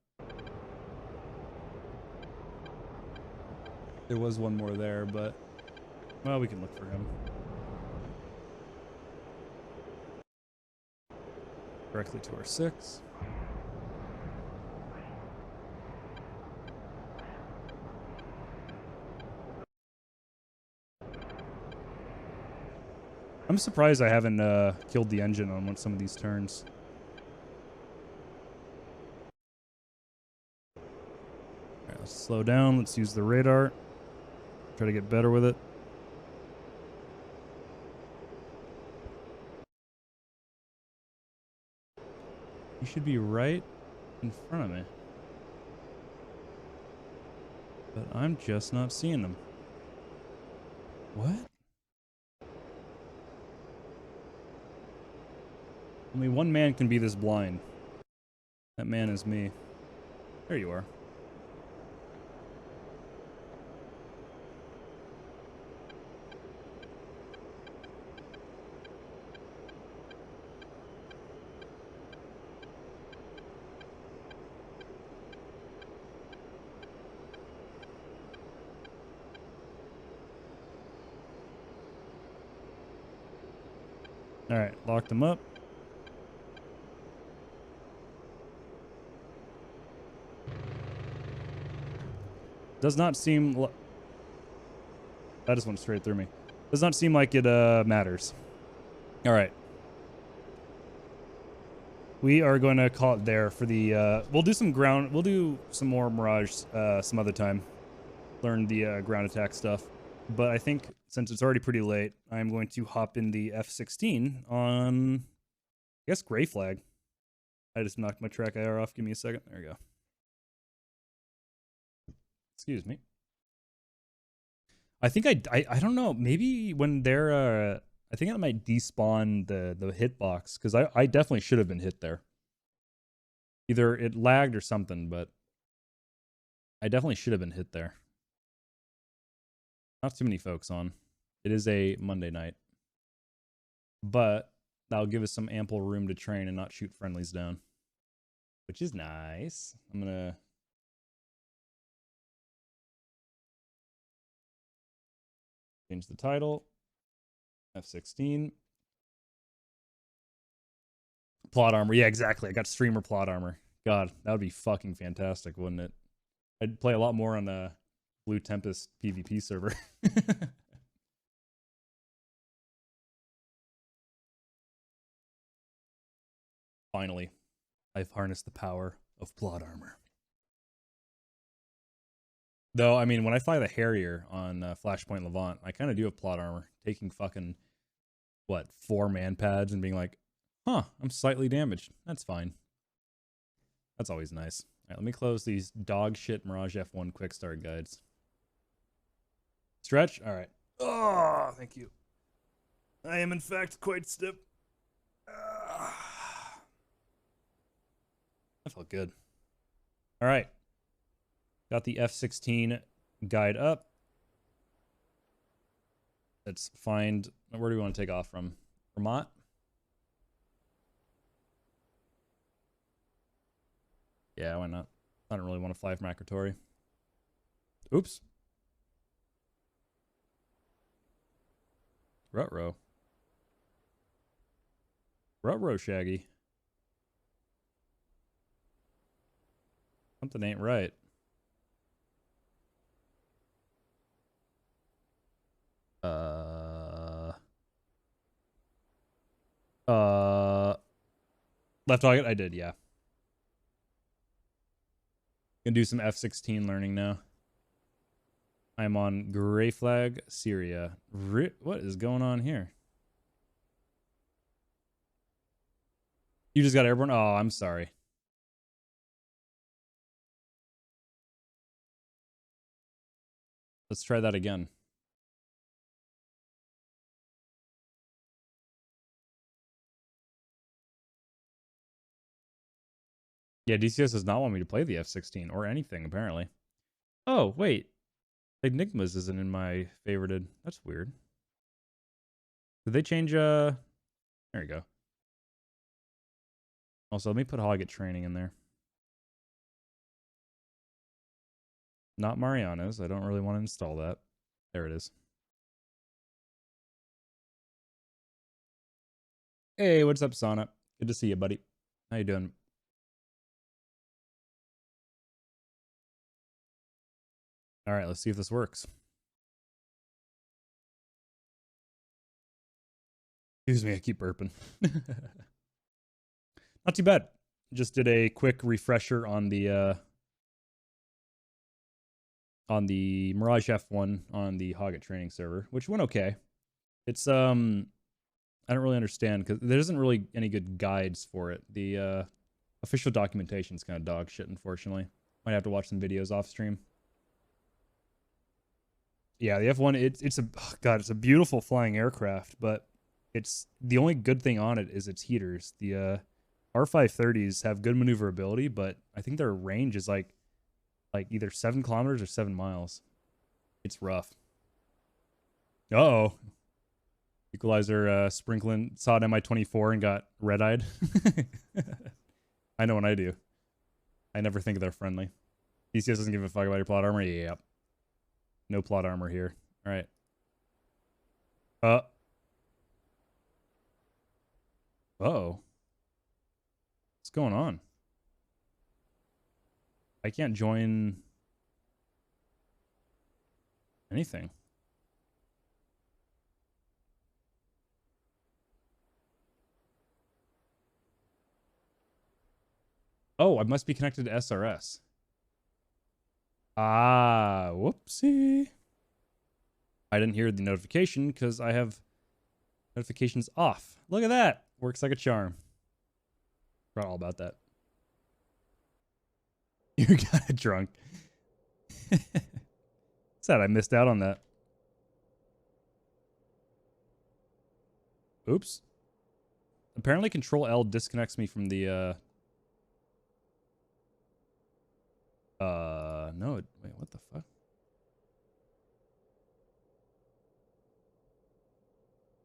There was one more there, but... Well, we can look for him. Directly to our 6. I'm surprised I haven't killed the engine on some of these turns. Alright, let's slow down. Let's use the radar. Try to get better with it. He should be right in front of me. But I'm just not seeing him. What? Only one man can be this blind. That man is me. There you are. All right, locked him up. Does not seem... That just went straight through me. Does not seem like it matters. All right. We are going to call it there for the... we'll do some ground... We'll do some more Mirage some other time. Learn the ground attack stuff. But I think since it's already pretty late, I'm going to hop in the F-16 on, I guess, Gray Flag. I just knocked my track IR off. Give me a second. There we go. Excuse me. I think I don't know. Maybe when they're I think I might despawn the hitbox because I definitely should have been hit there. Either it lagged or something, but I definitely should have been hit there. Not too many folks on. It is a Monday night. But that'll give us some ample room to train and not shoot friendlies down. Which is nice. I'm gonna change the title. F-16. Plot armor. Yeah, exactly. I got streamer plot armor. God, that would be fucking fantastic, wouldn't it? I'd play a lot more on the Blue Tempest PvP server. Finally, I've harnessed the power of plot armor. Though, I mean, when I fly the Harrier on Flashpoint Levant, I kind of do have plot armor. Taking fucking, what, 4 man pads and being like, huh, I'm slightly damaged. That's fine. That's always nice. All right, let me close these dog shit Mirage F1 quick start guides. Stretch? All right. Oh, thank you. I am, in fact, quite stiff. That felt good. All right. Got the F-16 guide up. Let's find... Where do we want to take off from? Vermont? Yeah, why not? I don't really want to fly from Akratory. Oops. Ruh-roh. Ruh-roh, Shaggy. Something ain't right. Left target? I did, yeah. Gonna do some F-16 learning now. I'm on Gray Flag, Syria. What is going on here? You just got airborne? Oh, I'm sorry. Let's try that again. Yeah, DCS does not want me to play the F-16 or anything, apparently. Oh, wait. Enigmas isn't in my favorited. That's weird. Did they change, There you go. Also, let me put Hoggett training in there. Not Mariana's. I don't really want to install that. There it is. Hey, what's up, Sana? Good to see you, buddy. How you doing? All right, let's see if this works. Excuse me, I keep burping. Not too bad. Just did a quick refresher on the Mirage F1 on the Hoggett training server, which went okay. It's I don't really understand because there isn't really any good guides for it. The official documentation is kind of dog shit, unfortunately. Might have to watch some videos off stream. Yeah, the F1, it's a God, it's a beautiful flying aircraft, but it's the only good thing on it is its heaters. The R530s have good maneuverability, but I think their range is like either 7 kilometers or 7 miles. It's rough. Uh-oh. Equalizer sprinkling saw an MI-24 and got red-eyed. I know when I do. I never think they're friendly. DCS doesn't give a fuck about your plot armor? Yep. No plot armor here. All right. Uh-oh. What's going on? I can't join... Anything. Oh, I must be connected to SRS. Ah, whoopsie. I didn't hear the notification because I have notifications off. Look at that. Works like a charm. Forgot all about that. You got it drunk. Sad I missed out on that. Oops. Apparently Control L disconnects me from the no, wait, what the fuck?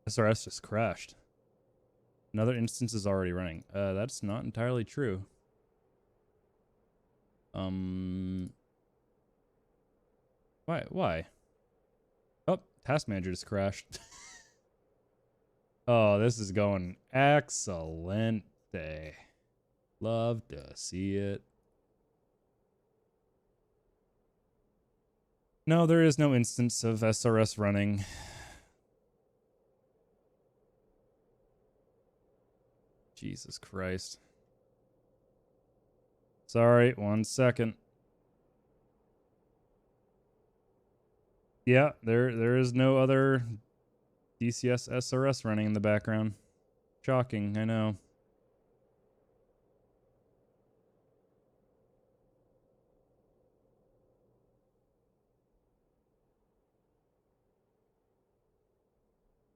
SRS just crashed. Another instance is already running. That's not entirely true. Why? Oh, Task Manager just crashed. Oh, this is going excellent day. Love to see it. No, there is no instance of SRS running. Jesus Christ. Sorry, 1 second. Yeah, there is no other DCS SRS running in the background. Shocking, I know.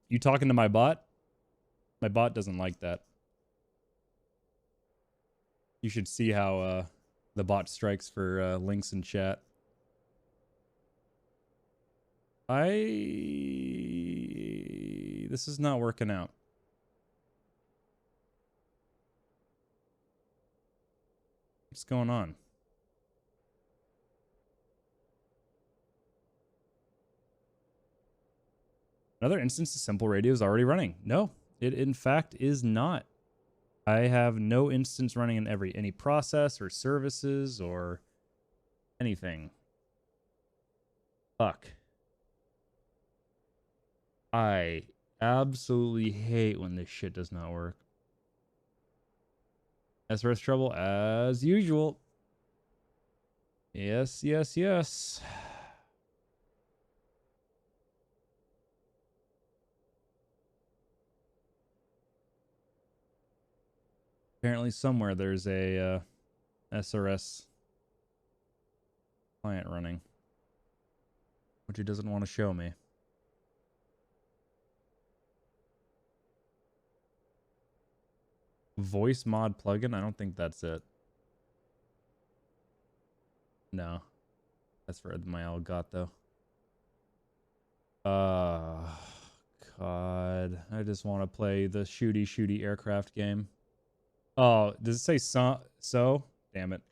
You talking to my bot? My bot doesn't like that. You should see how the bot strikes for links in chat. This is not working out. What's going on? Another instance of Simple Radio is already running. No, it in fact is not. I have no instance running in any process or services or anything. Fuck. I absolutely hate when this shit does not work. SRS trouble as usual. Yes, yes, yes. Apparently somewhere there's a SRS client running, which he doesn't want to show me. Voice mod plugin? I don't think that's it. No. That's for my Elgato. God. I just want to play the shooty aircraft game. Oh, does it say so? Damn it.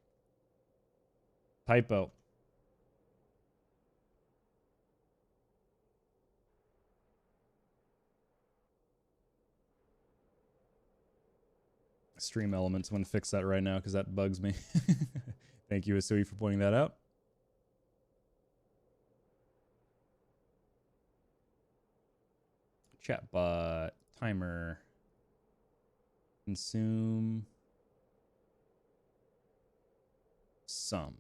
Typo. Stream Elements. I'm going to fix that right now because that bugs me. Thank you, Asui, for pointing that out. Chatbot. Timer. Consume. Some.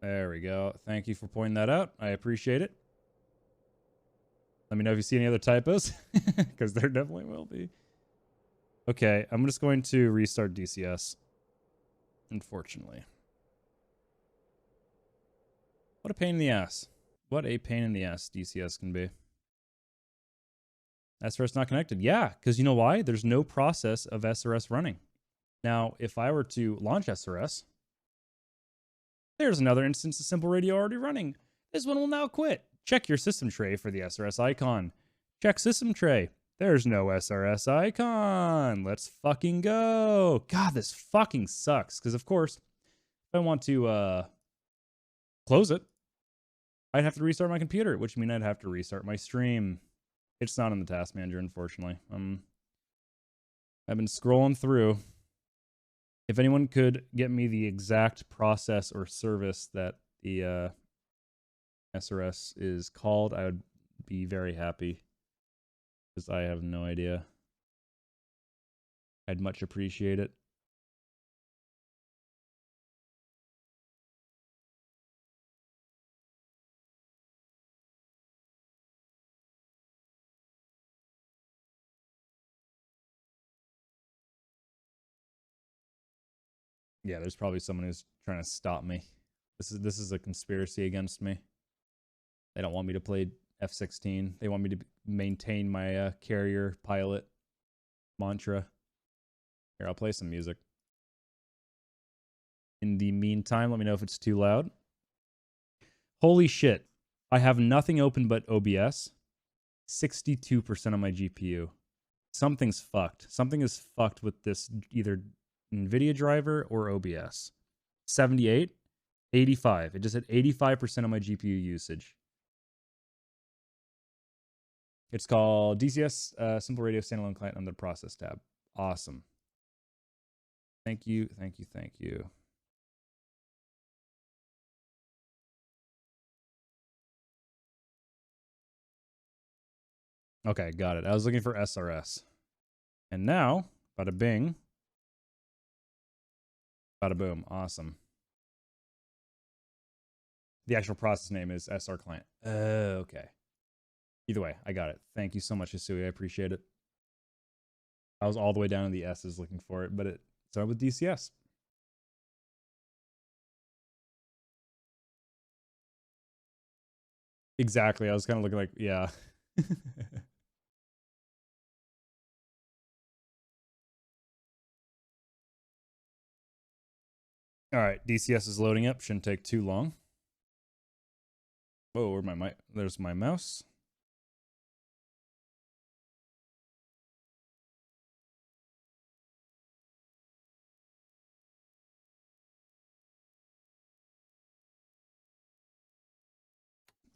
There we go. Thank you for pointing that out. I appreciate it. Let me know if you see any other typos, because there definitely will be. Okay, I'm just going to restart DCS. Unfortunately. What a pain in the ass. What a pain in the ass DCS can be. SRS not connected. Yeah, because you know why? There's no process of SRS running. Now, if I were to launch SRS, there's another instance of Simple Radio already running. This one will now quit. Check your system tray for the SRS icon. Check system tray. There's no SRS icon. Let's fucking go. God, this fucking sucks. Because, of course, if I want to close it, I'd have to restart my computer, which means I'd have to restart my stream. It's not in the task manager, unfortunately. I've been scrolling through. If anyone could get me the exact process or service that the SRS is called, I would be very happy. Because I have no idea. I'd much appreciate it. Yeah, there's probably someone who's trying to stop me. This is a conspiracy against me. They don't want me to play F-16. They want me to maintain my carrier pilot mantra. Here, I'll play some music. In the meantime, let me know if it's too loud. Holy shit. I have nothing open but OBS. 62% on my GPU. Something's fucked. Something is fucked with this either NVIDIA driver or OBS. 78, 85. It just hit 85% of my GPU usage. It's called DCS Simple Radio Standalone Client under the Process tab. Awesome. Thank you, thank you, thank you. Okay, got it. I was looking for SRS. And now, bada bing, bada boom. Awesome. The actual process name is SR Client. Okay. Either way, I got it. Thank you so much, Hisui. I appreciate it. I was all the way down in the S's looking for it, but it started with DCS. Exactly. I was kind of looking like, yeah. All right, DCS is loading up. Shouldn't take too long. Whoa, where's my mic? There's my mouse.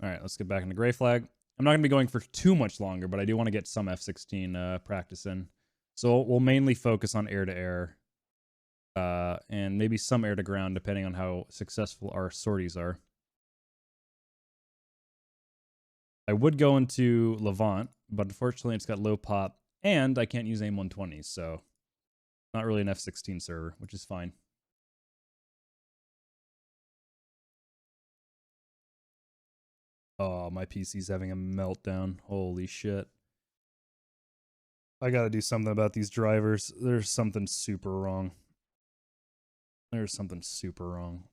All right, let's get back into Gray Flag. I'm not going to be going for too much longer, but I do want to get some F-16 practice in. So we'll mainly focus on air-to-air and maybe some air-to-ground, depending on how successful our sorties are. I would go into Levant, but unfortunately it's got low pop, and I can't use AIM-120s, so not really an F-16 server, which is fine. Oh, my PC's having a meltdown. Holy shit. I gotta do something about these drivers. There's something super wrong. There's something super wrong.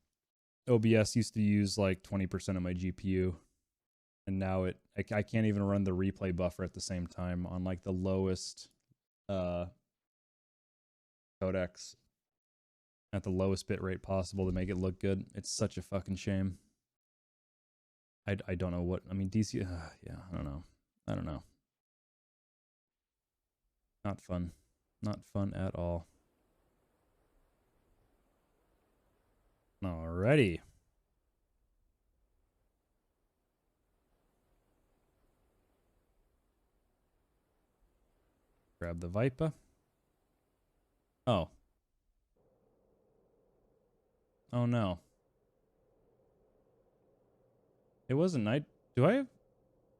OBS used to use like 20% of my GPU. And now I can't even run the replay buffer at the same time on like the lowest codecs at the lowest bit rate possible to make it look good. It's such a fucking shame. I don't know what, I mean, DC, yeah, I don't know. I don't know. Not fun. Not fun at all. Alrighty. Grab the Viper. Oh. Oh no. It wasn't night. Do I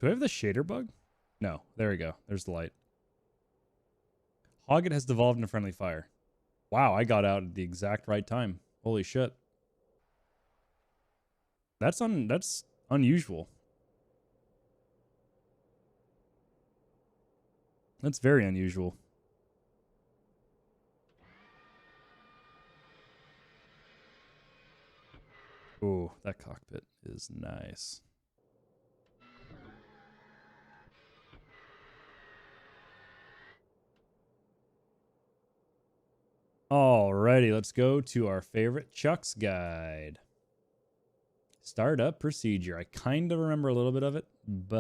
have the shader bug? No. There we go. There's the light. Hoggett has devolved into friendly fire. Wow, I got out at the exact right time. Holy shit. That's unusual. That's very unusual. Ooh, that cockpit is nice. Alrighty, let's go to our favorite Chuck's guide. Startup procedure. I kind of remember a little bit of it, but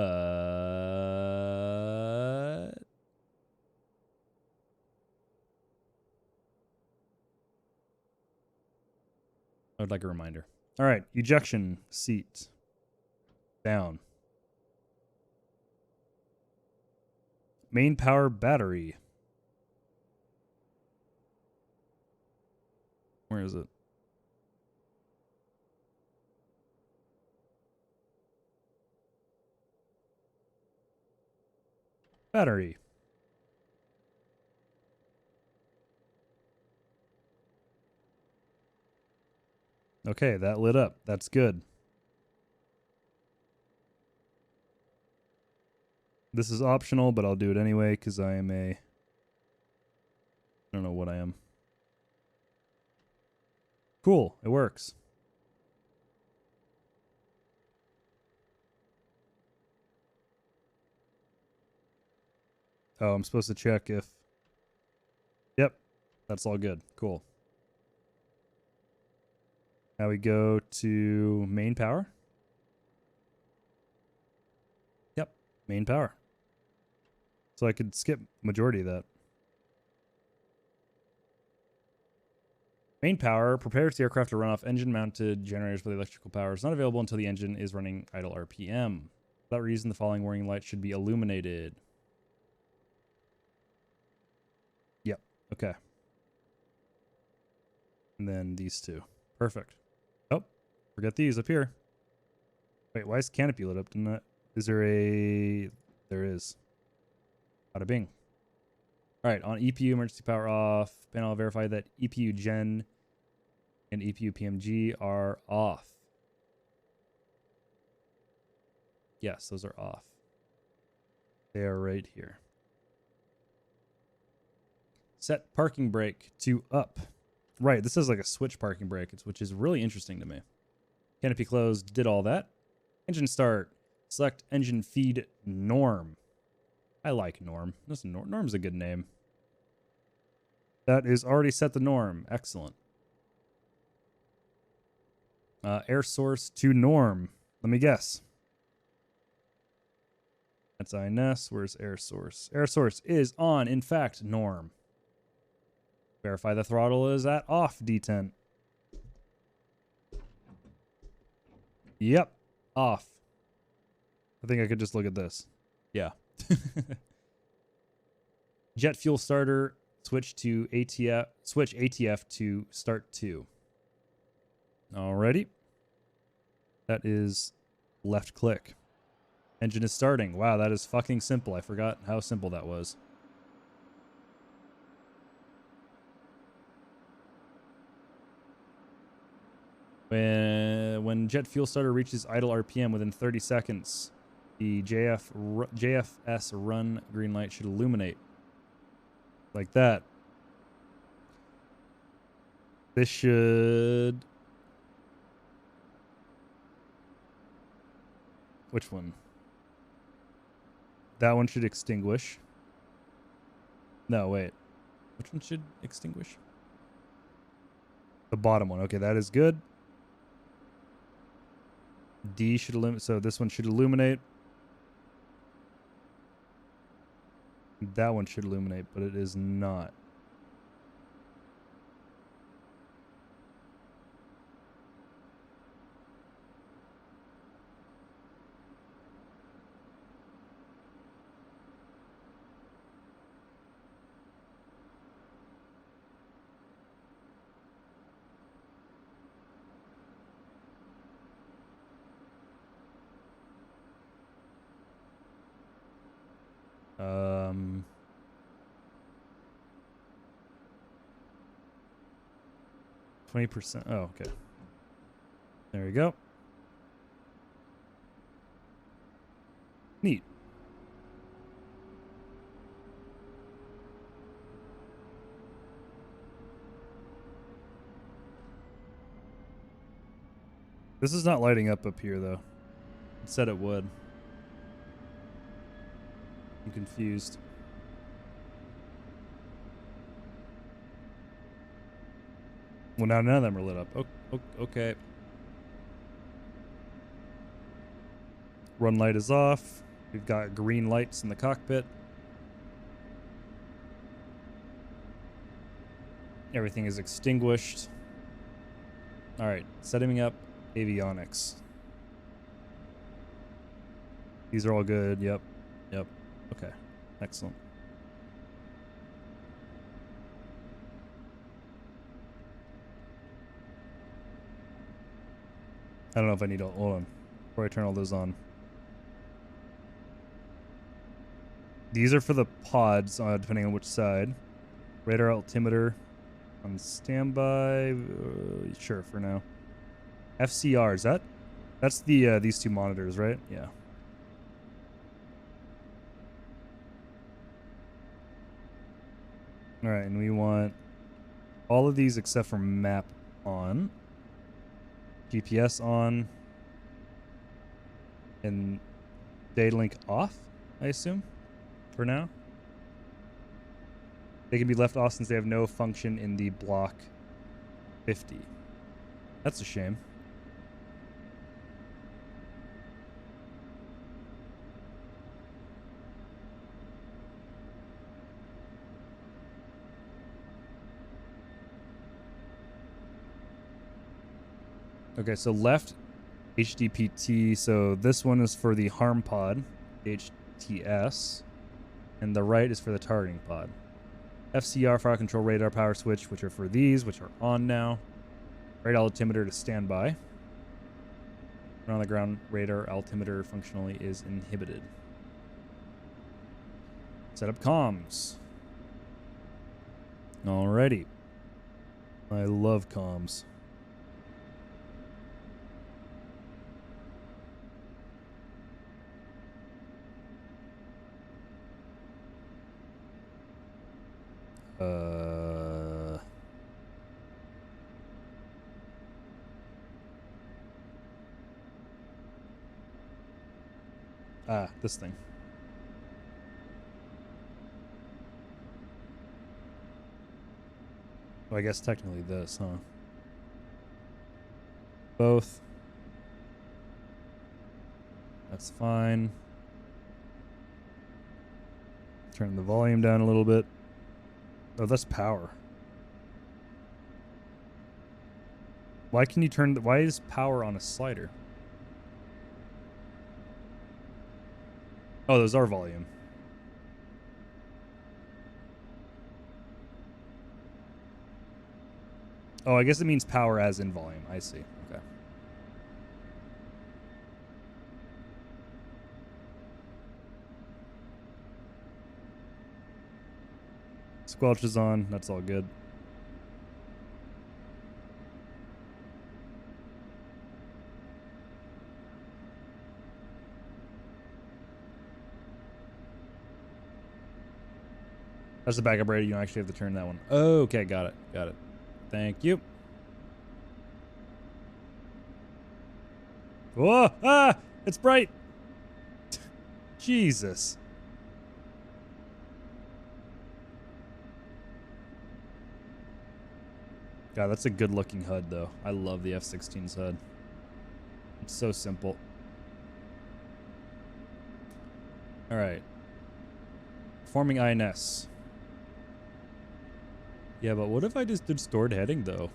I would like a reminder. All right, ejection seat down. Main power battery. Where is it? Battery. Okay, that lit up. That's good. This is optional, but I'll do it anyway because I am I don't know what I am. Cool, it works. Oh, I'm supposed to check if... Yep, that's all good. Cool. Now we go to main power. Yep, main power. So I could skip majority of that. Main power prepares the aircraft to run off engine-mounted generators with electrical power. It's not available until the engine is running idle RPM. For that reason, the following warning lights should be illuminated. Yep, okay. And then these two. Perfect. Oh, forget these up here. Wait, why is canopy lit up? Is there a... There is. Bada bing. Alright, on EPU, emergency power off. Panel, verify that EPU gen and EPU PMG are off. Yes, those are off. They are right here. Set parking brake to up. Right, this is like a switch parking brake, which is really interesting to me. Canopy closed, did all that. Engine start. Select engine feed norm. I like norm. Norm's a good name. That is already set the norm. Excellent. Air source to norm. Let me guess. That's INS. Where's air source? Air source is on, in fact, norm. Verify the throttle is at off, detent. Yep, off. I think I could just look at this. Yeah. Jet fuel starter, switch ATF to start 2. Alrighty. That is left click. Engine is starting. Wow, that is fucking simple. I forgot how simple that was. When jet fuel starter reaches idle RPM within 30 seconds, the JFS run green light should illuminate. Like that. This should... Which one? That one should extinguish. No, wait. Which one should extinguish? The bottom one. Okay, that is good. D should illuminate. So this one should illuminate. That one should illuminate, but it is not. Um... 20%. Oh, okay. There we go. Neat. This is not lighting up here, though. It said it would. I'm confused. Well, now none of them are lit up. Okay. Run light is off. We've got green lights in the cockpit. Everything is extinguished. All right, setting up avionics. These are all good. Yep. Okay, excellent. I don't know if I need to... Hold on. Before I turn all those on. These are for the pods, depending on which side. Radar altimeter on standby. Sure, for now. FCR, is that? That's the these two monitors, right? Yeah. All right, and we want all of these except for map on, GPS on, and data link off, I assume, for now. They can be left off since they have no function in the block 50. That's a shame. Okay, so left HDPT. So this one is for the harm pod, HTS, and the right is for the targeting pod. FCR, fire control radar power switch, which are for these, which are on now. Radar altimeter to standby. On the ground radar altimeter functionally is inhibited. Set up comms. Alrighty. I love comms. This thing. Oh, I guess technically this, huh? Both. That's fine. Turn the volume down a little bit. Oh, that's power. Why can you turn the, why is power on a slider? Oh, those are volume. Oh, I guess it means power as in volume. I see. Okay. Squelch is on. That's all good. That's the backup radio. You don't actually have to turn that one. Okay, got it. Got it. Thank you. Whoa! Ah! It's bright! Jesus. God, that's a good looking HUD though. I love the F-16's HUD. It's so simple. Alright. Forming INS. Yeah, but what if I just did stored heading though?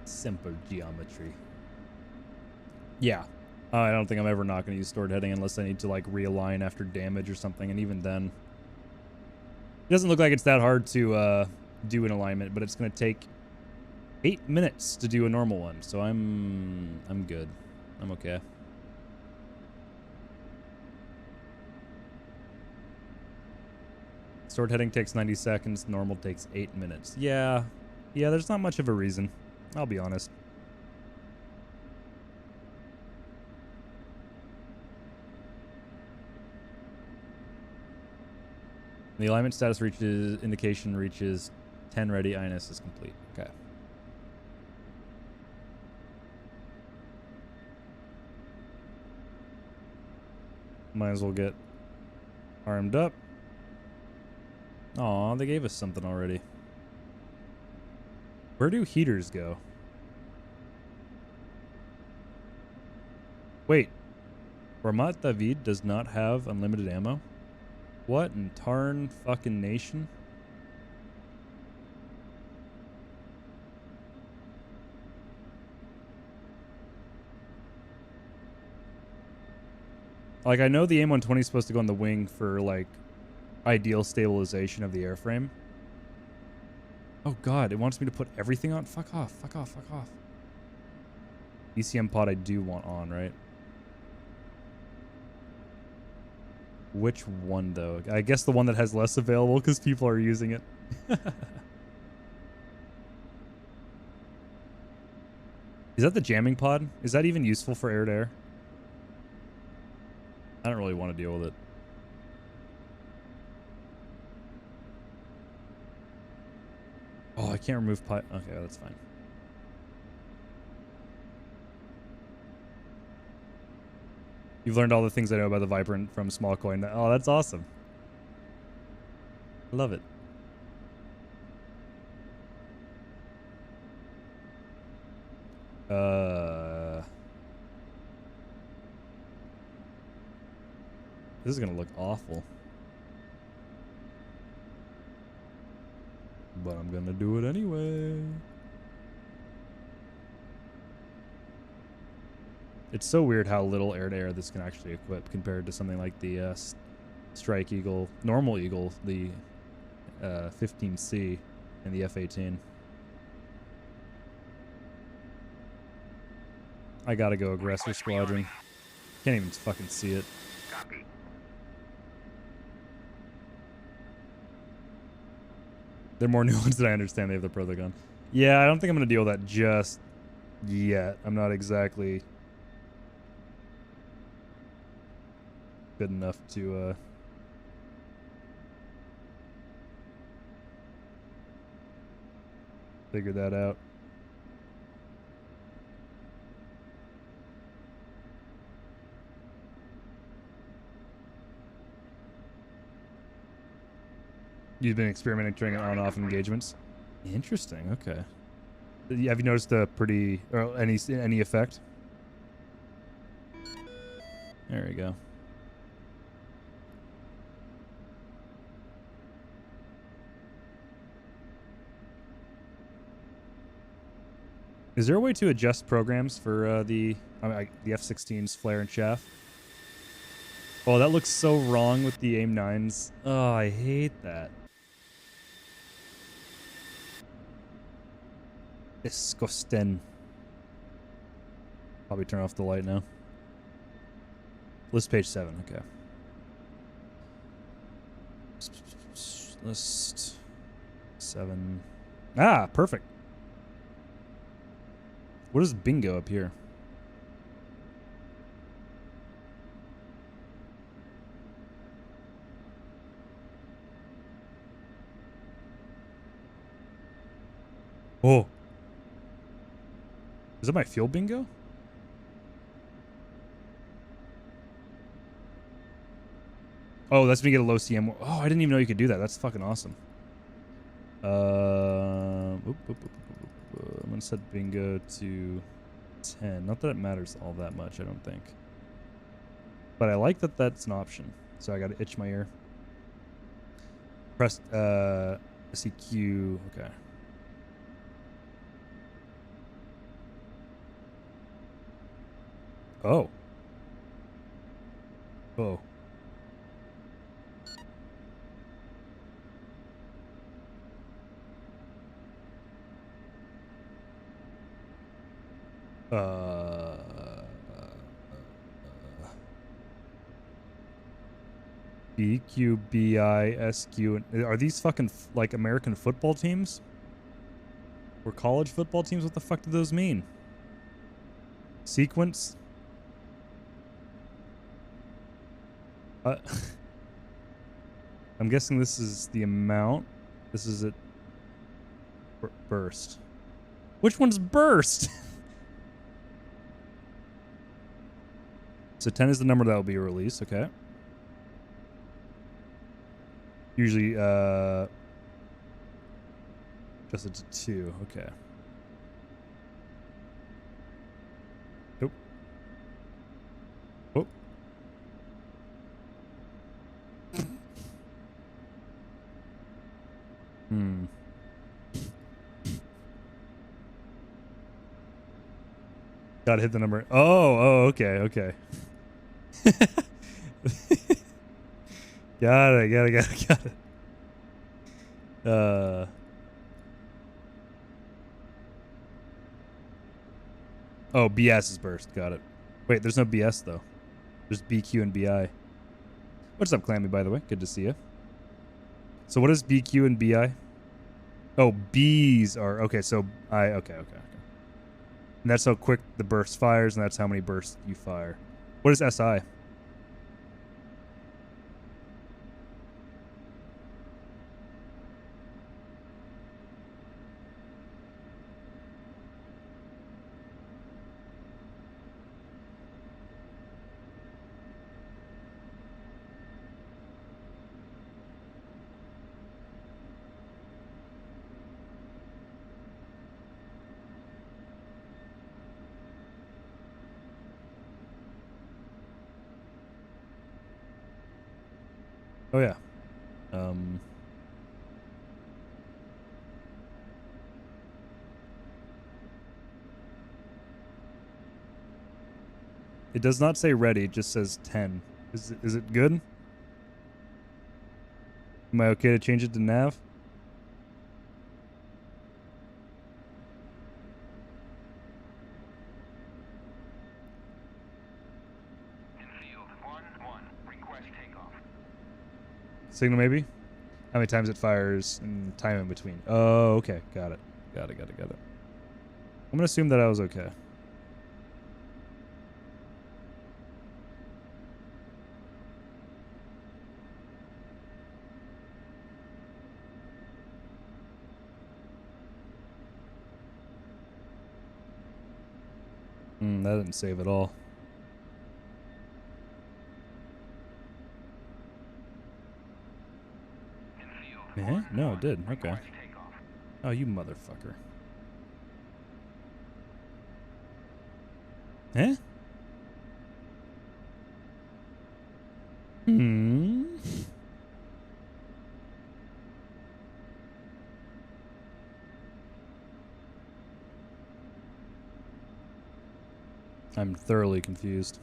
Simple geometry. Yeah. I don't think I'm ever not going to use stored heading unless I need to like realign after damage or something, and even then. It doesn't look like it's that hard to do an alignment, but it's going to take 8 minutes to do a normal one, so I'm good. I'm okay. Stored heading takes 90 seconds, normal takes 8 minutes. Yeah, there's not much of a reason. I'll be honest. The alignment status indication reaches 10 ready. INS is complete. Okay. Might as well get armed up. Aw, they gave us something already. Where do heaters go? Wait. Ramat David does not have unlimited ammo? What in Tarn fucking nation? Like, I know the AIM-120 is supposed to go on the wing for, like, ideal stabilization of the airframe. Oh, God. It wants me to put everything on? Fuck off. Fuck off. Fuck off. ECM pod I do want on, right? Which one, though? I guess the one that has less available because people are using it. Is that the jamming pod? Is that even useful for air-to-air? I don't really want to deal with it. Oh, I can't remove pipe. Okay, that's fine. You've learned all the things I know about the Vibrant from Small Coin. Oh, that's awesome. I love it. This is gonna look awful. But I'm gonna do it anyway. It's so weird how little air-to-air this can actually equip compared to something like the Strike Eagle, normal Eagle, the 15C, and the F-18. I gotta go Aggressor Squadron. Can't even fucking see it. Copy. They're more nuanced than I understand. They have the Protogon. Yeah, I don't think I'm gonna deal with that just yet. I'm not exactly good enough to figure that out. You've been experimenting on and off engagements. Interesting. Okay. Have you noticed a pretty or any effect? There we go. Is there a way to adjust programs for the F-16's flare and chaff? Oh, that looks so wrong with the AIM-9s. Oh, I hate that. Disgusting. Probably turn off the light now. List page 7, okay. List 7. Ah, perfect. What is bingo up here? Oh. Is that my fuel bingo? Oh, that's me get a low CM. Oh, I didn't even know you could do that. That's fucking awesome. I'm gonna set bingo to 10. Not that it matters all that much, I don't think. But I like that that's an option. So I gotta itch my ear. Press SEQ. Okay. Oh. Oh. BQBISQ. Are these fucking like American football teams? Or college football teams? What the fuck do those mean? Sequence? I'm guessing this is the amount. This is it. Burst. Which one's burst? So 10 is the number that will be released. Okay. Usually, just a 2. Okay. Nope. Oh. Gotta hit the number. Oh, okay, okay. Got it. Got it. Oh, BS is burst. Got it. Wait, there's no BS though. There's BQ and BI. What's up, Clammy, by the way? Good to see you. So what is BQ and BI? Oh, B's are... Okay, so okay. And that's how quick the burst fires, and that's how many bursts you fire. What is SI? Oh, yeah. It does not say ready, it just says 10. Is it good? Am I okay to change it to nav? In field 1-1. Request takeoff. Signal maybe? How many times it fires and time in between. Oh, okay. Got it. Got it. I'm going to assume that I was okay. That didn't save at all. No, it did. Okay. Oh, you motherfucker. Eh? I'm thoroughly confused.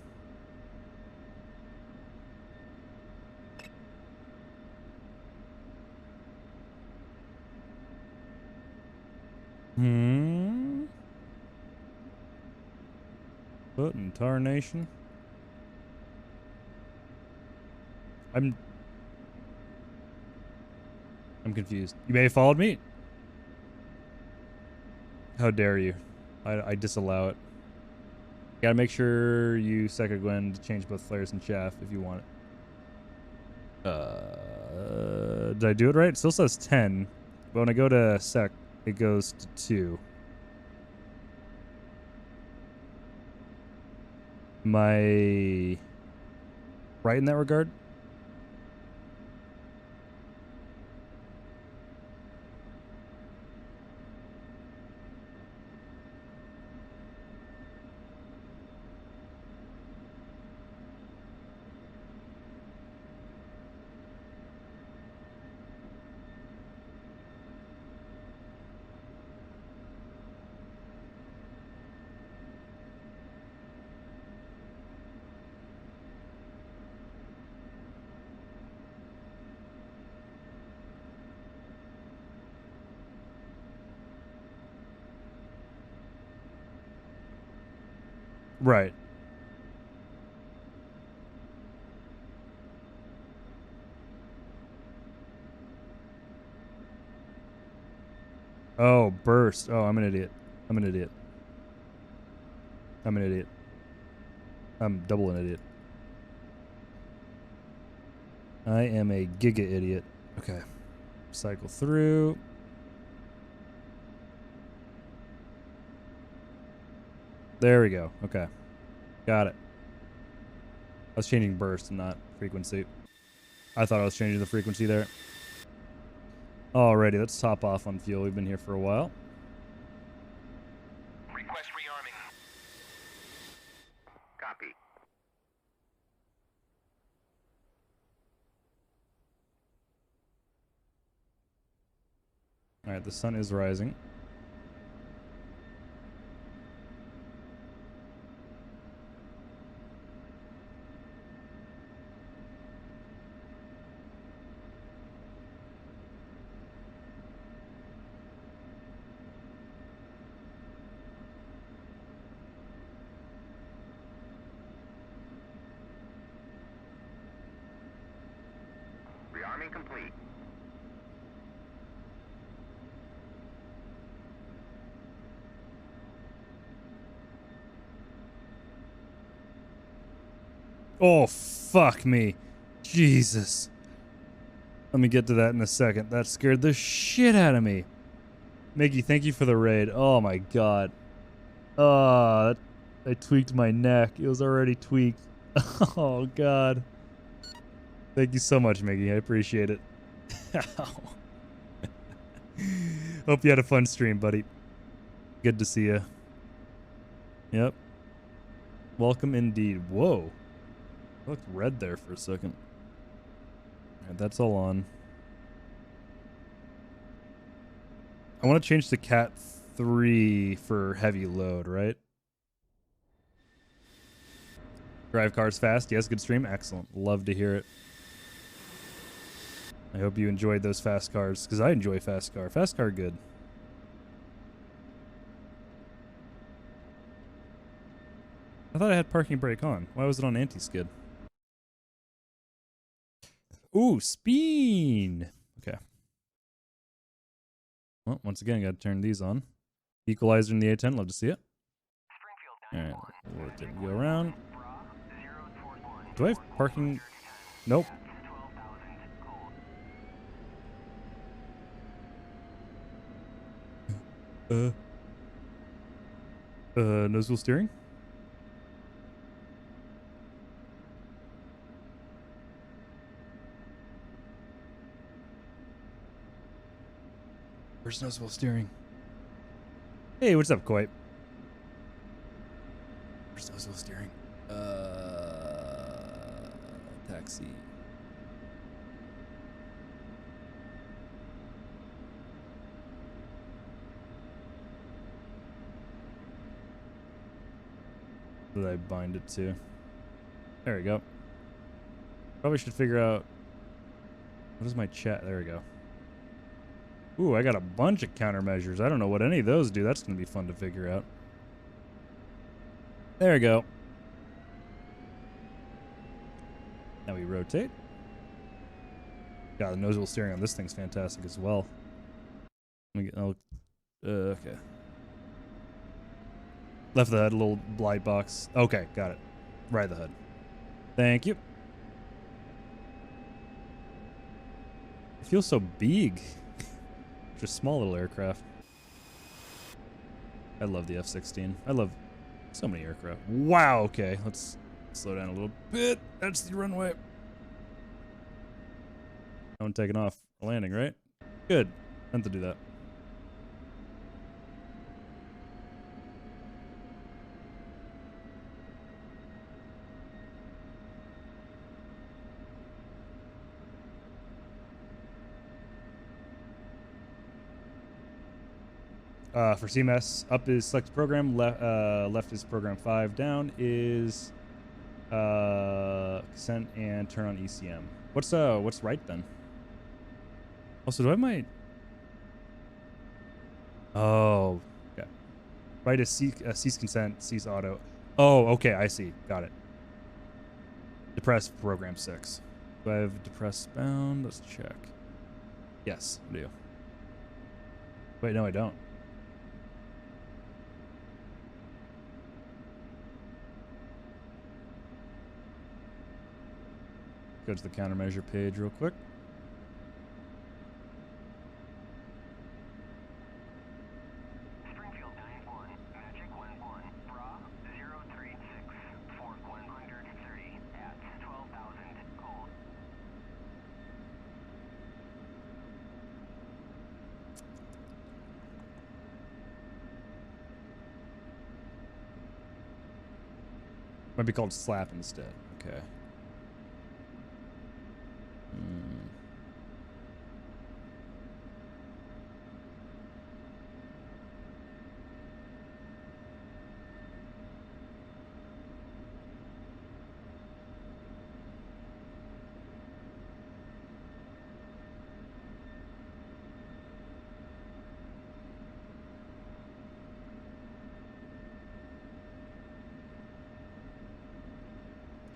What in tarnation? I'm confused. You may have followed me? How dare you? I disallow it. Gotta make sure you second Gwen to change both flares and chaff if you want it. Did I do it right? It still says 10. But when I go to sec, it goes to 2. Am I right in that regard? Right. Oh, burst. Oh, I'm an idiot. I'm double an idiot. I am a giga idiot. Okay. Cycle through. There we go. Okay. Got it. I was changing burst and not frequency. I thought I was changing the frequency there. Alrighty, let's top off on fuel. We've been here for a while. Request rearming. Copy. Alright, the sun is rising. Rearming complete. Oh, fuck me. Jesus. Let me get to that in a second. That scared the shit out of me. Miggy, thank you for the raid. Oh my god. I tweaked my neck. It was already tweaked. Oh god. Thank you so much, Miggy. I appreciate it. Hope you had a fun stream, buddy. Good to see you. Yep. Welcome indeed. Whoa. I looked red there for a second. Alright, that's all on. I want to change to Cat 3 for heavy load, right? Drive cars fast. Yes, good stream. Excellent. Love to hear it. I hope you enjoyed those fast cars, because I enjoy fast car. Fast car good. I thought I had parking brake on. Why was it on anti-skid? Ooh, spin! Okay. Well, once again, I gotta turn these on. Equalizer in the A10, love to see it. Alright, let it go around. Do I have parking? Nope. Nose wheel steering? Where's nose wheel steering? Hey, what's up, Koi? Where's nose wheel steering? Taxi. What did I bind it to? There we go. Probably should figure out... What is my chat? There we go. Ooh, I got a bunch of countermeasures. I don't know what any of those do. That's going to be fun to figure out. There we go. Now we rotate. God, the nose wheel steering on this thing's fantastic as well. Let me get... okay. Left the HUD, a little light box. Okay, got it. Right the HUD. Thank you. It feels so big. Just small little aircraft. I love the F-16. I love so many aircraft. Wow, okay. Let's slow down a little bit. That's the runway. No one taking off. Landing, right? Good. Meant to do that. For CMS, up is select program, left is program 5, down is consent and turn on ECM. What's right then? Also, do I have my... Oh, okay. Right is cease consent, cease auto. Oh, okay, I see. Got it. Depress program 6. Do I have depress bound? Let's check. Yes, I do. Wait, no, I don't. Go to the countermeasure page real quick. Springfield 9-1, Magic 1-1, Bra 036, Fort 130 at 12,000, hold. Might be called slap instead. Okay.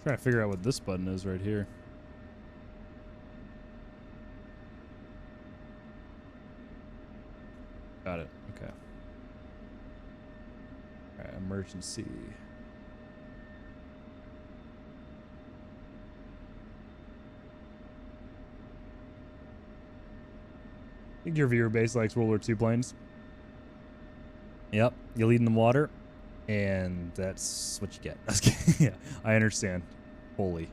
Trying to figure out what this button is right here. Got it. Okay. All right, emergency. I think your viewer base likes World War II planes. Yep, you lead in the water, and that's what you get. Yeah, I understand. Fully.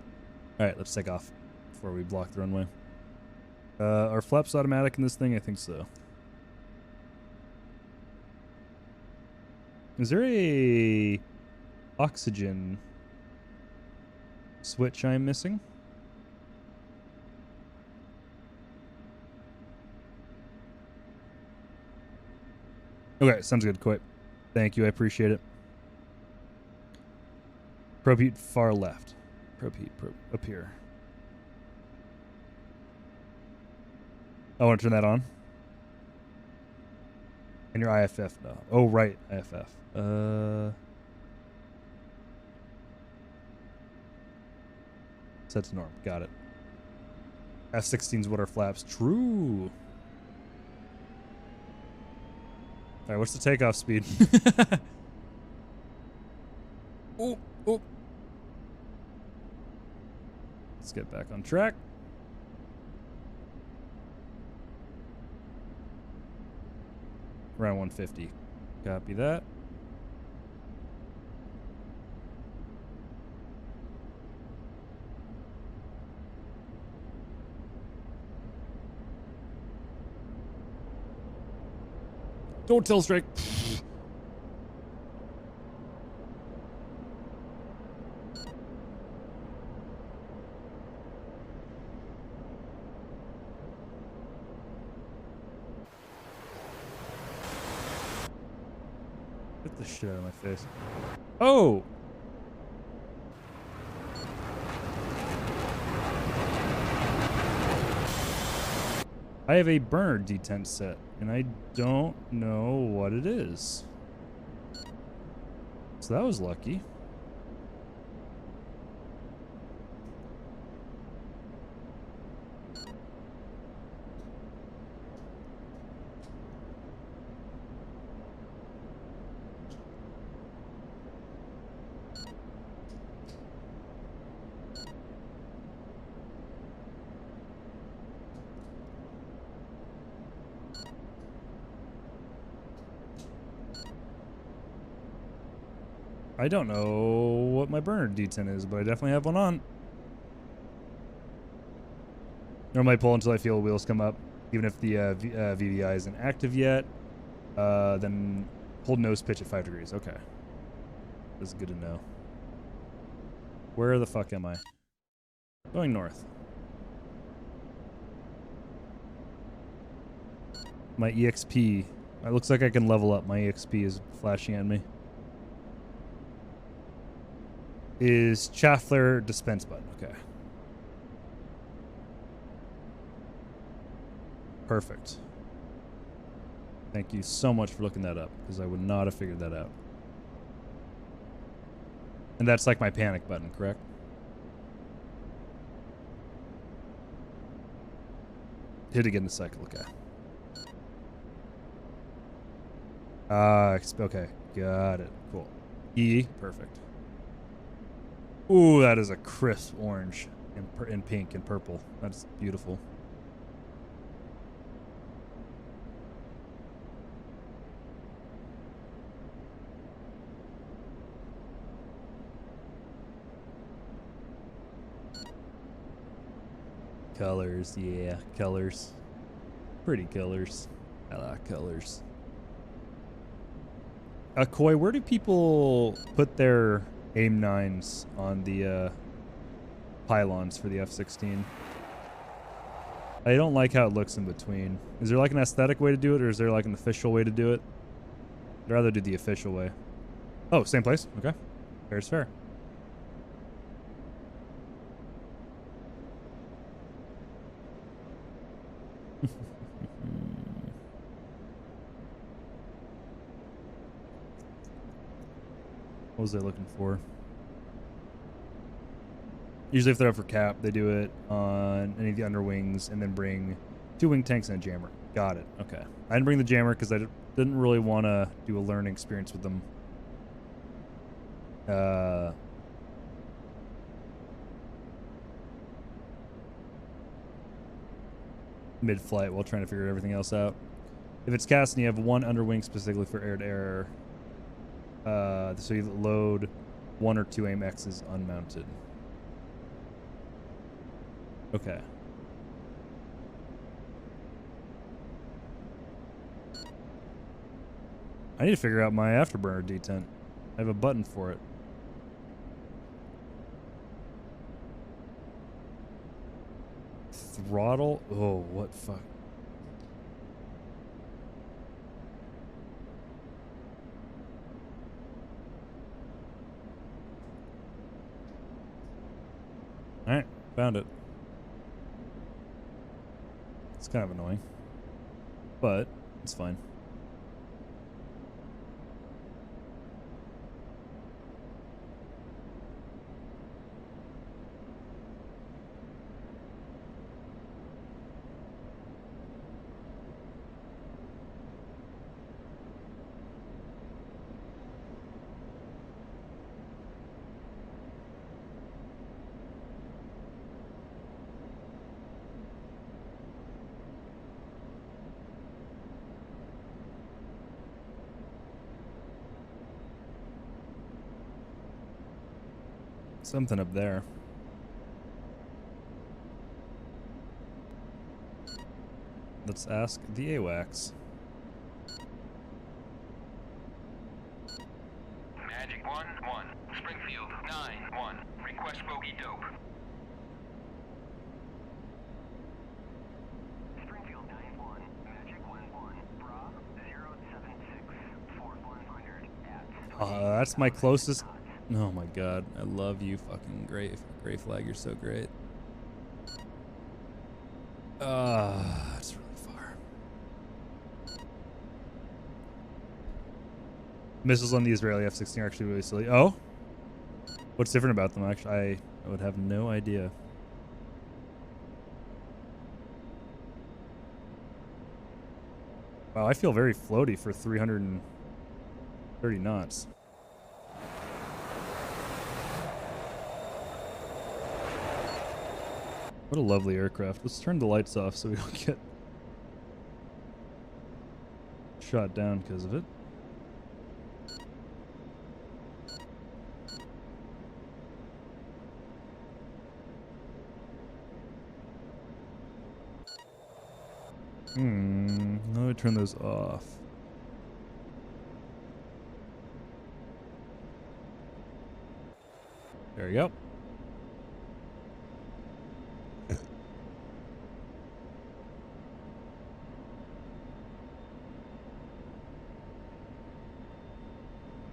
All right, let's take off before we block the runway. Are flaps automatic in this thing? I think so. Is there a oxygen switch I'm missing? Okay, sounds good. Quite. Thank you. I appreciate it. Probe heat far left. Probe heat up here. I want to turn that on. And your IFF, no. Oh, right. IFF. Set to norm. Got it. F-16's what are flaps. True. All right, what's the takeoff speed? Oh, oh. Let's get back on track. Around 150. Copy that. Don't tell strike. Get the shit out of my face. Oh! I have a burner detent set, and I don't know what it is. So that was lucky. I don't know what my burner detent is, but I definitely have one on. Normally pull until I feel wheels come up, even if the VVI isn't active yet. Then hold nose pitch at 5 degrees. Okay. That's good to know. Where the fuck am I? Going north. My EXP. It looks like I can level up. My EXP is flashing at me. Is Chaffler dispense button. Okay. Perfect. Thank you so much for looking that up, because I would not have figured that out. And that's like my panic button, correct? Hit again the cycle, okay. Okay. Got it. Cool. E, perfect. Ooh, that is a crisp orange and pink and purple. That's beautiful. Colors, yeah, colors. Pretty colors. I like colors. Koi, where do people put their AIM-9s on the pylons for the F-16? I don't like how it looks in between. Is there like an aesthetic way to do it, or is there like an official way to do it? I'd rather do the official way. Oh, same place? Okay. Fair's fair. What was I looking for? Usually if they're up for cap, they do it on any of the underwings and then bring 2 wing tanks and a jammer. Got it. Okay. I didn't bring the jammer because I didn't really want to do a learning experience with them. Mid-flight while trying to figure everything else out. If it's cast and you have one underwing specifically for air-to-air, so you load 1 or 2 aim X's unmounted. Okay. I need to figure out my afterburner detent. I have a button for it. Throttle? Oh, what fuck? Alright, found it. It's kind of annoying, but it's fine. Something up there. Let's ask the AWACS. Magic 1-1. Springfield 9-1. Request bogey dope. Springfield 9-1. Magic 1-1. Bra 076. 4100 at. That's my closest. Oh my god, I love you, fucking gray flag. You're so great. It's really far. Missiles on the Israeli F-16 are actually really silly. Oh, what's different about them? Actually, I would have no idea. Wow, I feel very floaty for 330 knots. What a lovely aircraft. Let's turn the lights off so we don't get shot down because of it. How do I turn those off? There we go.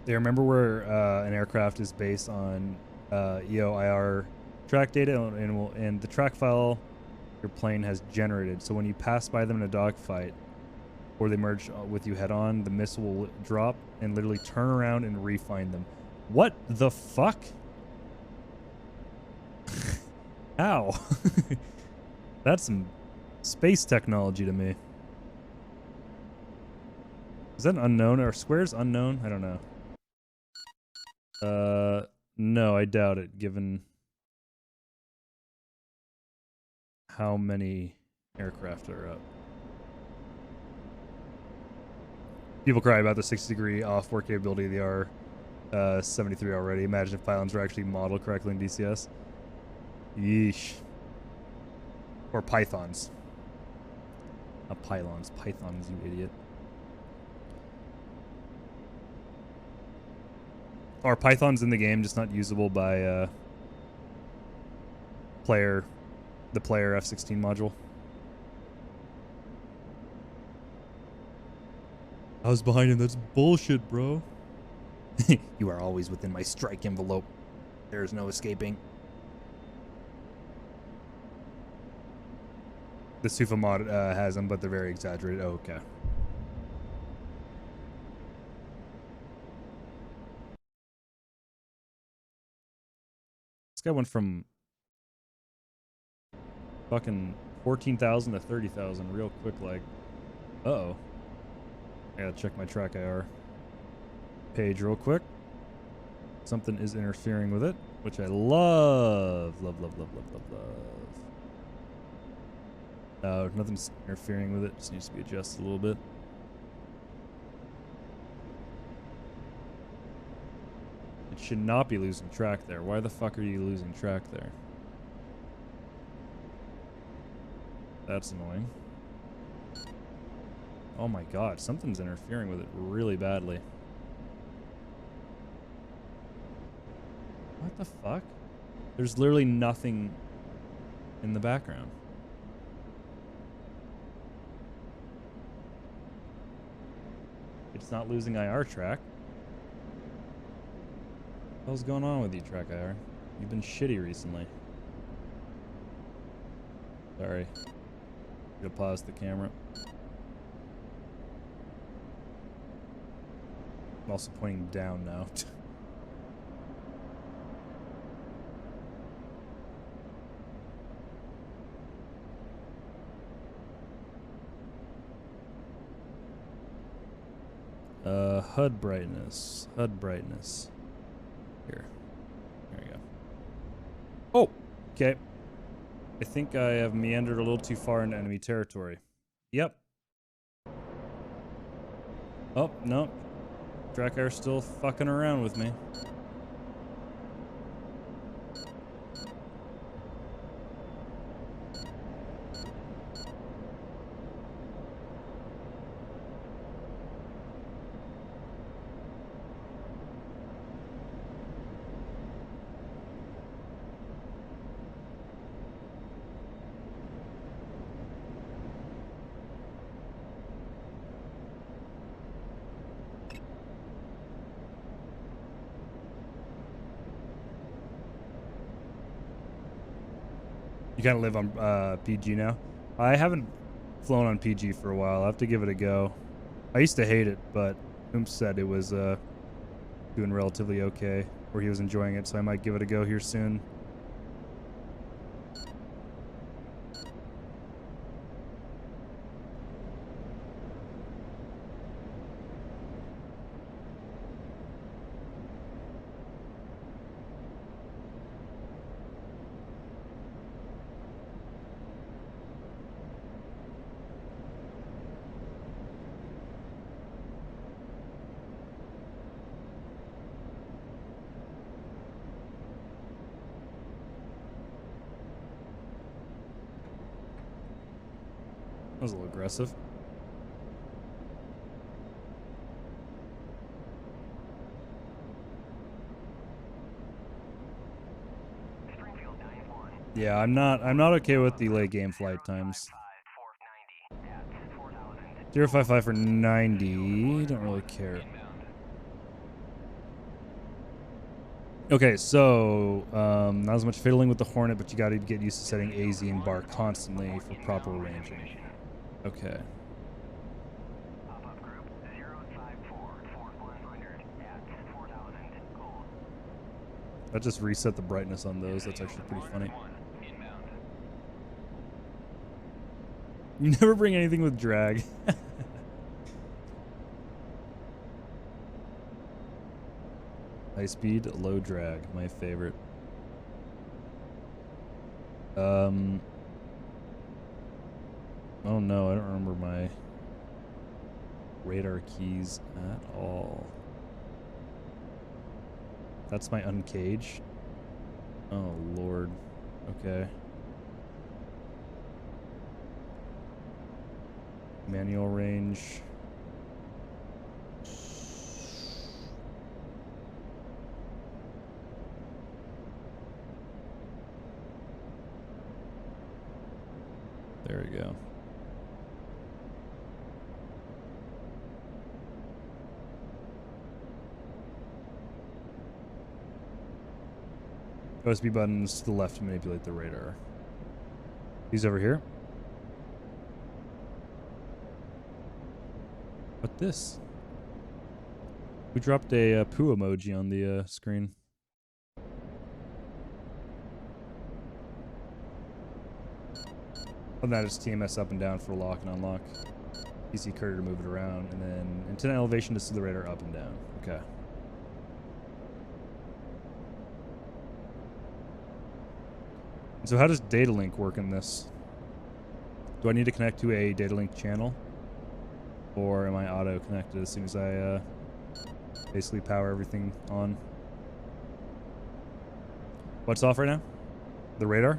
They remember where an aircraft is based on EOIR track data, and the track file your plane has generated. So when you pass by them in a dogfight, or they merge with you head on, the missile will drop and literally turn around and re-find them. What the fuck? How? That's some space technology to me. Is that an unknown? Are squares unknown? I don't know. No, I doubt it, given how many aircraft are up. People cry about the 60-degree off-board capability of the R-73 already. Imagine if pylons were actually modeled correctly in DCS. Yeesh. Or pythons. Not pylons. Pythons, you idiot. Are pythons in the game just not usable by the player F-16 module? I was behind him. That's bullshit, bro. You are always within my strike envelope. There is no escaping. The Sufa mod has them, but they're very exaggerated. Oh, okay. This guy went from fucking 14,000 to 30,000 real quick, like. Uh-oh. I gotta check my track IR page real quick. Something is interfering with it, which I love. Love, love, love, love, love, love. No, nothing's interfering with it. Just needs to be adjusted a little bit. It should not be losing track there. Why the fuck are you losing track there? That's annoying. Oh my god, something's interfering with it really badly. What the fuck? There's literally nothing in the background. It's not losing IR track. What the hell's going on with you, track IR? You've been shitty recently. Sorry. I'm gonna pause the camera. I'm also pointing down now. HUD brightness. HUD brightness. Here. There we go. Oh! Okay. I think I have meandered a little too far into enemy territory. Yep. Oh, no. Dracar's still fucking around with me. You kind of live on PG now? I haven't flown on PG for a while. I'll have to give it a go. I used to hate it, but Oomph said it was doing relatively okay, or he was enjoying it, so I might give it a go here soon. That was a little aggressive. Yeah, I'm not okay with the late game flight times. 055 for 90. Don't really care. Okay, so not as much fiddling with the Hornet, but you got to get used to setting AZ and bar constantly for proper ranging. Okay. I just reset the brightness on those. That's actually pretty funny. You never bring anything with drag. High speed, low drag, my favorite. Oh no, I don't remember my radar keys at all. That's my uncage. Oh lord. Okay. Manual range. There we go. OSB buttons to the left to manipulate the radar. He's over here. What this? We dropped a poo emoji on the screen. And that is TMS up and down for lock and unlock. PC cursor to move it around, and then antenna elevation to see the radar up and down. Okay. So how does data link work in this? Do I need to connect to a data link channel? Or am I auto connected as soon as I basically power everything on? What's off right now? The radar?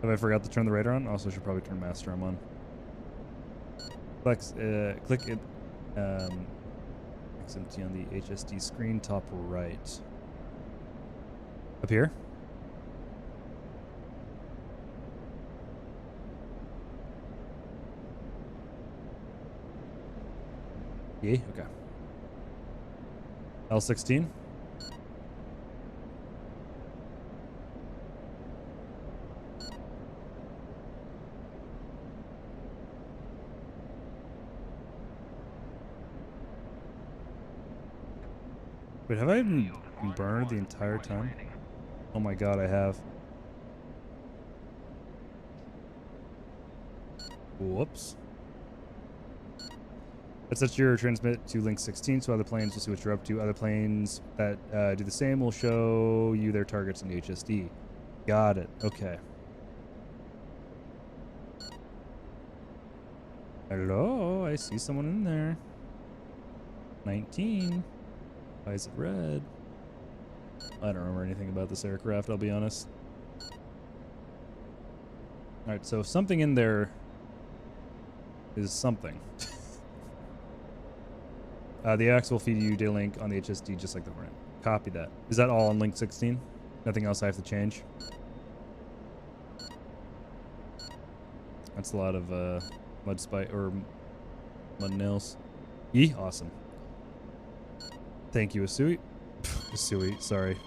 Have I forgot to turn the radar on? Also should probably turn master arm on. Click it XMT on the HSD screen top right. Up here? Yeah, okay. L-16. Wait, have I been burned the entire time? Oh my god, I have. Whoops. Let's set your transmit to link 16 so other planes will see what you're up to. Other planes that do the same will show you their targets in the HSD. Got it. Okay. Hello, I see someone in there. 19. Why is it red? I don't remember anything about this aircraft, I'll be honest. Alright, so something in there is something. The AX will feed you data link on the HSD just like the Hornet. Copy that. Is that all on link 16? Nothing else I have to change? That's a lot of mud spike or mud nails. Yee, awesome. Thank you, Asui. Asui, sorry.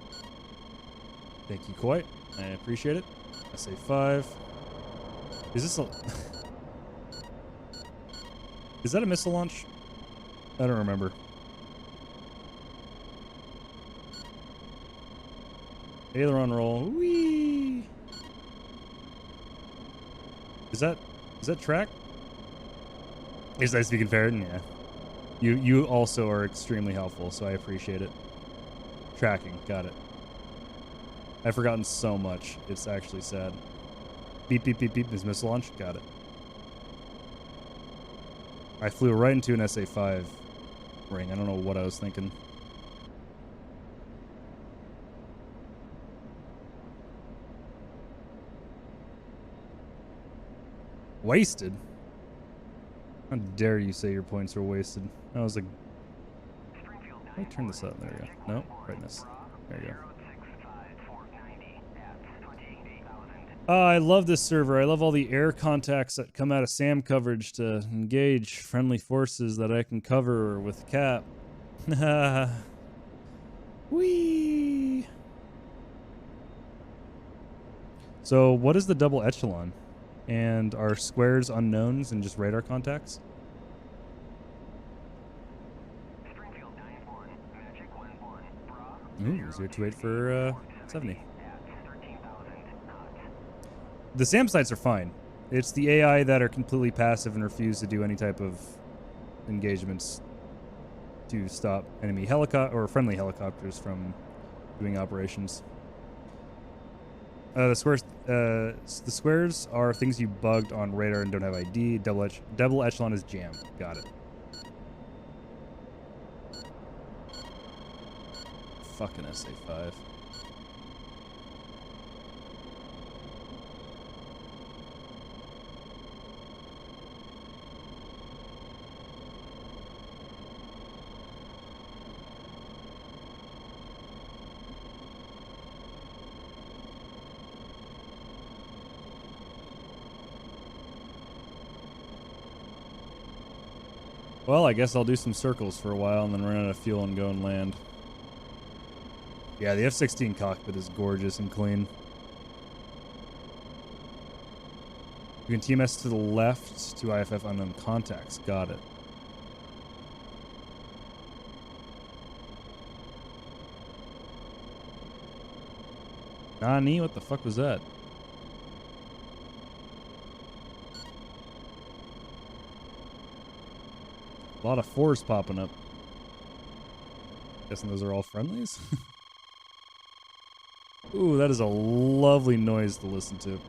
Thank you, Koi. I appreciate it. SA5. Is this a... Is that a missile launch? I don't remember. Aileron roll. Whee! Is that track? Is that speaking fair? Yeah. You also are extremely helpful, so I appreciate it. Tracking, got it. I've forgotten so much. It's actually sad. Beep beep beep beep is missile launch. Got it. I flew right into an SA5 ring. I don't know what I was thinking. Wasted? How dare you say your points are wasted? I was like... Let me turn this up. There you go. No, brightness. There you go. Oh, I love this server. I love all the air contacts that come out of SAM coverage to engage friendly forces that I can cover with cap. Whee! So, what is the double echelon? And are squares unknowns and just radar contacts? Ooh, 028 for 70. The SAM sites are fine. It's the AI that are completely passive and refuse to do any type of engagements to stop enemy helicopter or friendly helicopters from doing operations. The squares are things you bugged on radar and don't have ID. Double echelon is jam. Got it. Fucking SA5. Well, I guess I'll do some circles for a while and then run out of fuel and go and land. Yeah, the F-16 cockpit is gorgeous and clean. You can TMS to the left to IFF unknown contacts. Got it. Nani? What the fuck was that? A lot of fours popping up. Guessing those are all friendlies? Ooh, that is a lovely noise to listen to.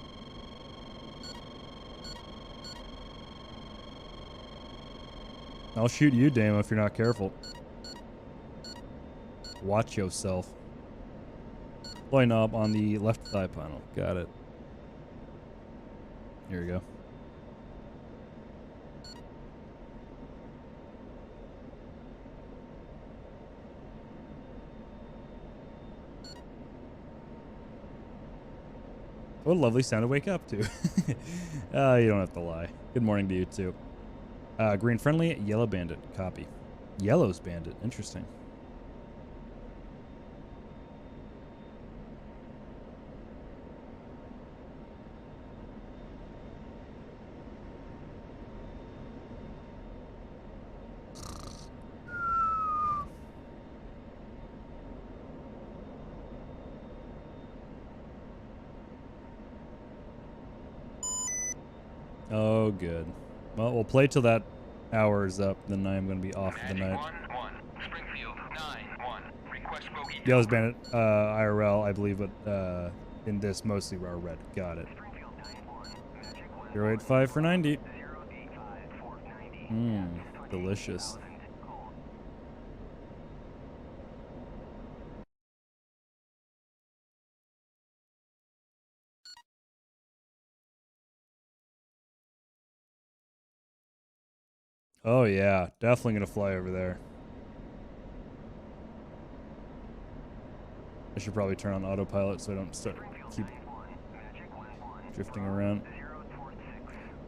I'll shoot you, Damo, if you're not careful. Watch yourself. Deploy knob on the left thigh panel. Got it. Here we go. What a lovely sound to wake up to. You don't have to lie. Good morning to you, too. Green friendly, yellow bandit. Copy. Yellow's bandit. Interesting. Oh, good. Well, we'll play till that hour is up, then I am going to be off for the night. Yellow's bandit, IRL, I believe, but in this mostly are red. Got it. 085 for 90. Delicious. Oh yeah, definitely gonna fly over there. I should probably turn on autopilot so I don't keep drifting around.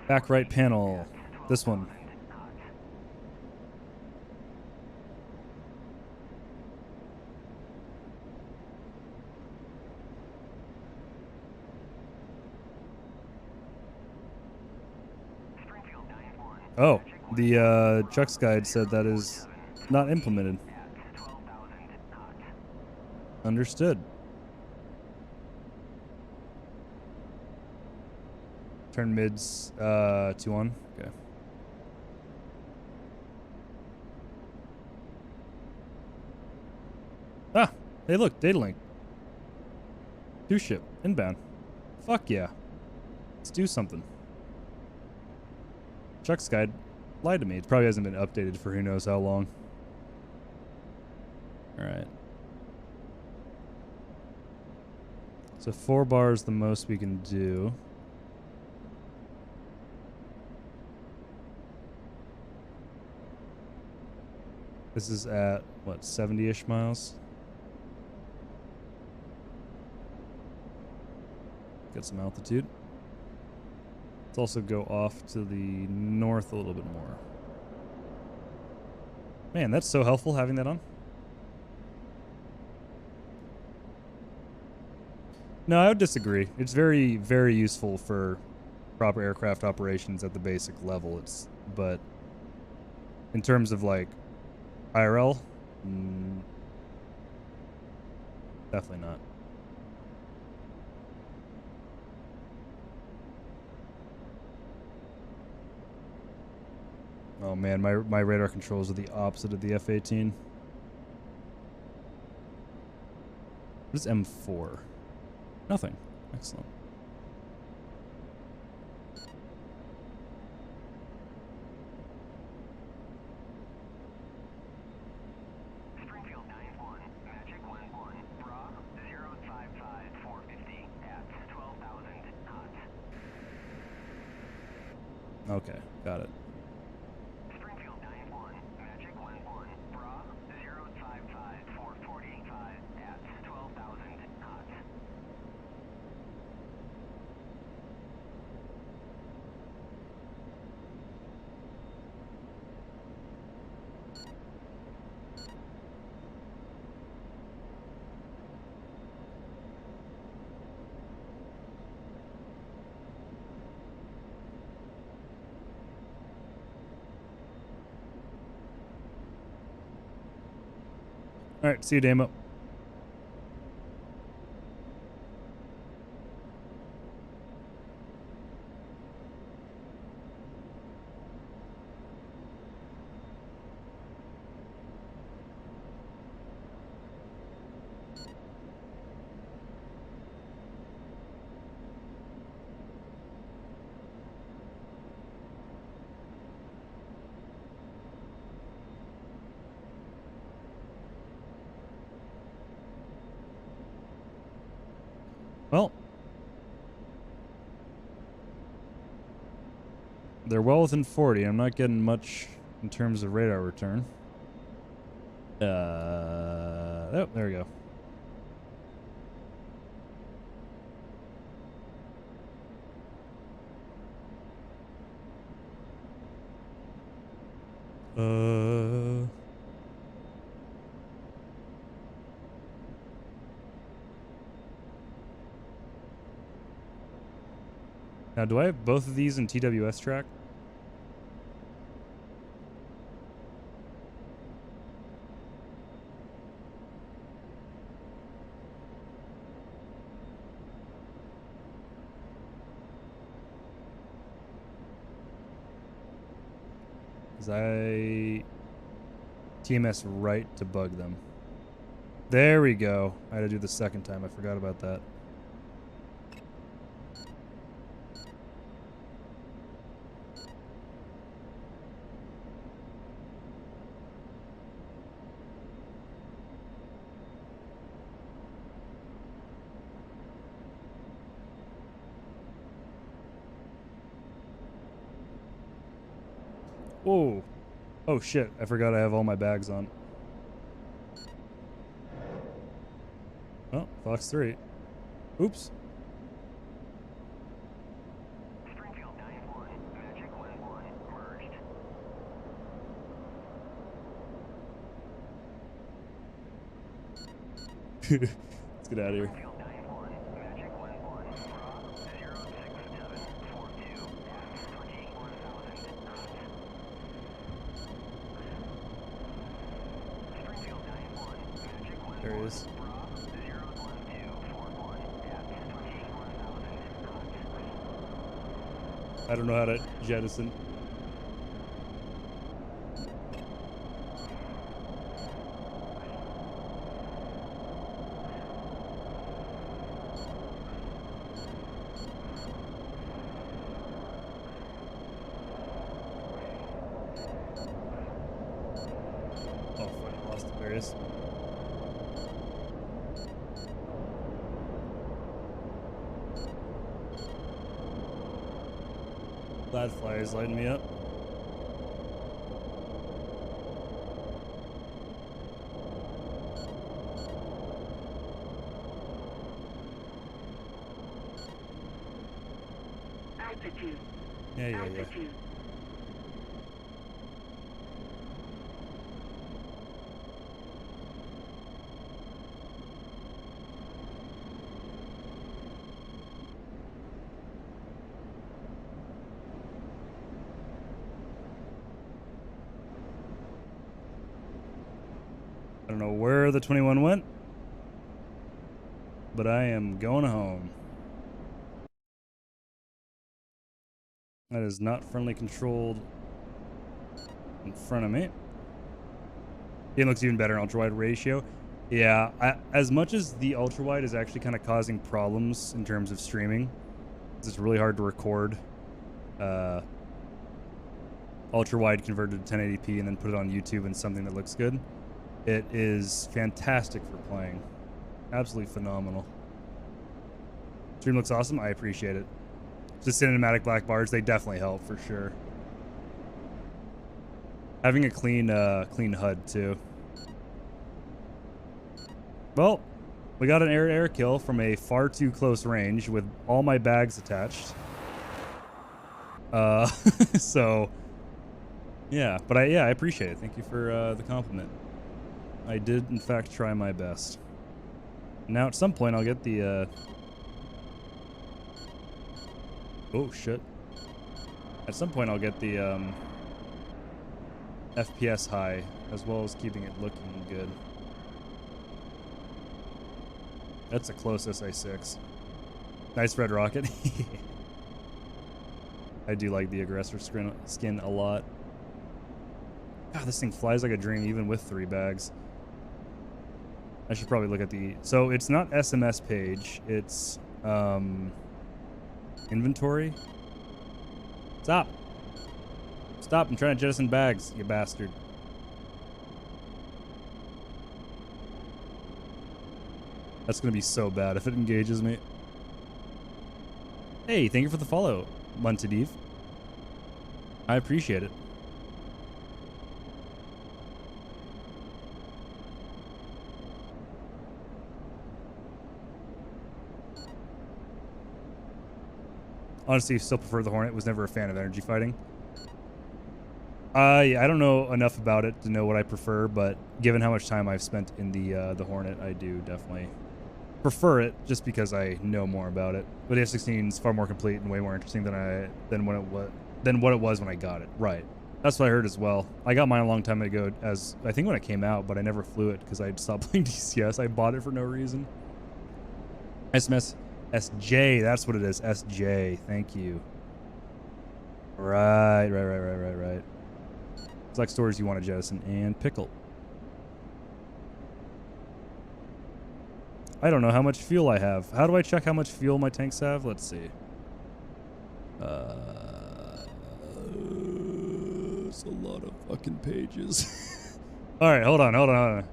Back right panel. This one. Oh, the Chuck's guide said that is not implemented. Understood. Turn mids 2-1. Okay. Ah, hey look, data link. 2-ship, inbound. Fuck yeah. Let's do something. Chuck's guide lied to me. It probably hasn't been updated for who knows how long. Alright. So 4 bars the most we can do. This is at, what, 70-ish miles? Get some altitude. Let's also go off to the north a little bit more. Man, that's so helpful having that on. No, I would disagree. It's very, very useful for proper aircraft operations at the basic level. But in terms of like IRL, definitely not. Oh man, my radar controls are the opposite of the F-18. What is M4? Nothing. Excellent. Springfield 9-1, Magic 1-1, Bra 055 450 at 12,000 knots. Okay, got it. Springfield 9-1, Magic 1-1, Bra 055 445 at 12,000 knots. All right, see you, Damo. Well, they're well within 40. I'm not getting much in terms of radar return. Oh, there we go. Now, do I have both of these in TWS track? TMS right to bug them. There we go. I had to do the second time. I forgot about that. Whoa. Oh shit, I forgot I have all my bags on. Oh, Fox 3. Oops. Springfield 9-1, Magic 1-1, merged. Let's get out of here. Springfield 9-1, Magic 1-1, Rob 06742, at 21,000 knots. Springfield 9-1, Magic 1-1, There he is. Rob 01241, at 21,000 knots. I don't know how to jettison. Oh, fuck, I lost it. There it is. Glad Flyer is lighting me up. Altitude. Yeah. Altitude. I don't know where the 21 went, but I am going home. That is not friendly controlled in front of me. Game looks even better in ultra-wide ratio. Yeah, as much as the ultra-wide is actually kind of causing problems in terms of streaming, it's really hard to record ultra-wide converted to 1080p and then put it on YouTube and something that looks good. It is fantastic for playing. Absolutely phenomenal. Stream looks awesome. I appreciate it. Just cinematic black bars, they definitely help for sure. Having a clean HUD too. Well, we got an air-to-air kill from a far too close range with all my bags attached. So yeah, but I appreciate it. Thank you for the compliment. I did in fact try my best. Now at some point I'll get the oh shit. At some point I'll get the FPS high as well as keeping it looking good. That's a close SA6. Nice red rocket. I do like the aggressor skin a lot. God, this thing flies like a dream even with 3 bags. I should probably look at the... So it's not SMS page, it's inventory. Stop! Stop, I'm trying to jettison bags, you bastard. That's gonna be so bad if it engages me. Hey, thank you for the follow, Muntadiv. I appreciate it. Honestly, still prefer the Hornet. Was never a fan of energy fighting. I don't know enough about it to know what I prefer, but given how much time I've spent in the Hornet, I do definitely prefer it just because I know more about it. But the F-16 is far more complete and way more interesting than what it was when I got it. Right. That's what I heard as well. I got mine a long time ago, as I think when it came out, but I never flew it because I stopped playing DCS. I bought it for no reason. SMS SJ, that's what it is. SJ, thank you. Right. Select stores you want to jettison and pickle. I don't know how much fuel I have. How do I check how much fuel my tanks have? Let's see. It's a lot of fucking pages. All right, hold on.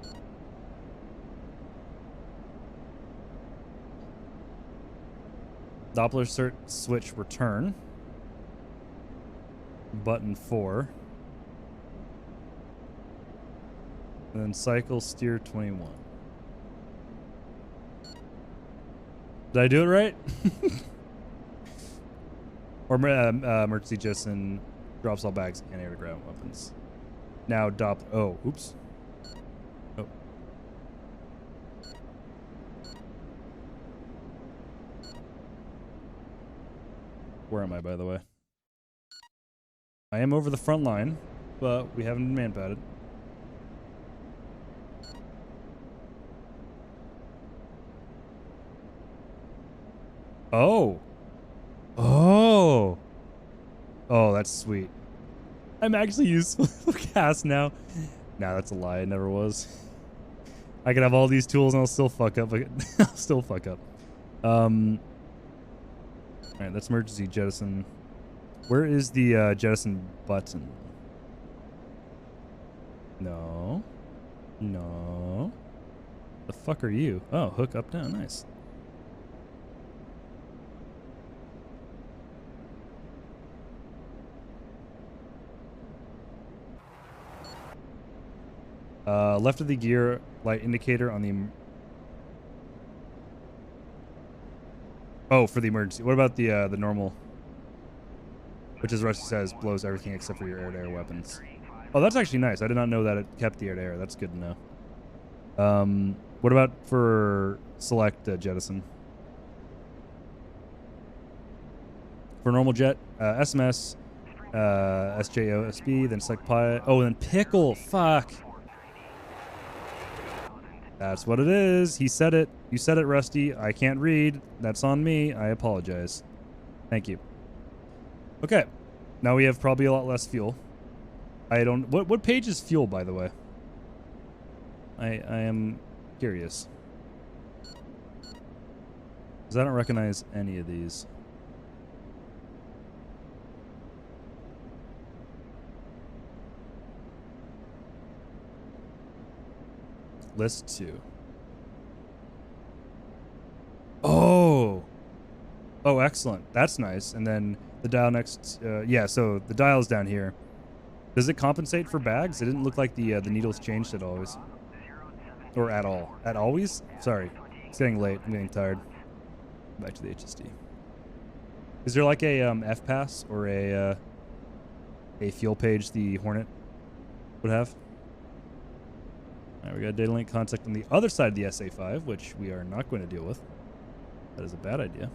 Doppler switch return. Button 4. And then cycle steer 21. Did I do it right? Or emergency jettison drops all bags and air-to-ground weapons. Now oh, oops. Oh. Where am I, by the way? I am over the front line, but we haven't man-batted. Oh. Oh, that's sweet. I'm actually useful for cast now. Nah, that's a lie. It never was. I could have all these tools and I'll still fuck up. I'll still fuck up. Alright, that's emergency jettison. Where is the jettison button? No. The fuck are you? Oh, hook up down. Nice. Left of the gear light indicator on the... Oh, for the emergency. What about the normal? Which, as Rusty says, blows everything except for your air-to-air weapons. Oh, that's actually nice. I did not know that it kept the air-to-air. That's good to know. What about for select jettison? For normal jet, SMS, SJO, SB, then select pilot. Oh, and then pickle. Fuck. That's what it is. He said it. You said it, Rusty. I can't read. That's on me. I apologize. Thank you. Okay. Now we have probably a lot less fuel. I don't... What page is fuel, by the way? I am curious. Because I don't recognize any of these. List 2. Oh! Oh, excellent. That's nice. And then the dial next... yeah, so the dial's down here. Does it compensate for bags? It didn't look like the needles changed at always. Or at all. At always? Sorry. It's getting late. I'm getting tired. Back to the HSD. Is there like a F-Pass or a fuel page the Hornet would have? Alright, we got data link contact on the other side of the SA5, which we are not going to deal with. That is a bad idea.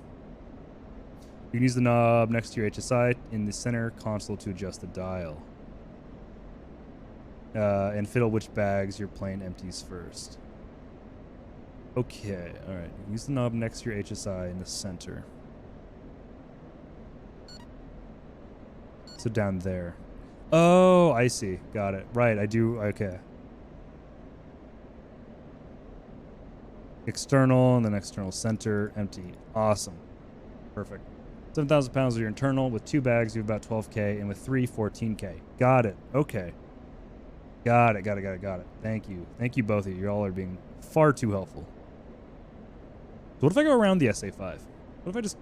You can use the knob next to your HSI in the center console to adjust the dial. And fiddle which bags your plane empties first. Okay, alright. Use the knob next to your HSI in the center. So down there. Oh, I see. Got it. Right, I do. Okay. External and then external center, empty. Awesome. Perfect. 7,000 pounds of your internal. With 2 bags, you have about 12K, and with 3, 14K. Got it. Okay. Got it. Thank you. Thank you, both of you. You all are being far too helpful. So what if I go around the SA5? What if I just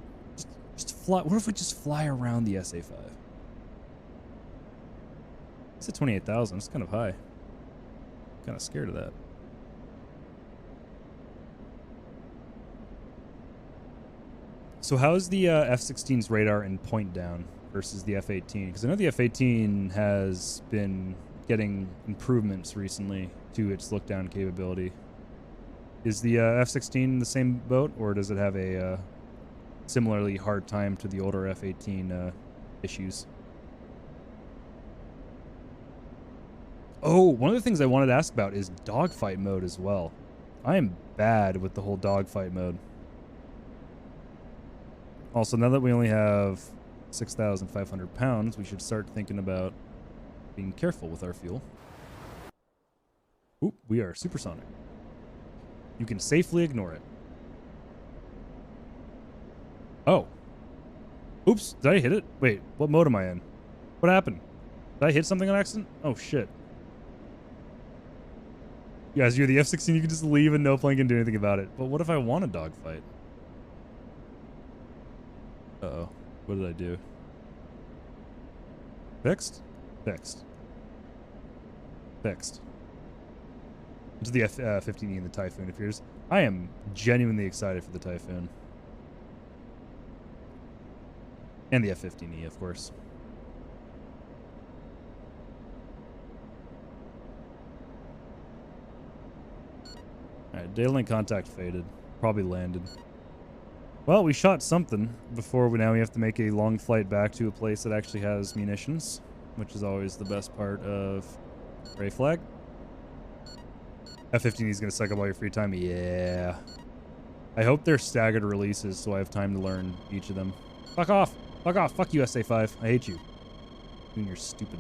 Just fly. What if we just fly around the SA-5? It's at 28,000. It's kind of high. Kind of scared of that. So how's the F-16's radar and point down versus the F-18? Because I know the F-18 has been getting improvements recently to its look-down capability. Is the F-16 the same boat, or does it have a similarly hard time to the older F-18 issues? Oh, one of the things I wanted to ask about is dogfight mode as well. I am bad with the whole dogfight mode. Also, now that we only have 6,500 pounds, we should start thinking about being careful with our fuel. Oop, we are supersonic. You can safely ignore it. Oh. Oops, did I hit it? Wait, what mode am I in? What happened? Did I hit something on accident? Oh, shit. You guys, you're the F-16, you can just leave and no plane can do anything about it. But what if I want a dogfight? Uh-oh. What did I do? Fixed? Fixed. Fixed. Into the F-15E and the Typhoon appears. I am genuinely excited for the Typhoon. And the F-15E, of course. Alright, daylink contact faded. Probably landed. Well, we shot something before now we have to make a long flight back to a place that actually has munitions, which is always the best part of Gray Flag. F-15E is going to suck up all your free time. Yeah. I hope they're staggered releases so I have time to learn each of them. Fuck off. Fuck off. Fuck you, SA-5. I hate you. You and your stupid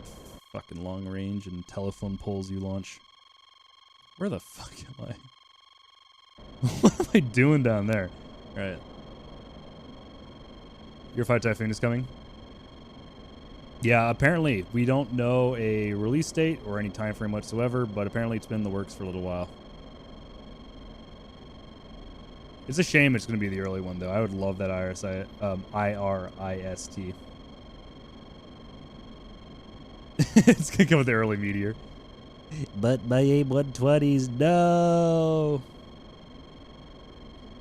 fucking long range and telephone poles you launch. Where the fuck am I? What am I doing down there? Alright. Your 5 Typhoon is coming? Yeah, apparently. We don't know a release date or any time frame whatsoever, but apparently it's been in the works for a little while. It's a shame it's going to be the early one, though. I would love that IRIST. It's going to come with the early Meteor. But my AIM-120s, no!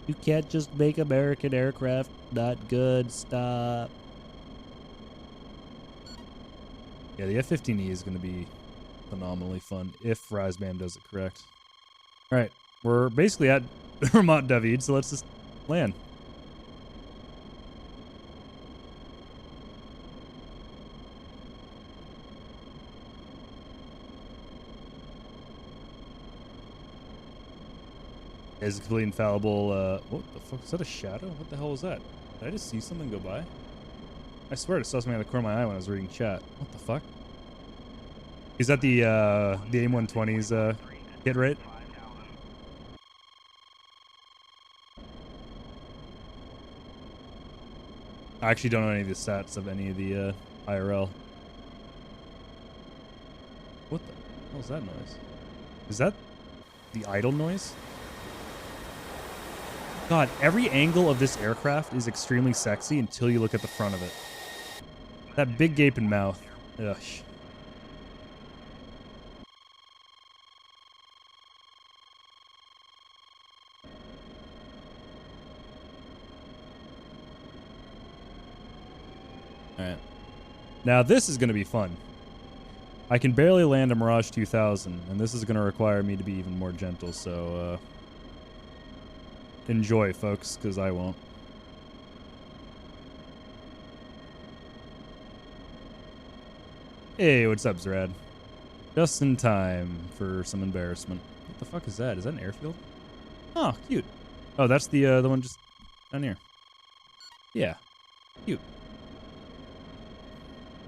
You can't just make American aircraft not good. Stop. Yeah, the F-15E is going to be phenomenally fun if Razbam does it correct. All right, we're basically at Ramat David, so let's just land. Is completely infallible. What the fuck? Is that a shadow? What the hell was that? Did I just see something go by? I swear I saw something out of the corner of my eye when I was reading chat. What the fuck? Is that the AIM-120's hit rate? I actually don't know any of the stats of any of the IRL. What the hell is that noise? Is that the idle noise? God, every angle of this aircraft is extremely sexy until you look at the front of it. That big gaping mouth. Ugh. Alright. Now this is going to be fun. I can barely land a Mirage 2000, and this is going to require me to be even more gentle, so enjoy, folks, because I won't. Hey, what's up, Zrad? Just in time for some embarrassment. What the fuck is that? Is that an airfield? Oh, cute. Oh, that's the one just down here. Yeah, cute.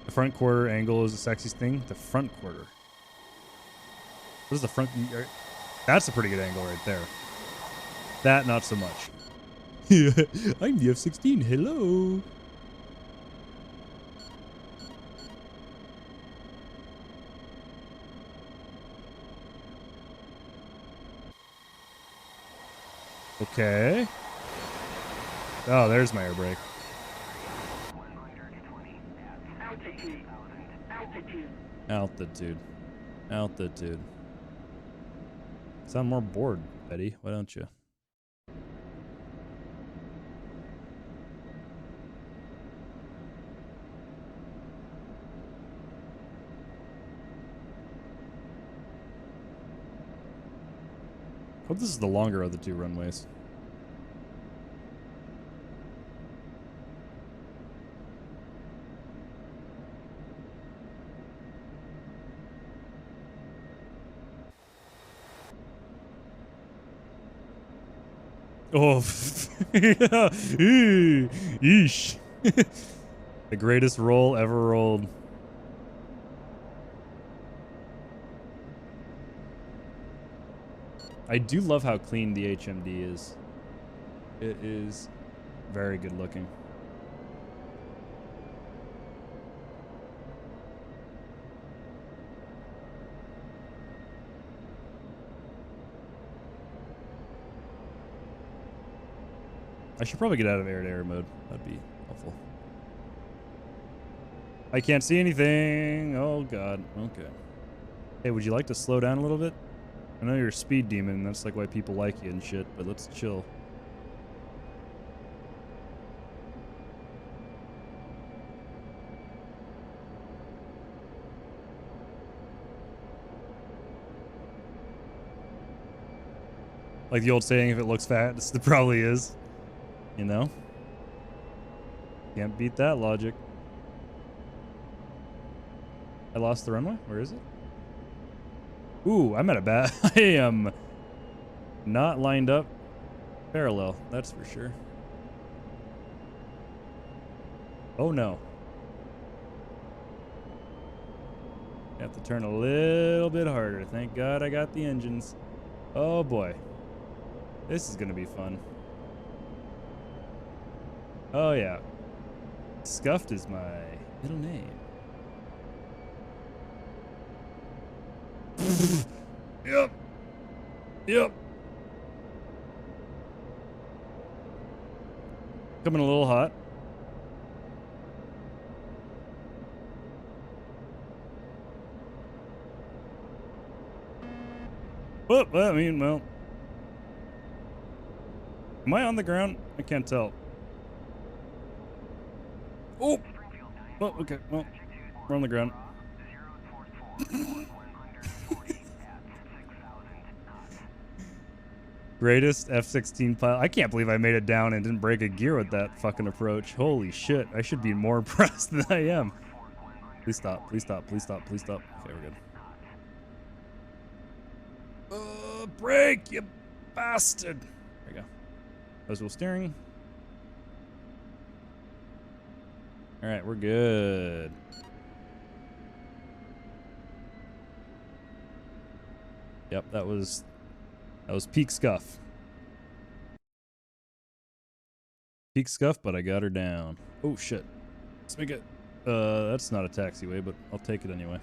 The front quarter angle is the sexiest thing. The front quarter. What is the front? That's a pretty good angle right there. That, not so much. I'm the F-16. Hello. Okay. Oh, there's my air brake. Altitude. Altitude. Sound more bored, Betty. Why don't you? Hope this is the longer of the two runways. Oh, yeesh. The greatest roll ever rolled. I do love how clean the HMD is. It is very good looking. I should probably get out of air-to-air mode. That'd be helpful. I can't see anything. Oh, God. Okay. Hey, would you like to slow down a little bit? I know you're a speed demon, and that's like why people like you and shit, but let's chill. Like the old saying, if it looks fat, it probably is. You know? Can't beat that logic. I lost the runway? Where is it? Ooh, I'm at a bad... I am not lined up parallel, that's for sure. Oh no. I have to turn a little bit harder. Thank God I got the engines. Oh boy. This is gonna be fun. Oh yeah. Scuffed is my middle name. Yep. Yep. Coming a little hot. Well, I mean, well. Am I on the ground? I can't tell. Oh! Oh, okay. Well, we're on the ground. Greatest F-16 pilot. I can't believe I made it down and didn't break a gear with that fucking approach. Holy shit. I should be more impressed than I am. Please stop. Please stop. Please stop. Please stop. Okay, we're good. Brake, you bastard. There you go. Visual steering. All right, we're good. Yep, that was peak scuff. Peak scuff, but I got her down. Oh shit. Let's make it. That's not a taxiway, but I'll take it anyway.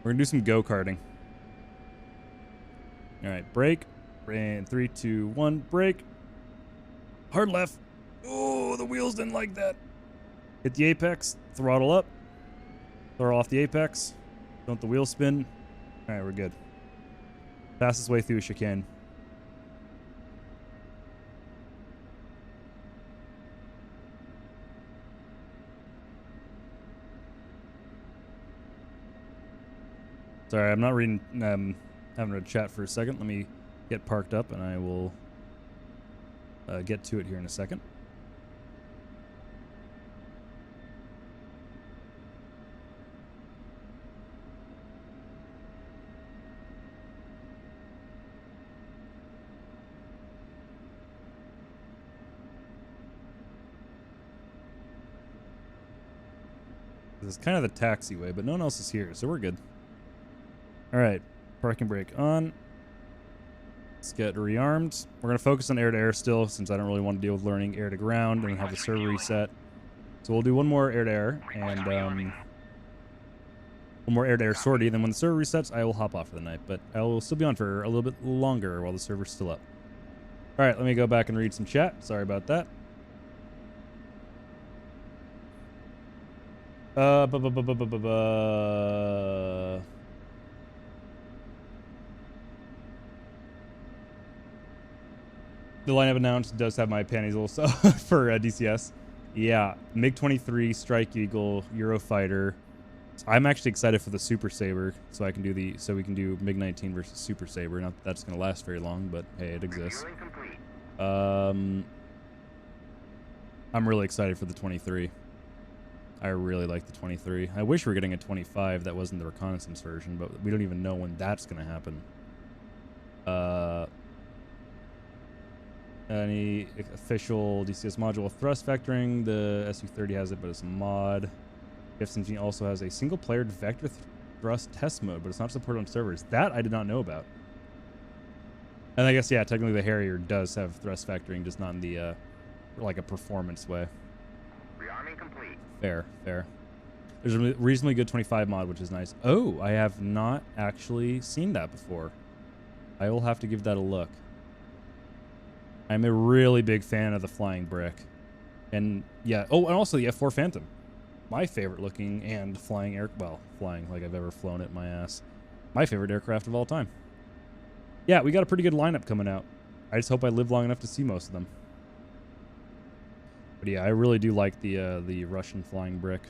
We're gonna do some go-karting. All right, brake. And 3, 2, 1, brake. Hard left. Oh, the wheels didn't like that. Hit the apex, throttle up. Throw off the apex. Don't let the wheels spin. All right, we're good. Fastest way through a chicane. Sorry, I'm not reading. Having a chat for a second. Let me get parked up, and I will get to it here in a second. This is kind of the taxiway, but no one else is here, so we're good. All right, parking brake on. Let's get rearmed. We're going to focus on air-to-air still, since I don't really want to deal with learning air-to-ground and have the server reset. So we'll do one more air-to-air, and one more air-to-air sortie. Then when the server resets, I will hop off for the night, but I will still be on for a little bit longer while the server's still up. All right, let me go back and read some chat. Sorry about that. Bu- bu- bu- bu- bu- bu- bu- The lineup announced does have my panties a little so for DCS. Yeah, MiG-23, Strike Eagle, Eurofighter. I'm actually excited for the Super Saber, so we can do MiG-19 versus Super Saber. Not that that's gonna last very long, but hey, it exists. I'm really excited for the 23. I really like the 23. I wish we were getting a 25 that wasn't the reconnaissance version, but we don't even know when that's gonna happen. Any official DCS module thrust vectoring? The SU-30 has it, but it's a mod. F-16 also has a single-player vector thrust test mode, but it's not supported on servers. That I did not know about. And I guess, yeah, technically the Harrier does have thrust vectoring, just not in the, like a performance way. Rearming complete. Fair, fair. There's a reasonably good 25 mod, which is nice. Oh, I have not actually seen that before. I will have to give that a look. I'm a really big fan of the flying brick. And yeah, oh, and also the F4 Phantom. My favorite looking and flying flying like I've ever flown it, my ass. My favorite aircraft of all time. Yeah, we got a pretty good lineup coming out. I just hope I live long enough to see most of them. But yeah, I really do like the Russian flying brick.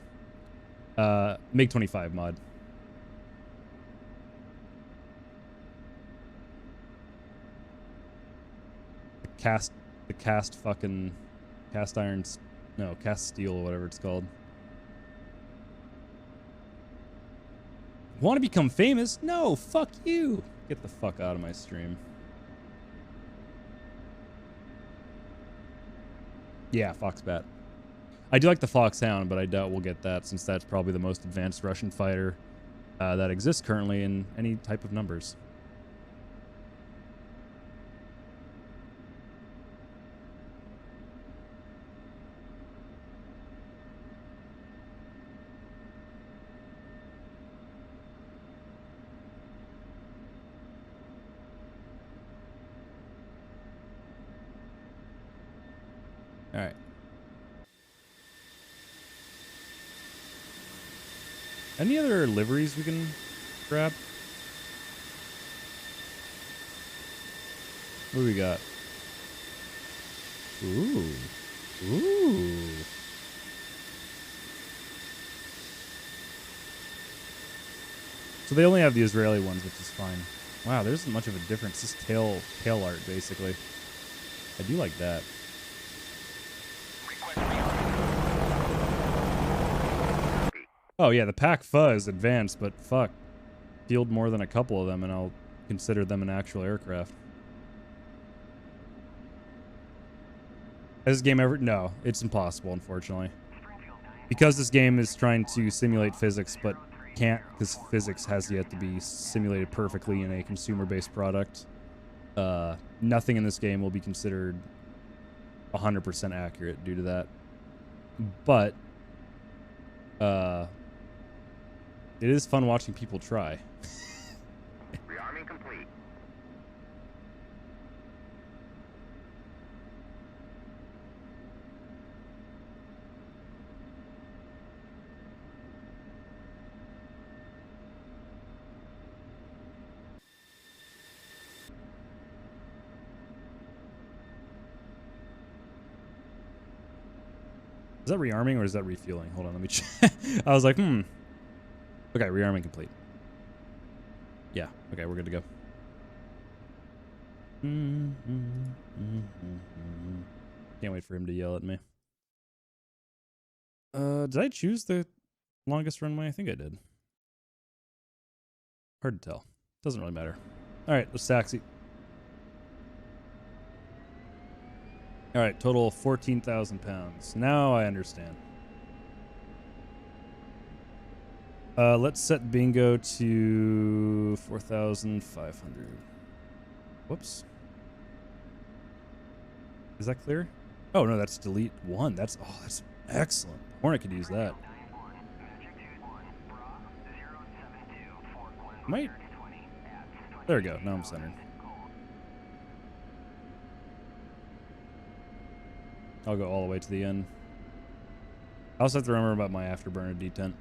MiG-25 mod. Cast steel or whatever it's called. Want to become famous? No, fuck you. Get the fuck out of my stream. Yeah, Foxbat. I do like the Foxhound, but I doubt we'll get that since that's probably the most advanced Russian fighter that exists currently in any type of numbers. All right. Any other liveries we can grab? What do we got? Ooh. Ooh. So they only have the Israeli ones, which is fine. Wow, there isn't much of a difference. Just tail art, basically. I do like that. Oh yeah, the Pac Fuzz advanced, but fuck. Field more than a couple of them and I'll consider them an actual aircraft. Has this game ever? No, it's impossible, unfortunately. Because this game is trying to simulate physics, but can't because physics has yet to be simulated perfectly in a consumer-based product. Nothing in this game will be considered 100% accurate due to that. But it is fun watching people try. Rearming complete. Is that rearming or is that refueling? Hold on, let me check. I was like, Okay, rearming complete. Yeah, okay, we're good to go. Can't wait for him to yell at me. Did I choose the longest runway? I think I did. Hard to tell. Doesn't really matter. All right, let's taxi. All right, total 14,000 pounds. Now I understand. Let's set bingo to 4,500. Whoops. Is that clear? Oh no, that's delete one. That's excellent. Hornet could use that. Might. There we go. Now I'm centered. I'll go all the way to the end. I also have to remember about my afterburner detent.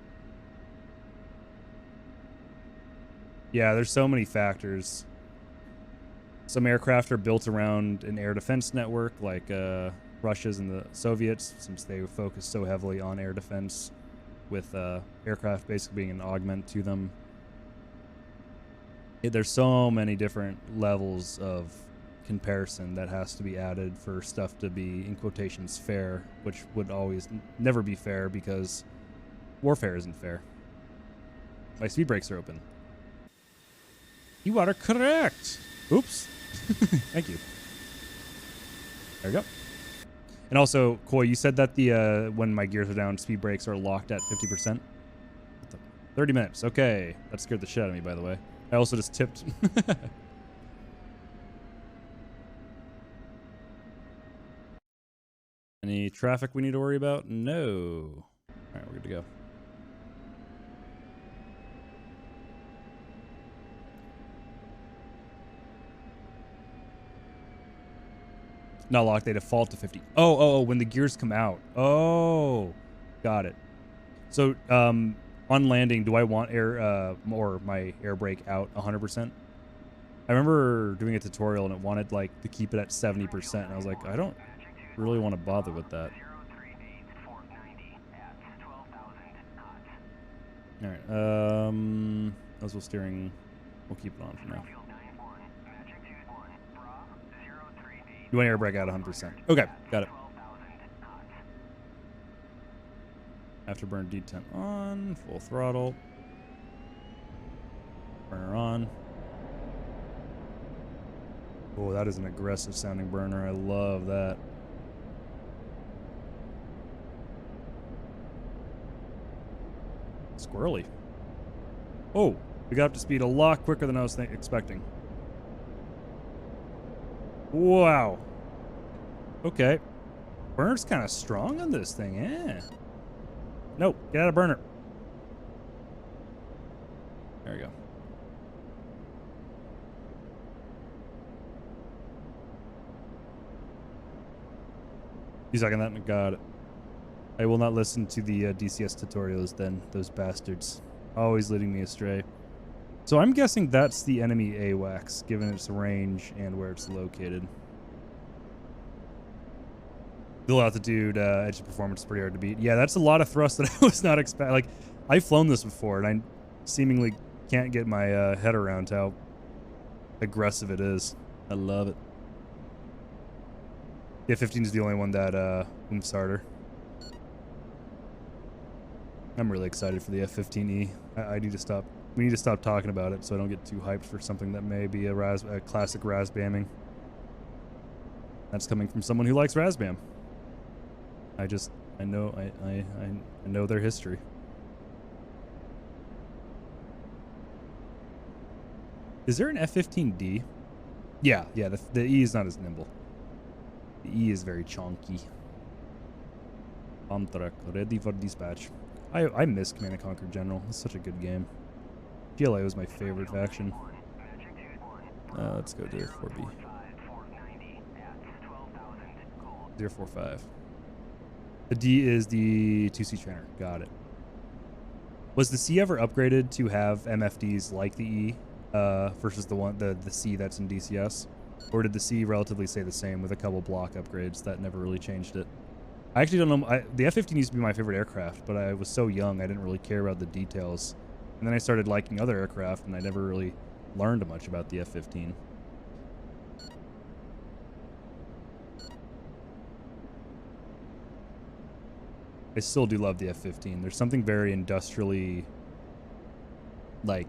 Yeah, there's so many factors. Some aircraft are built around an air defense network, like Russia's and the Soviets, since they focus so heavily on air defense, with aircraft basically being an augment to them. There's so many different levels of comparison that has to be added for stuff to be, in quotations, fair, which would always never be fair because warfare isn't fair. My speed brakes are open. You are correct. Oops. Thank you. There we go. And also, Koi, you said that the when my gears are down, speed brakes are locked at 50%. 30 minutes. Okay. That scared the shit out of me, by the way. I also just tipped. Any traffic we need to worry about? No. All right, we're good to go. Not locked, they default to 50. Oh, when the gears come out. Oh, got it. So, on landing, do I want air, or my air brake out 100%? I remember doing a tutorial and it wanted, like, to keep it at 70%. And I was like, I don't really want to bother with that. All right, nozzle steering, we'll keep it on for now. You want air brake out 100%. Okay, got it. Afterburner detent on, full throttle. Burner on. Oh, that is an aggressive sounding burner. I love that. Squirrely. Oh, we got up to speed a lot quicker than I was expecting. Wow. Okay. Burner's kind of strong on this thing, eh? Nope, get out of burner. There we go. You sucking that? Got it. I will not listen to the DCS tutorials then, those bastards. Always leading me astray. So I'm guessing that's the enemy AWACS, given its range and where it's located. The altitude, edge of performance is pretty hard to beat. Yeah, that's a lot of thrust that I was not expecting. Like, I've flown this before, and I seemingly can't get my head around how aggressive it is. I love it. The F-15 is the only one that oomph harder. I'm really excited for the F-15E. I need to stop. We need to stop talking about it so I don't get too hyped for something that may be a classic Razbamming. That's coming from someone who likes Razbam. I know their history. Is there an F-15D? Yeah, the E is not as nimble. The E is very chonky. Bomb truck ready for dispatch. I miss Command & Conquer General. It's such a good game. GLA was my favorite faction. Let's go to 4B. 045. The D is the 2C trainer. Got it. Was the C ever upgraded to have MFDs like the E versus the C that's in DCS? Or did the C relatively stay the same with a couple block upgrades that never really changed it? I actually don't know. The F-15 used to be my favorite aircraft, but I was so young I didn't really care about the details. And then I started liking other aircraft, and I never really learned much about the F-15. I still do love the F-15. There's something very industrially, like,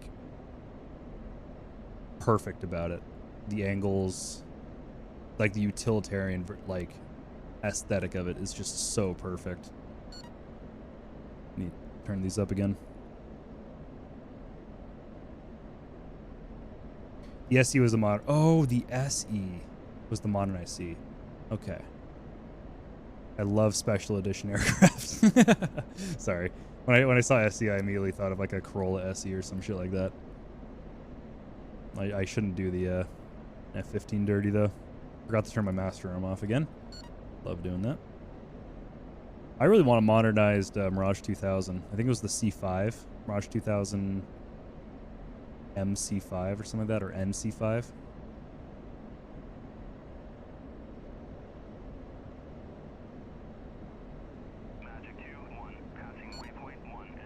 perfect about it. The angles, like the utilitarian, like, aesthetic of it is just so perfect. Need to turn these up again. The SE was a mod. Oh, the SE was the modernized C. Okay. I love special edition aircraft. Sorry. When I saw SE, I immediately thought of like a Corolla SE or some shit like that. I shouldn't do the F-15 dirty though. Forgot to turn my master arm off again. Love doing that. I really want a modernized Mirage 2000. I think it was the C5, Mirage 2000 MC5 or something like that, or NC5.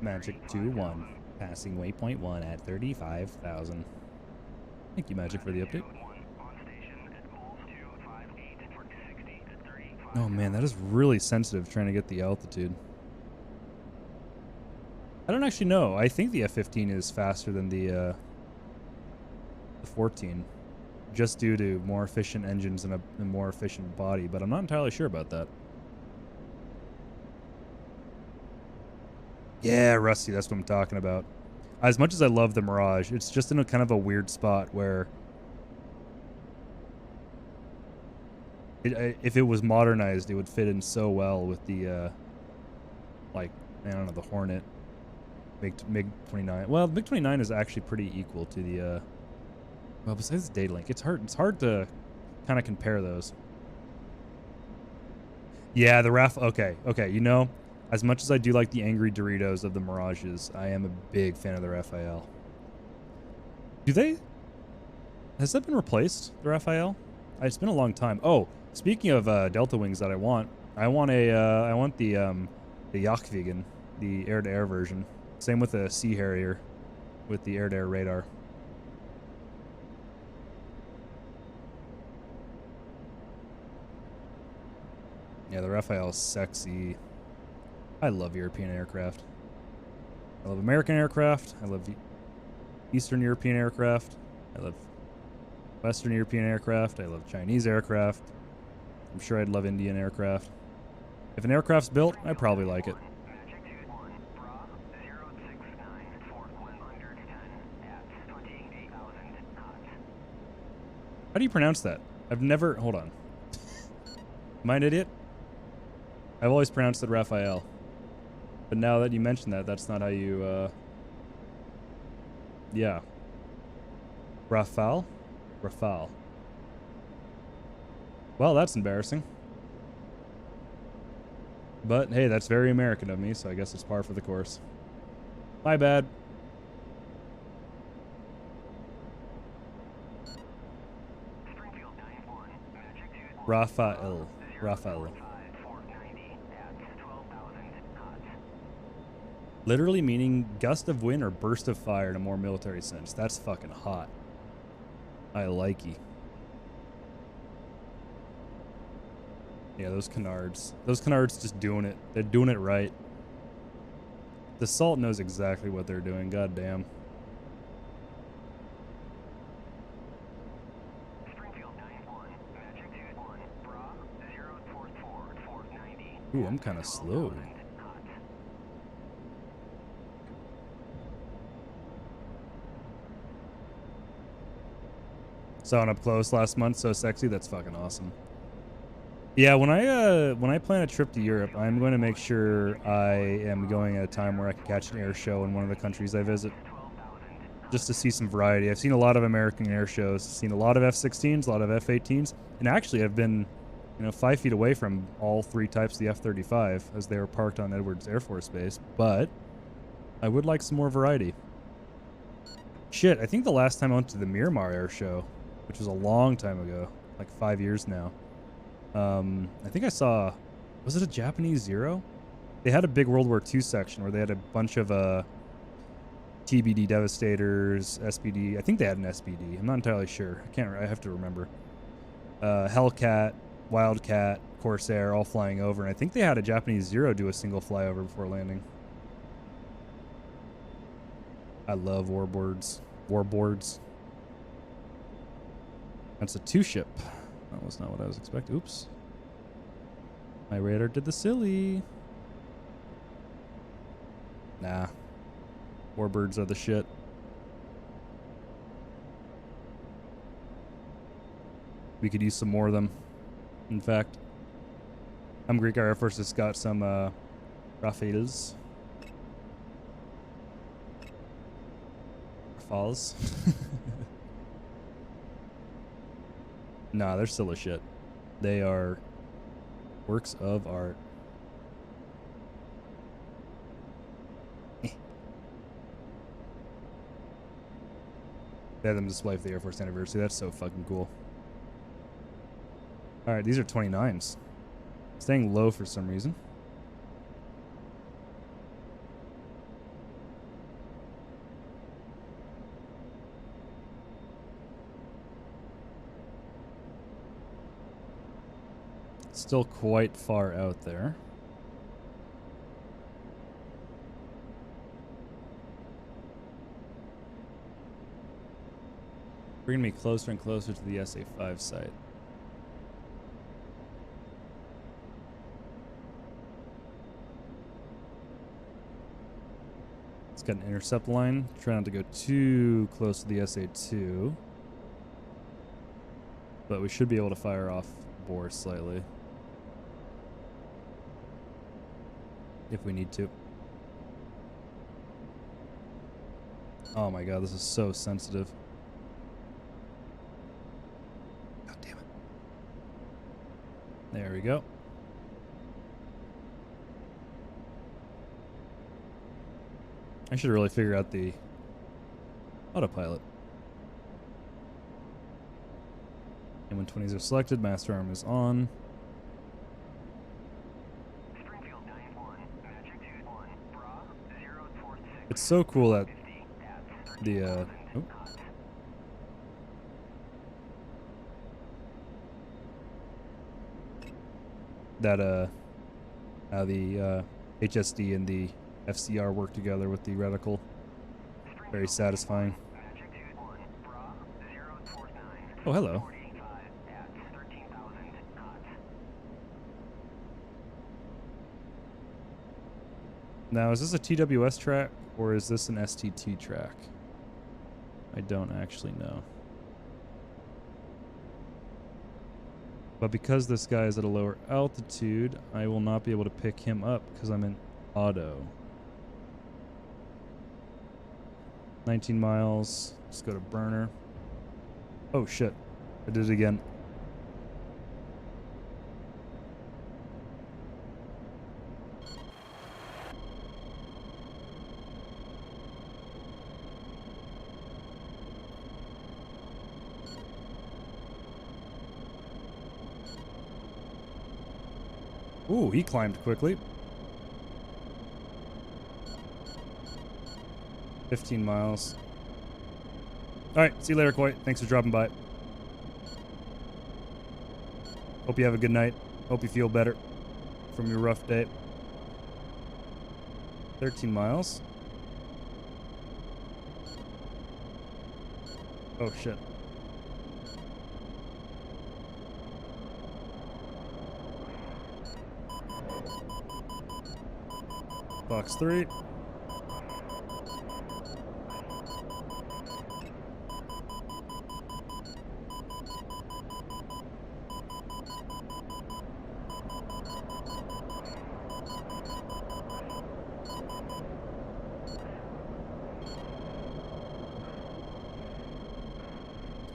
Magic 2-1, passing waypoint 1 at 35,000. Thank you, Magic, for the update. Oh man, that is really sensitive trying to get the altitude. I don't actually know. I think the F-15 is faster than the 14, just due to more efficient engines and a more efficient body, but I'm not entirely sure about that. Yeah, Rusty, that's what I'm talking about. As much as I love the Mirage, it's just in a kind of a weird spot where if it was modernized, it would fit in so well with the, like, I don't know, the Hornet, MiG-29. Well, the MiG-29 is actually pretty equal to the, well, besides the data link, it's hard to kind of compare those. Yeah, the RAF, okay, you know, as much as I do like the angry Doritos of the Mirages, I am a big fan of the Raphael. Has that been replaced, the Raphael? It's been a long time. Oh, speaking of Delta Wings that I want the Jagdwagen, the air-to-air version. Same with the Sea Harrier, with the air-to-air radar. Yeah, the Raphael is sexy. I love European aircraft. I love American aircraft. I love Eastern European aircraft. I love Western European aircraft. I love Chinese aircraft. I'm sure I'd love Indian aircraft. If an aircraft's built, I probably like it. How do you pronounce that? I've never... Hold on. Am I an idiot? I've always pronounced it Raphael. But now that you mention that, that's not how you... Yeah. Rafale? Rafale. Well, that's embarrassing. But, hey, that's very American of me, so I guess it's par for the course. My bad. Raphael. Raphael. Literally meaning gust of wind or burst of fire in a more military sense. That's fucking hot. I likey. Yeah, those canards. Those canards just doing it. They're doing it right. The Salt knows exactly what they're doing. God damn. Ooh, I'm kind of slow. Saw it up close last month. So sexy. That's fucking awesome. Yeah, when I plan a trip to Europe, I'm going to make sure I am going at a time where I can catch an air show in one of the countries I visit, just to see some variety. I've seen a lot of American air shows, seen a lot of F-16s, a lot of F-18s, and actually I've been, 5 feet away from all three types of the F-35 as they were parked on Edwards Air Force Base, but I would like some more variety. Shit, I think the last time I went to the Miramar Air Show, which was a long time ago, like 5 years now, I think I saw, was it a Japanese Zero? They had a big World War II section where they had a bunch of TBD Devastators, SPD. I think they had an SPD. I'm not entirely sure. I have to remember. Hellcat, Wildcat, Corsair, all flying over, and I think they had a Japanese Zero do a single flyover before landing. I love warboards. Warboards. That's a two-ship. That was not what I was expecting. Oops. My radar did the silly. Nah. Warbirds are the shit. We could use some more of them. In fact, Greek Air Force has got some Rafales. Rafales. Nah, they're still a shit. They are works of art. They had them display for the Air Force anniversary. That's so fucking cool. Alright, these are 29s. Staying low for some reason. Still quite far out there. Bringing me closer and closer to the SA-5 site. It's got an intercept line. Try not to go too close to the SA-2. But we should be able to fire off bore slightly. If we need to. Oh my god, this is so sensitive. God damn it. There we go. I should really figure out the autopilot. And when 20s are selected, master arm is on. It's so cool that the oh. That how the HSD and the FCR work together with the reticle. Very satisfying. Oh, hello. Now, is this a TWS track or is this an STT track? I don't actually know. But because this guy is at a lower altitude, I will not be able to pick him up because I'm in auto. 19 miles. Let's go to burner. Oh shit. I did it again. Ooh, he climbed quickly. 15 miles. Alright, see you later, Coy. Thanks for dropping by. Hope you have a good night. Hope you feel better from your rough day. 13 miles. Oh, shit. Box 3.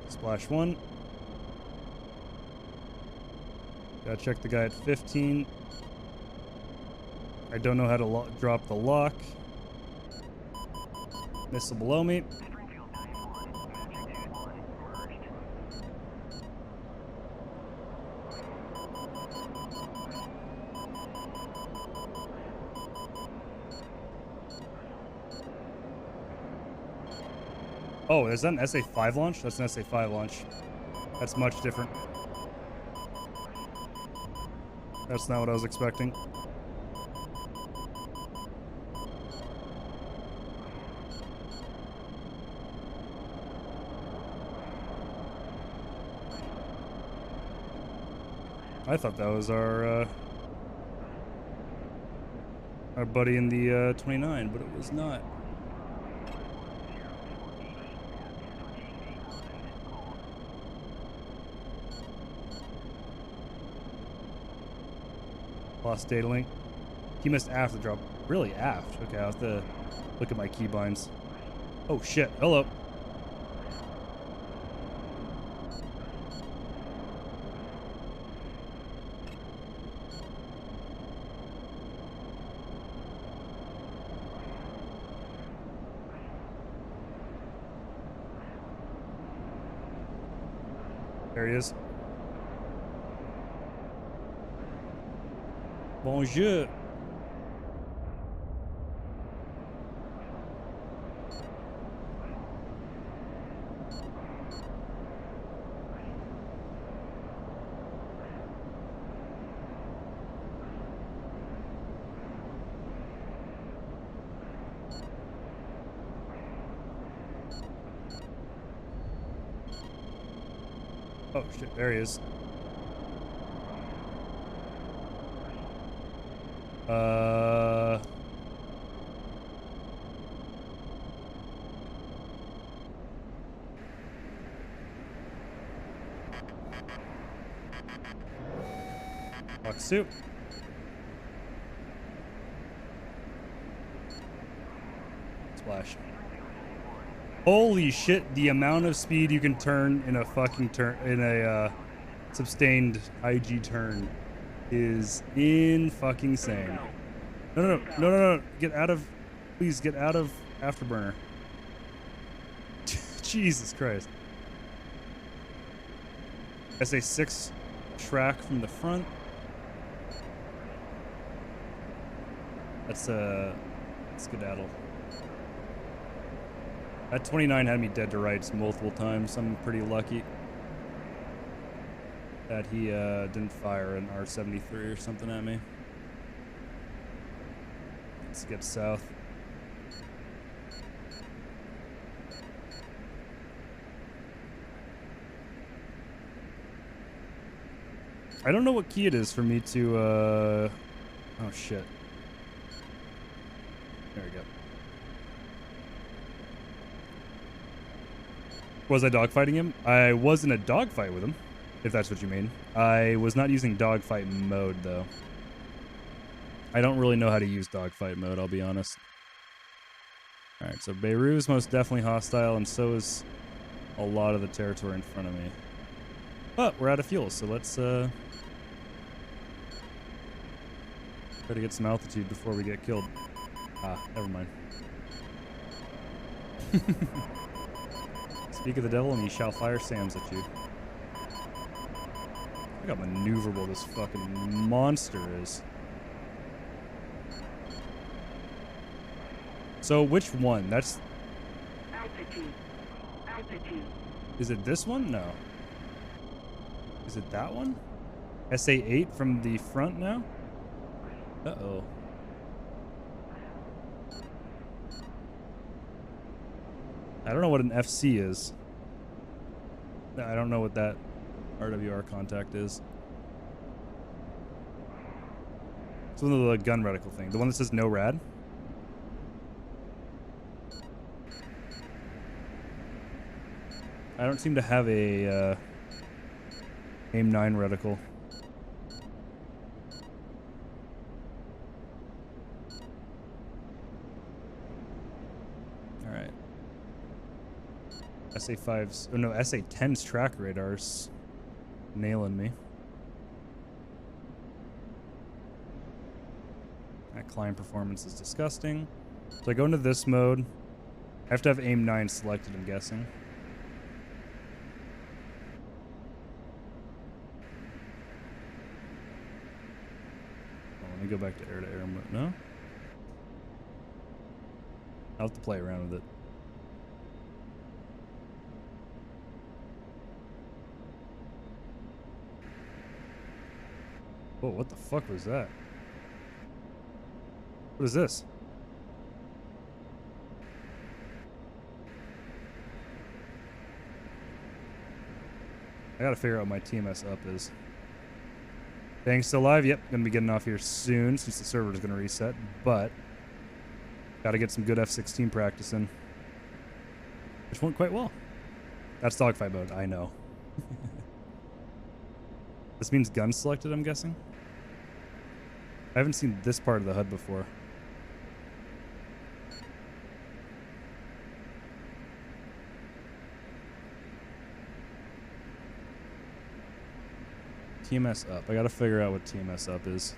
Splash 1. Gotta check the guy at 15. I don't know how to drop the lock. Missile below me. Oh, is that an SA-5 launch? That's an SA-5 launch. That's much different. That's not what I was expecting. I thought that was our buddy in the 29, but it was not. Lost data link. He missed aft the drop. Really aft? Okay, I'll have to look at my keybinds. Oh shit, hello. There he is. Bonjour. Oh shit, there he is. Fuck soup. Splash. Holy shit, the amount of speed you can turn in a fucking turn in a sustained IG turn is in fucking sane. No. Get out of, please get out of Afterburner. Jesus Christ. SA6 track from the front. That's skedaddle. That 29 had me dead to rights multiple times. I'm pretty lucky that he didn't fire an R-73 or something at me. Let's get south. I don't know what key it is for me to oh shit. There we go. Was I dogfighting him? I was in a dogfight with him, if that's what you mean. I was not using dogfight mode, though. I don't really know how to use dogfight mode, I'll be honest. Alright, so Beirut is most definitely hostile, and so is a lot of the territory in front of me. But we're out of fuel, so let's try to get some altitude before we get killed. Ah, never mind. Speak of the devil and he shall fire SAMs at you. Look how maneuverable this fucking monster is. So which one? That's... Altitude. Is it this one? No. Is it that one? SA8 from the front now? Uh-oh. I don't know what an FC is. I don't know what that RWR contact is. It's one of the gun reticle thing. The one that says no rad. I don't seem to have a AIM 9 reticle. Alright. SA5's, oh no, SA10's track radar's nailing me. That climb performance is disgusting. So I go into this mode. I have to have AIM 9 selected, I'm guessing. Oh, let me go back to air-to-air mode. No? I'll have to play around with it. Whoa, what the fuck was that? What is this? I gotta figure out what my TMS up is. Dang, still live? Yep, gonna be getting off here soon since the server is gonna reset, but gotta get some good F-16 practice in. Which went quite well. That's dogfight mode, I know. This means gun selected, I'm guessing? I haven't seen this part of the HUD before. TMS up. I gotta figure out what TMS up is.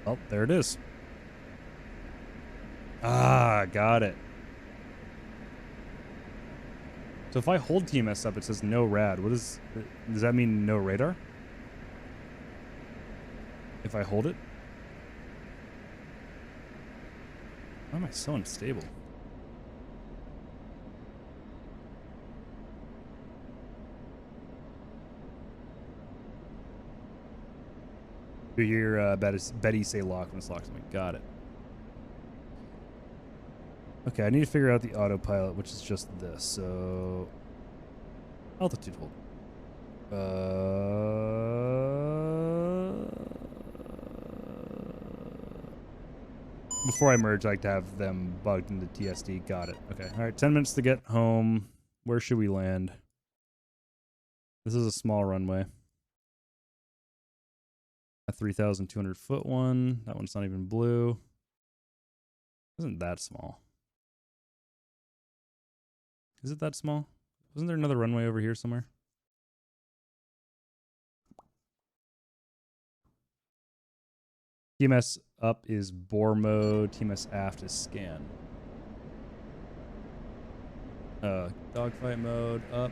Oh, there it is. Ah, got it. So if I hold TMS up, it says no rad. Does that mean no radar? If I hold it? Why am I so unstable? You hear Betty say lock when it's locked. Got it. Okay, I need to figure out the autopilot, which is just this. So, altitude hold. Before I merge, I like to have them bugged into TSD. Got it. Okay. All right, 10 minutes to get home. Where should we land? This is a small runway. A 3,200 foot one. That one's not even blue. Isn't that small? Is it that small? Wasn't there another runway over here somewhere? TMS up is bore mode. TMS aft is scan. Dogfight mode up.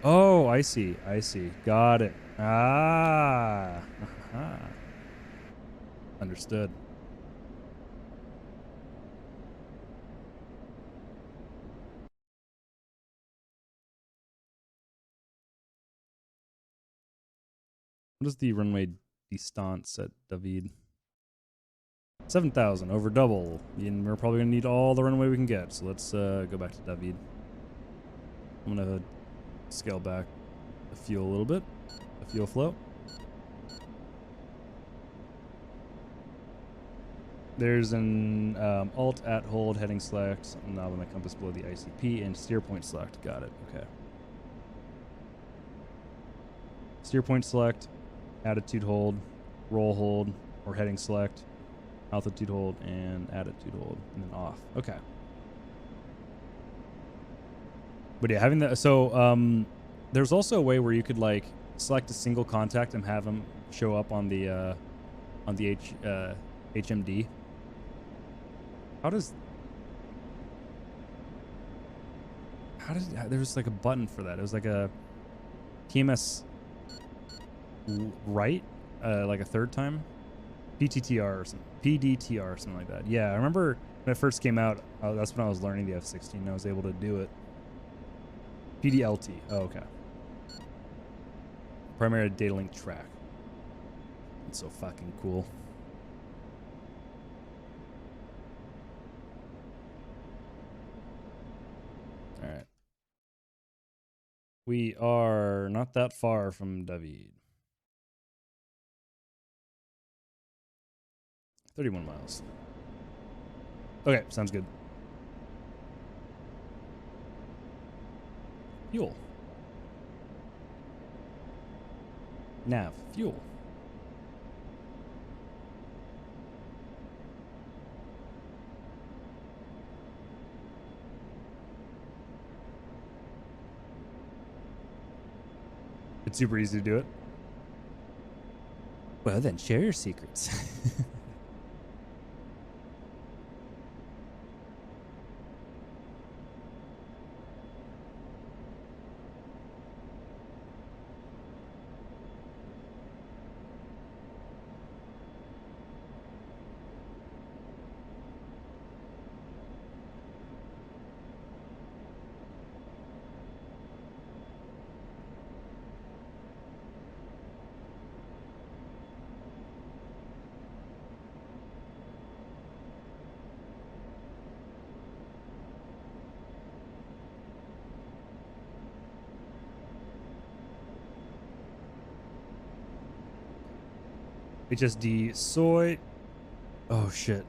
Oh, I see. I see. Got it. Ah. Aha. Understood. What is the runway distance at David? 7,000 over double. And we're probably going to need all the runway we can get. So let's go back to David. I'm going to scale back the fuel a little bit. The fuel flow. There's an alt at hold, heading select, knob on the compass below the ICP, and steer point select. Got it. Okay. Steer point select, attitude hold, roll hold, or heading select, altitude hold, and attitude hold, and then off. Okay. But yeah, having that. So there's also a way where you could like select a single contact and have them show up on the HMD. How does there's like a button for that? It was like a TMS right, like a third time, PTTR or something, PDTR or something like that. Yeah, I remember when it first came out. That's when I was learning the F-16. And I was able to do it. PDLT. Oh, okay. Primary data link track. It's so fucking cool. All right. We are not that far from David. 31 miles. Okay, sounds good. Fuel. Nav. Fuel. It's super easy to do it. Well, then share your secrets. HSD soy. Oh shit.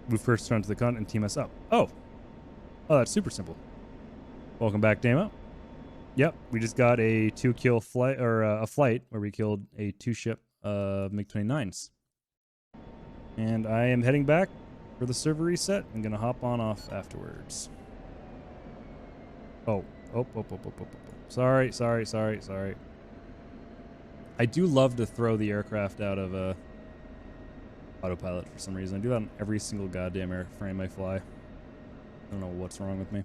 Move first onto the con and team us up. Oh, that's super simple. Welcome back, Damo. Yep, we just got a 2-kill flight, or a flight where we killed a 2-ship MiG-29s. And I am heading back for the server reset. I'm gonna hop on off afterwards. Oh. Sorry. I do love to throw the aircraft out of autopilot for some reason. I do that on every single goddamn airframe I fly. I don't know what's wrong with me.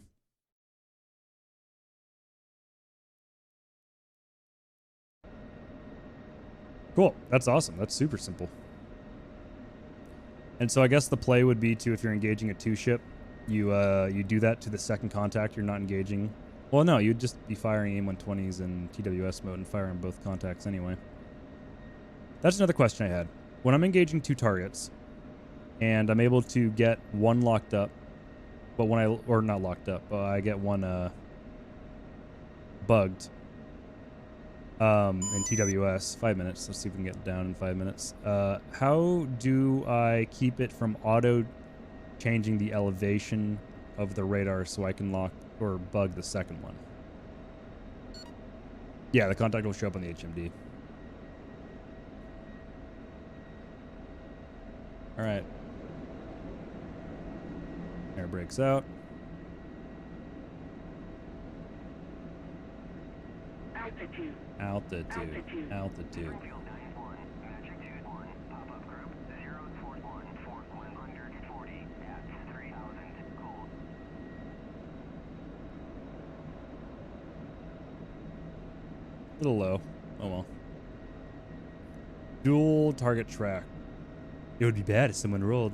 Cool. That's awesome. That's super simple. And so I guess the play would be to, if you're engaging a 2-ship, you do that to the second contact you're not engaging. Well, no, you'd just be firing AIM-120s in TWS mode and firing both contacts anyway. That's another question I had. When I'm engaging 2 targets, and I'm able to get one locked up, but when or not locked up, but I get one bugged in TWS, 5 minutes. Let's see if we can get it down in 5 minutes. How do I keep it from auto changing the elevation of the radar so I can lock or bug the second one? Yeah, the contact will show up on the HMD. All right. Air brakes out. Altitude. Altitude. Altitude. A little low. Oh well. Dual target track. It would be bad if someone rolled.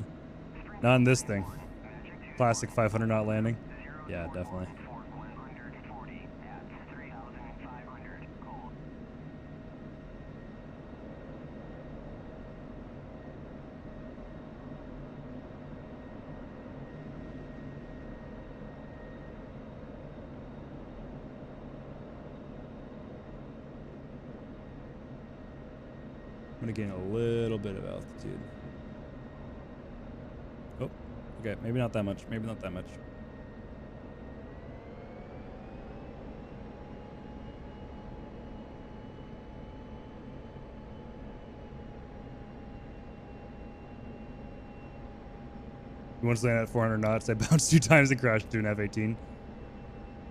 Not in this thing. Classic 500 knot landing. Yeah, definitely. I'm gonna gain a little bit of altitude. Oh, okay, maybe not that much. Maybe not that much. You once landed at 400 knots, I bounced 2 times and crashed into an F-18.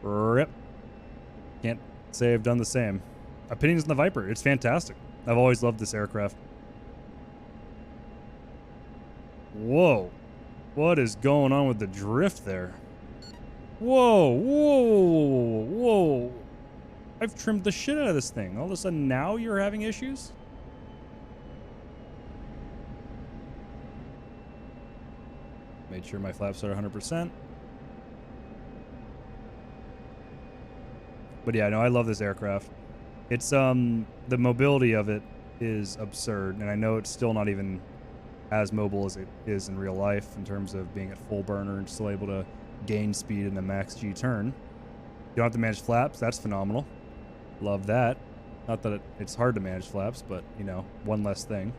Rip. Can't say I've done the same. Opinions on the Viper. It's fantastic. I've always loved this aircraft. Whoa. What is going on with the drift there? Whoa, whoa, whoa. I've trimmed the shit out of this thing. All of a sudden now you're having issues? Made sure my flaps are 100%. But yeah, no, I love this aircraft. It's, the mobility of it is absurd, and I know it's still not even as mobile as it is in real life in terms of being at full burner and still able to gain speed in a max G turn. You don't have to manage flaps. That's phenomenal. Love that. Not that it's hard to manage flaps, but, you know, one less thing.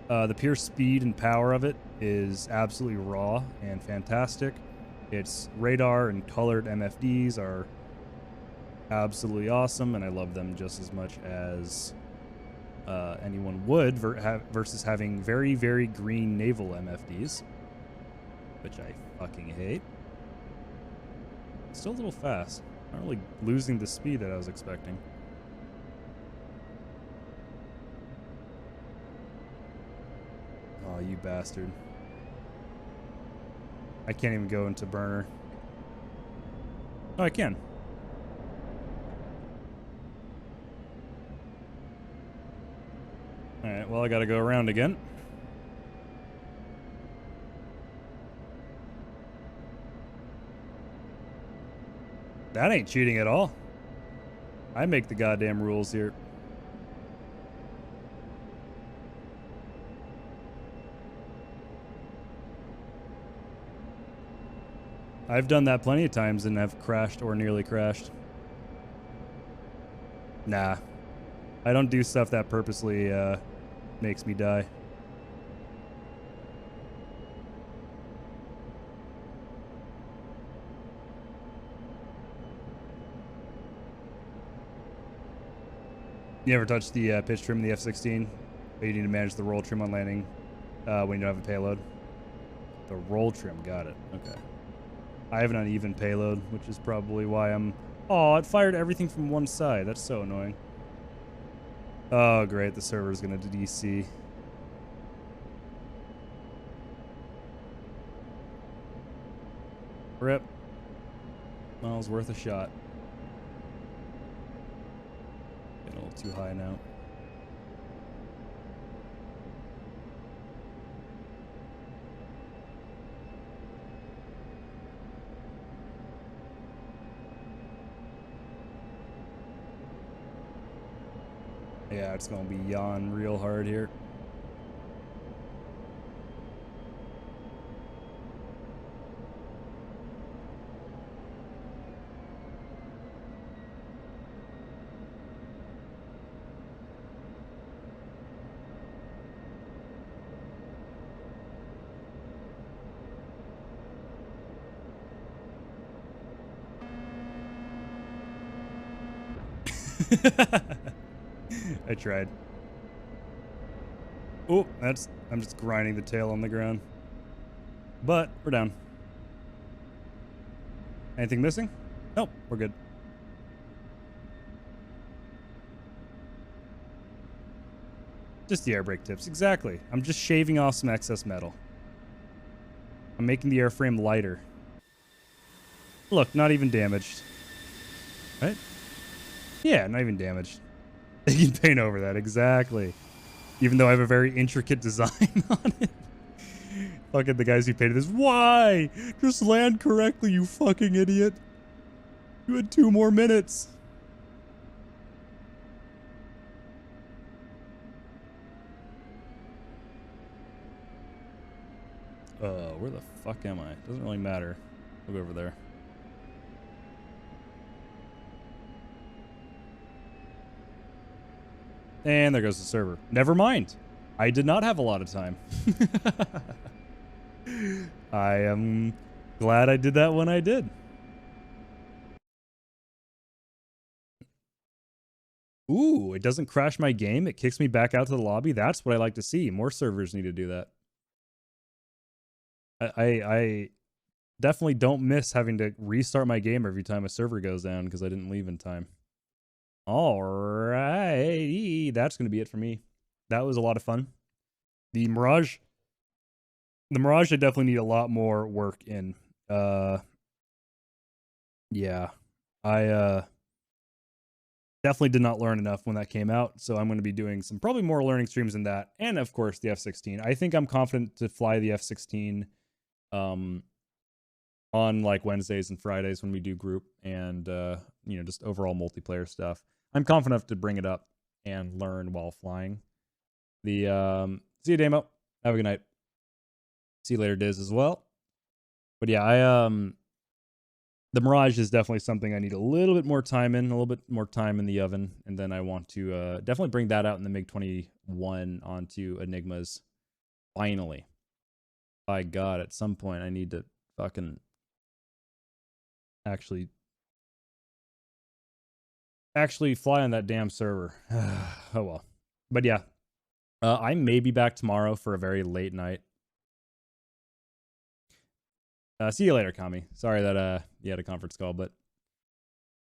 The pure speed and power of it is absolutely raw and fantastic. Its radar and colored MFDs are absolutely awesome, and I love them just as much as anyone would versus having very, very green naval MFDs, which I fucking hate. Still a little fast. Not really losing the speed that I was expecting. Oh, you bastard. I can't even go into burner. Oh, I can. Alright, well, I gotta go around again. That ain't cheating at all. I make the goddamn rules here. I've done that plenty of times and have crashed or nearly crashed. Nah. I don't do stuff that purposely makes me die. You ever touch the pitch trim in the F-16? You need to manage the roll trim on landing when you don't have a payload. The roll trim, got it. Okay. I have an uneven payload, which is probably why I'm... Oh, it fired everything from one side. That's so annoying. Oh, great. The server's going to DC. Rip. Well, it was worth a shot. Getting a little too high now. Yeah, it's gonna be yawn real hard here. I tried. Oh, I'm just grinding the tail on the ground. But we're down. Anything missing? Nope, we're good. Just the air brake tips, exactly. I'm just shaving off some excess metal. I'm making the airframe lighter. Look, not even damaged. Right? Yeah, not even damaged. They can paint over that, exactly. Even though I have a very intricate design on it. Fucking the guys who painted this. Why? Just land correctly, you fucking idiot. You had 2 more minutes. Where the fuck am I? Doesn't really matter. We'll go over there. And there goes the server. Never mind. I did not have a lot of time. I am glad I did that when I did. Ooh, it doesn't crash my game. It kicks me back out to the lobby. That's what I like to see. More servers need to do that. I definitely don't miss having to restart my game every time a server goes down because I didn't leave in time. Alrighty, that's going to be it for me. That was a lot of fun. The Mirage I definitely need a lot more work in. Yeah. I definitely did not learn enough when that came out, so I'm going to be doing some probably more learning streams in that, and of course the F-16. I think I'm confident to fly the F-16 on like Wednesdays and Fridays when we do group and you know, just overall multiplayer stuff. I'm confident enough to bring it up and learn while flying. The see you, Damo. Have a good night. See you later, Diz, as well. But yeah, the Mirage is definitely something I need a little bit more time in, a little bit more time in the oven, and then I want to definitely bring that out in the MiG-21 onto Enigmas. Finally. By God, at some point I need to fucking actually fly on that damn server. Oh well. But yeah, I may be back tomorrow for a very late night. See you later, Kami. Sorry that you had a conference call, but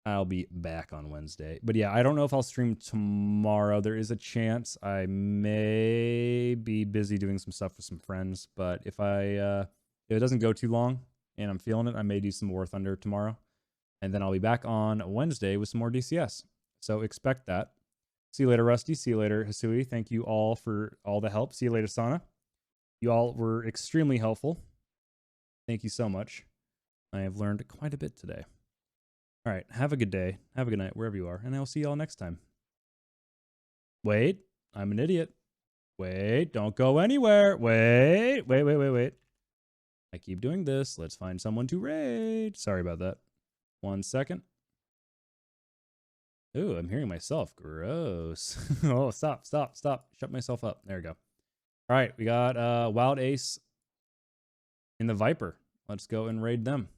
I'll be back on Wednesday. But yeah, I don't know if I'll stream tomorrow. There is a chance I may be busy doing some stuff with some friends, but if it doesn't go too long and I'm feeling it, I may do some War Thunder tomorrow. And then I'll be back on Wednesday with some more DCS. So expect that. See you later, Rusty. See you later, Hisui. Thank you all for all the help. See you later, Sana. You all were extremely helpful. Thank you so much. I have learned quite a bit today. All right. Have a good day. Have a good night, wherever you are. And I'll see you all next time. Wait. I'm an idiot. Wait. Don't go anywhere. Wait. I keep doing this. Let's find someone to raid. Sorry about that. 1 second. Ooh, I'm hearing myself. Gross. Oh, stop. Shut myself up. There we go. All right, we got Wild Ace in the Viper. Let's go and raid them.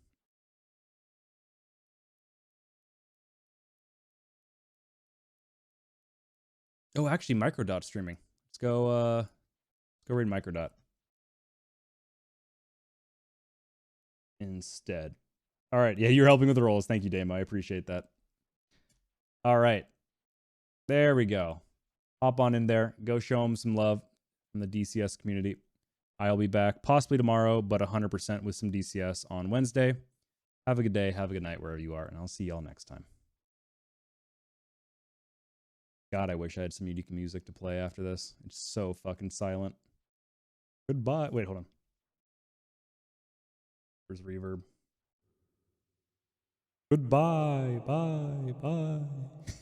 Oh, actually, Microdot streaming. Let's go raid Microdot instead. All right, yeah, you're helping with the rolls. Thank you, Damo. I appreciate that. All right. There we go. Hop on in there. Go show them some love from the DCS community. I'll be back possibly tomorrow, but 100% with some DCS on Wednesday. Have a good day. Have a good night wherever you are. And I'll see y'all next time. God, I wish I had some unique music to play after this. It's so fucking silent. Goodbye. Wait, hold on. Where's reverb? Goodbye. Bye. Bye.